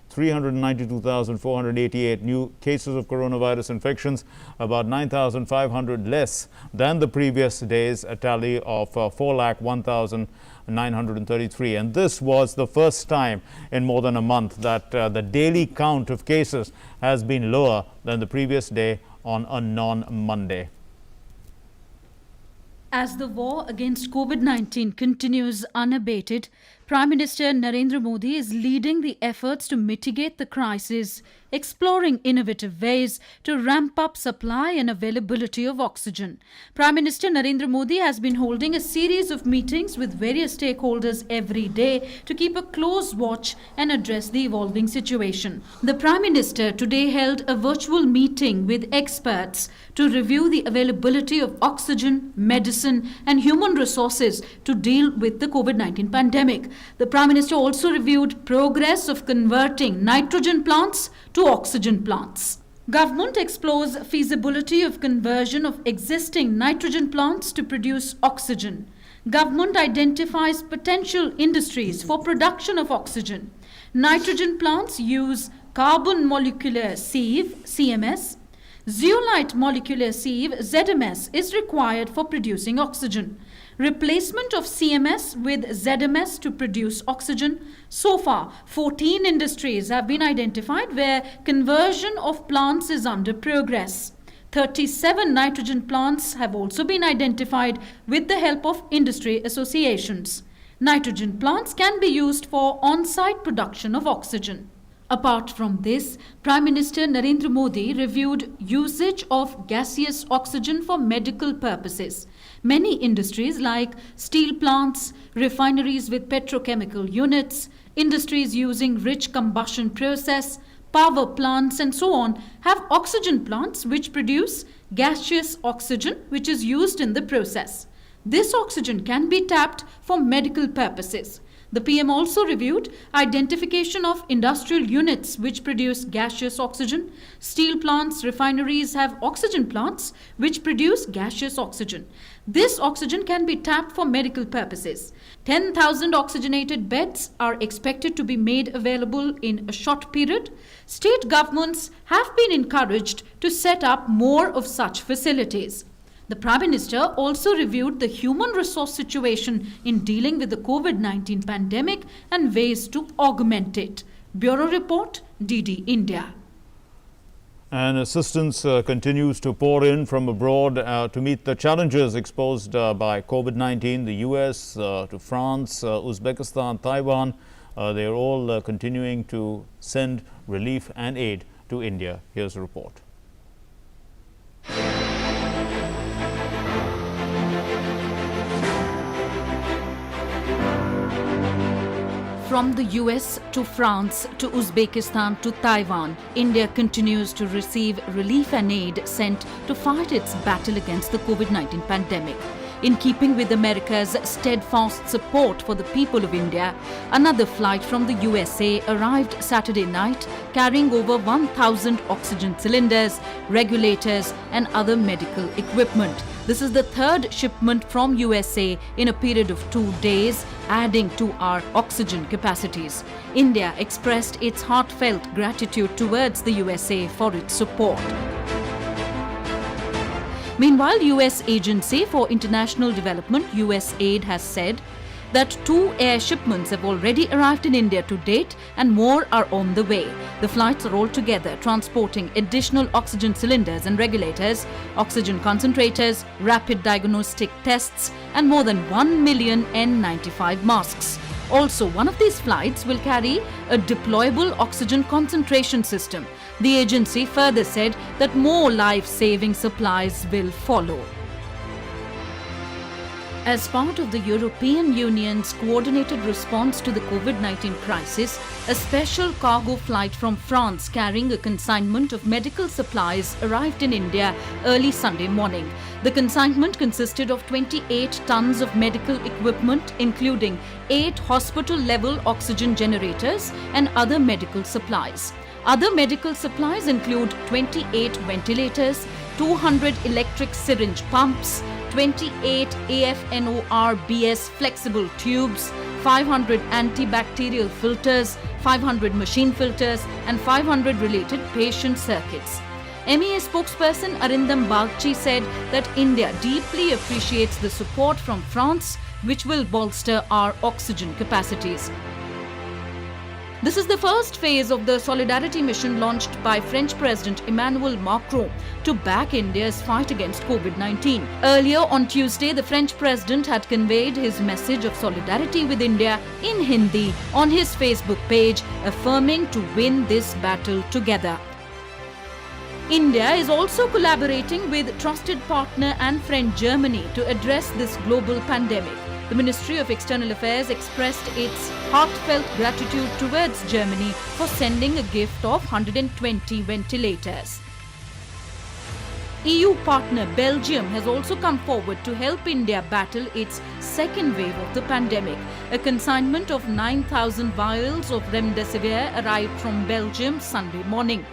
[SPEAKER 2] 392,488 new cases of coronavirus infections, about 9,500 less than the previous day's tally of 4,01,933. And this was the first time in more than a month that the daily count of cases has been lower than the previous day on a non-Monday.
[SPEAKER 15] As the war against COVID-19 continues unabated, Prime Minister Narendra Modi is leading the efforts to mitigate the crisis, exploring innovative ways to ramp up supply and availability of oxygen. Prime Minister Narendra Modi has been holding a series of meetings with various stakeholders every day to keep a close watch and address the evolving situation. The Prime Minister today held a virtual meeting with experts to review the availability of oxygen, medicine and human resources to deal with the COVID-19 pandemic. The Prime Minister also reviewed progress of converting nitrogen plants to oxygen plants. Government explores feasibility of conversion of existing nitrogen plants to produce oxygen. Government identifies potential industries for production of oxygen. Nitrogen plants use carbon molecular sieve, CMS. Zeolite molecular sieve, ZMS, is required for producing oxygen. Replacement of CMS with ZMS to produce oxygen. So far, 14 industries have been identified where conversion of plants is under progress. 37 nitrogen plants have also been identified with the help of industry associations. Nitrogen plants can be used for on-site production of oxygen. Apart from this, Prime Minister Narendra Modi reviewed usage of gaseous oxygen for medical purposes. Many industries like steel plants, refineries with petrochemical units, industries using rich combustion process, power plants and so on have oxygen plants which produce gaseous oxygen which is used in the process. This oxygen can be tapped for medical purposes. The PM also reviewed identification of industrial units which produce gaseous oxygen. Steel plants, refineries have oxygen plants which produce gaseous oxygen. This oxygen can be tapped for medical purposes. 10,000 oxygenated beds are expected to be made available in a short period. State governments have been encouraged to set up more of such facilities. The Prime Minister also reviewed the human resource situation in dealing with the COVID-19 pandemic and ways to augment it. Bureau Report, DD India.
[SPEAKER 2] And assistance continues to pour in from abroad to meet the challenges exposed by COVID-19. The US, to France, Uzbekistan, Taiwan, they are all continuing to send relief and aid to India. Here's a report.
[SPEAKER 15] From the US to France to Uzbekistan to Taiwan, India continues to receive relief and aid sent to fight its battle against the COVID-19 pandemic. In keeping with America's steadfast support for the people of India, another flight from the USA arrived Saturday night carrying over 1,000 oxygen cylinders, regulators and other medical equipment. This is the third shipment from USA in a period of 2 days, adding to our oxygen capacities. India expressed its heartfelt gratitude towards the USA for its support. Meanwhile, US Agency for International Development, USAID, has said that 2 air shipments have already arrived in India to date and more are on the way. The flights are all together transporting additional oxygen cylinders and regulators, oxygen concentrators, rapid diagnostic tests and more than 1 million N95 masks. Also, one of these flights will carry a deployable oxygen concentration system. The agency further said that more life-saving supplies will follow. As part of the European Union's coordinated response to the COVID-19 crisis, a special cargo flight from France carrying a consignment of medical supplies arrived in India early Sunday morning. The consignment consisted of 28 tons of medical equipment, including 8 hospital-level oxygen generators and other medical supplies. Other medical supplies include 28 ventilators, 200 electric syringe pumps, 28 AFNOR-BS flexible tubes, 500 antibacterial filters, 500 machine filters and 500 related patient circuits. MEA spokesperson Arindam Bagchi said that India deeply appreciates the support from France, which will bolster our oxygen capacities. This is the first phase of the Solidarity Mission launched by French President Emmanuel Macron to back India's fight against COVID-19. Earlier on Tuesday, the French President had conveyed his message of solidarity with India in Hindi on his Facebook page, affirming to win this battle together. India is also collaborating with trusted partner and friend Germany to address this global pandemic. The Ministry of External Affairs expressed its heartfelt gratitude towards Germany for sending a gift of 120 ventilators. EU partner Belgium has also come forward to help India battle its second wave of the pandemic. A consignment of 9,000 vials of remdesivir arrived from Belgium Sunday morning.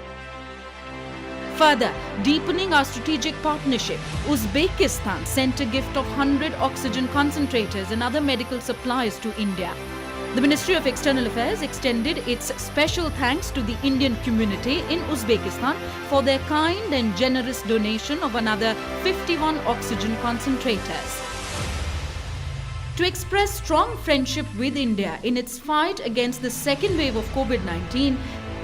[SPEAKER 15] Further, deepening our strategic partnership, Uzbekistan sent a gift of 100 oxygen concentrators and other medical supplies to India. The Ministry of External Affairs extended its special thanks to the Indian community in Uzbekistan for their kind and generous donation of another 51 oxygen concentrators. To express strong friendship with India in its fight against the second wave of COVID-19,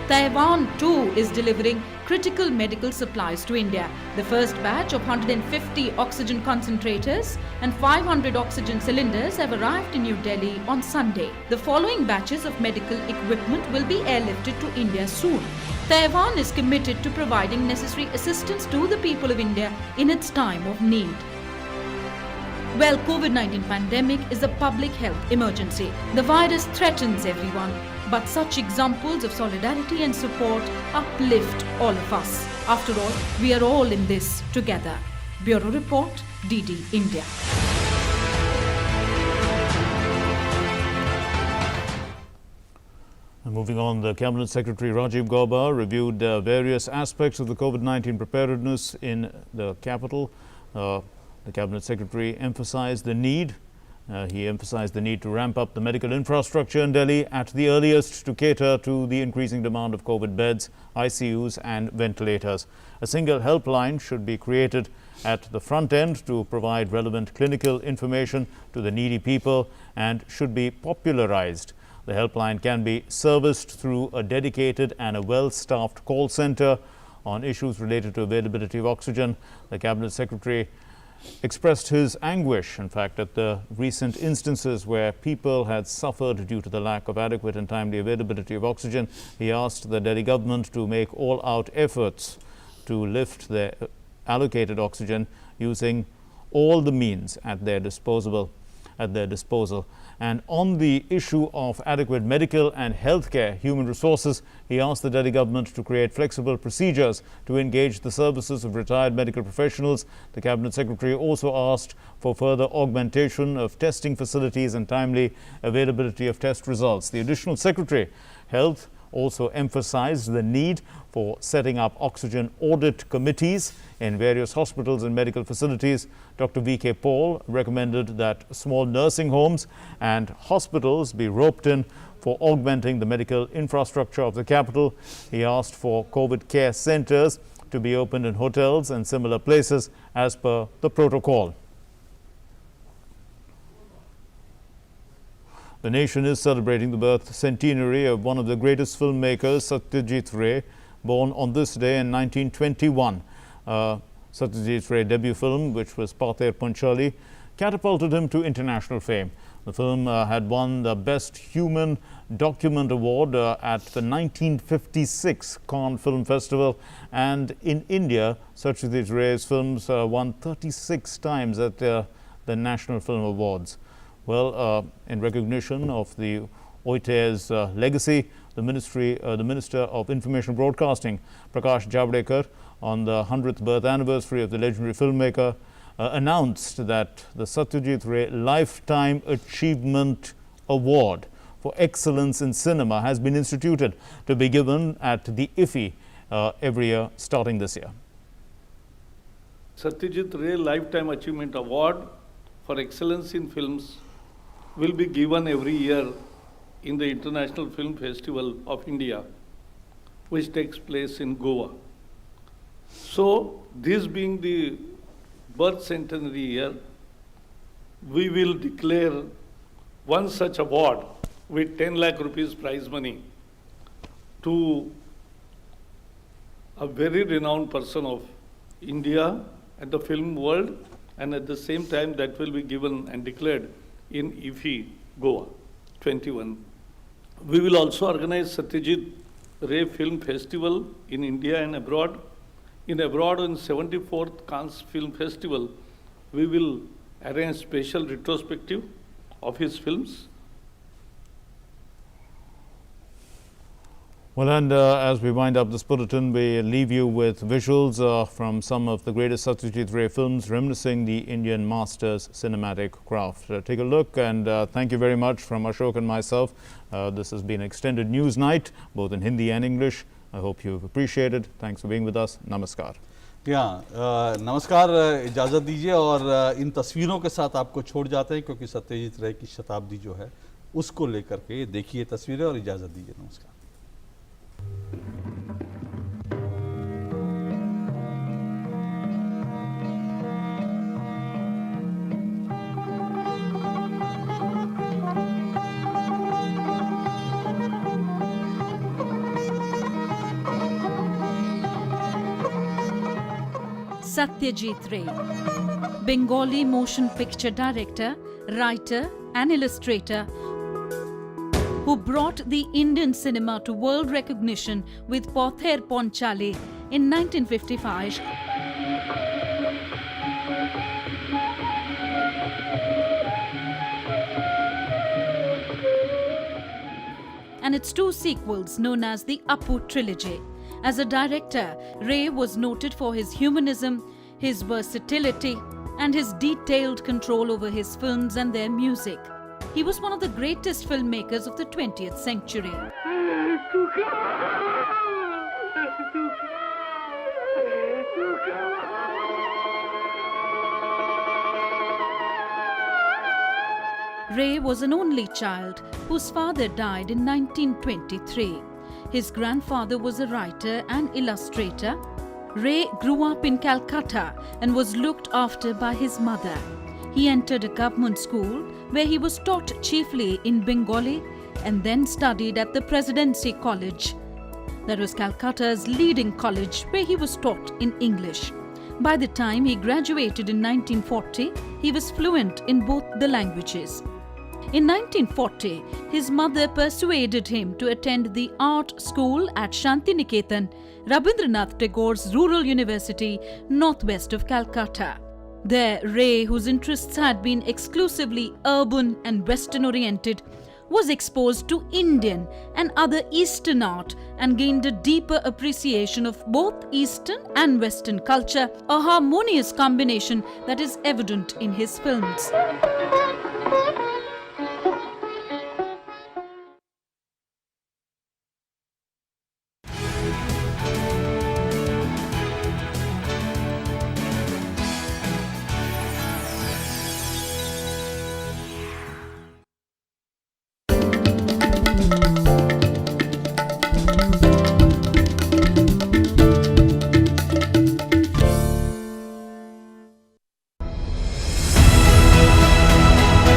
[SPEAKER 15] Taiwan too is delivering critical medical supplies to India. The first batch of 150 oxygen concentrators and 500 oxygen cylinders have arrived in New Delhi on Sunday. The following batches of medical equipment will be airlifted to India soon. Taiwan is committed to providing necessary assistance to the people of India in its time of need. Well, COVID-19 pandemic is a public health emergency. The virus threatens everyone. But such examples of solidarity and support uplift all of us. After all, we are all in this together. Bureau Report, DD India.
[SPEAKER 2] And moving on, the Cabinet Secretary Rajiv Gauba reviewed various aspects of the COVID-19 preparedness in the capital. The Cabinet Secretary emphasized the need to ramp up the medical infrastructure in Delhi at the earliest to cater to the increasing demand of COVID beds, ICUs and ventilators. A single helpline should be created at the front end to provide relevant clinical information to the needy people and should be popularized. The helpline can be serviced through a dedicated and a well-staffed call center on issues related to availability of oxygen. The Cabinet Secretary expressed his anguish, in fact, at the recent instances where people had suffered due to the lack of adequate and timely availability of oxygen. He asked the Delhi government to make all-out efforts to lift their allocated oxygen using all the means at their disposal. And on the issue of adequate medical and healthcare human resources, he asked the Delhi government to create flexible procedures to engage the services of retired medical professionals. The Cabinet Secretary also asked for further augmentation of testing facilities and timely availability of test results. The Additional Secretary, Health, also emphasized the need for setting up oxygen audit committees in various hospitals and medical facilities. Dr. V.K. Paul recommended that small nursing homes and hospitals be roped in for augmenting the medical infrastructure of the capital. He asked for COVID care centers to be opened in hotels and similar places as per the protocol. The nation is celebrating the birth centenary of one of the greatest filmmakers, Satyajit Ray, born on this day in 1921. Satyajit Ray's debut film, which was Pather Panchali, catapulted him to international fame. The film had won the Best Human Document Award at the 1956 Cannes Film Festival, and in India, Satyajit Ray's films won 36 times at the National Film Awards. Well, in recognition of the OIT's legacy, the Minister of Information Broadcasting, Prakash Javadekar, on the 100th birth anniversary of the legendary filmmaker, announced that the Satyajit Ray Lifetime Achievement Award for Excellence in Cinema has been instituted to be given at the IFFI every year starting this year.
[SPEAKER 18] Satyajit Ray Lifetime Achievement Award for Excellence in Films will be given every year in the International Film Festival of India, which takes place in Goa. So, this being the birth centenary year, we will declare one such award with 10 lakh rupees prize money to a very renowned person of India and the film world, and at the same time that will be given and declared in IFFI, Goa, 21. We will also organize Satyajit Ray Film Festival in India and abroad. In abroad, on 74th Cannes Film Festival, we will arrange special retrospective of his films.
[SPEAKER 2] Well, and as we wind up this bulletin, we leave you with visuals from some of the greatest Satyajit Ray films reminiscing the Indian master's cinematic craft. Take a look, and thank you very much from Ashok and myself. This has been Extended News Night, both in Hindi and English. I hope you've appreciated. Thanks for being with us. Namaskar.
[SPEAKER 1] नमस्कार, इजाज़त दीजिए और इन तस्वीरों के साथ आपको छोड़ जाते हैं, क्योंकि सत्यजीत रे की शताब्दी जो है उसको लेकर के देखिए तस्वीरें और इजाज़त दीजिए। नमस्कार।
[SPEAKER 15] Satyajit Ray, Bengali motion picture director, writer and illustrator, who brought the Indian cinema to world recognition with Pather Panchali in 1955. And its two sequels known as the Apu trilogy. As a director, Ray was noted for his humanism, his versatility, and his detailed control over his films and their music. He was one of the greatest filmmakers of the 20th century. Ray was an only child whose father died in 1923. His grandfather was a writer and illustrator. Ray grew up in Calcutta and was looked after by his mother. He entered a government school where he was taught chiefly in Bengali and then studied at the Presidency College. That was Calcutta's leading college, where he was taught in English. By the time he graduated in 1940, he was fluent in both the languages. In 1940, his mother persuaded him to attend the art school at Shantiniketan, Rabindranath Tagore's rural university northwest of Calcutta. There, Ray, whose interests had been exclusively urban and Western-oriented, was exposed to Indian and other Eastern art and gained a deeper appreciation of both Eastern and Western culture, a harmonious combination that is evident in his films.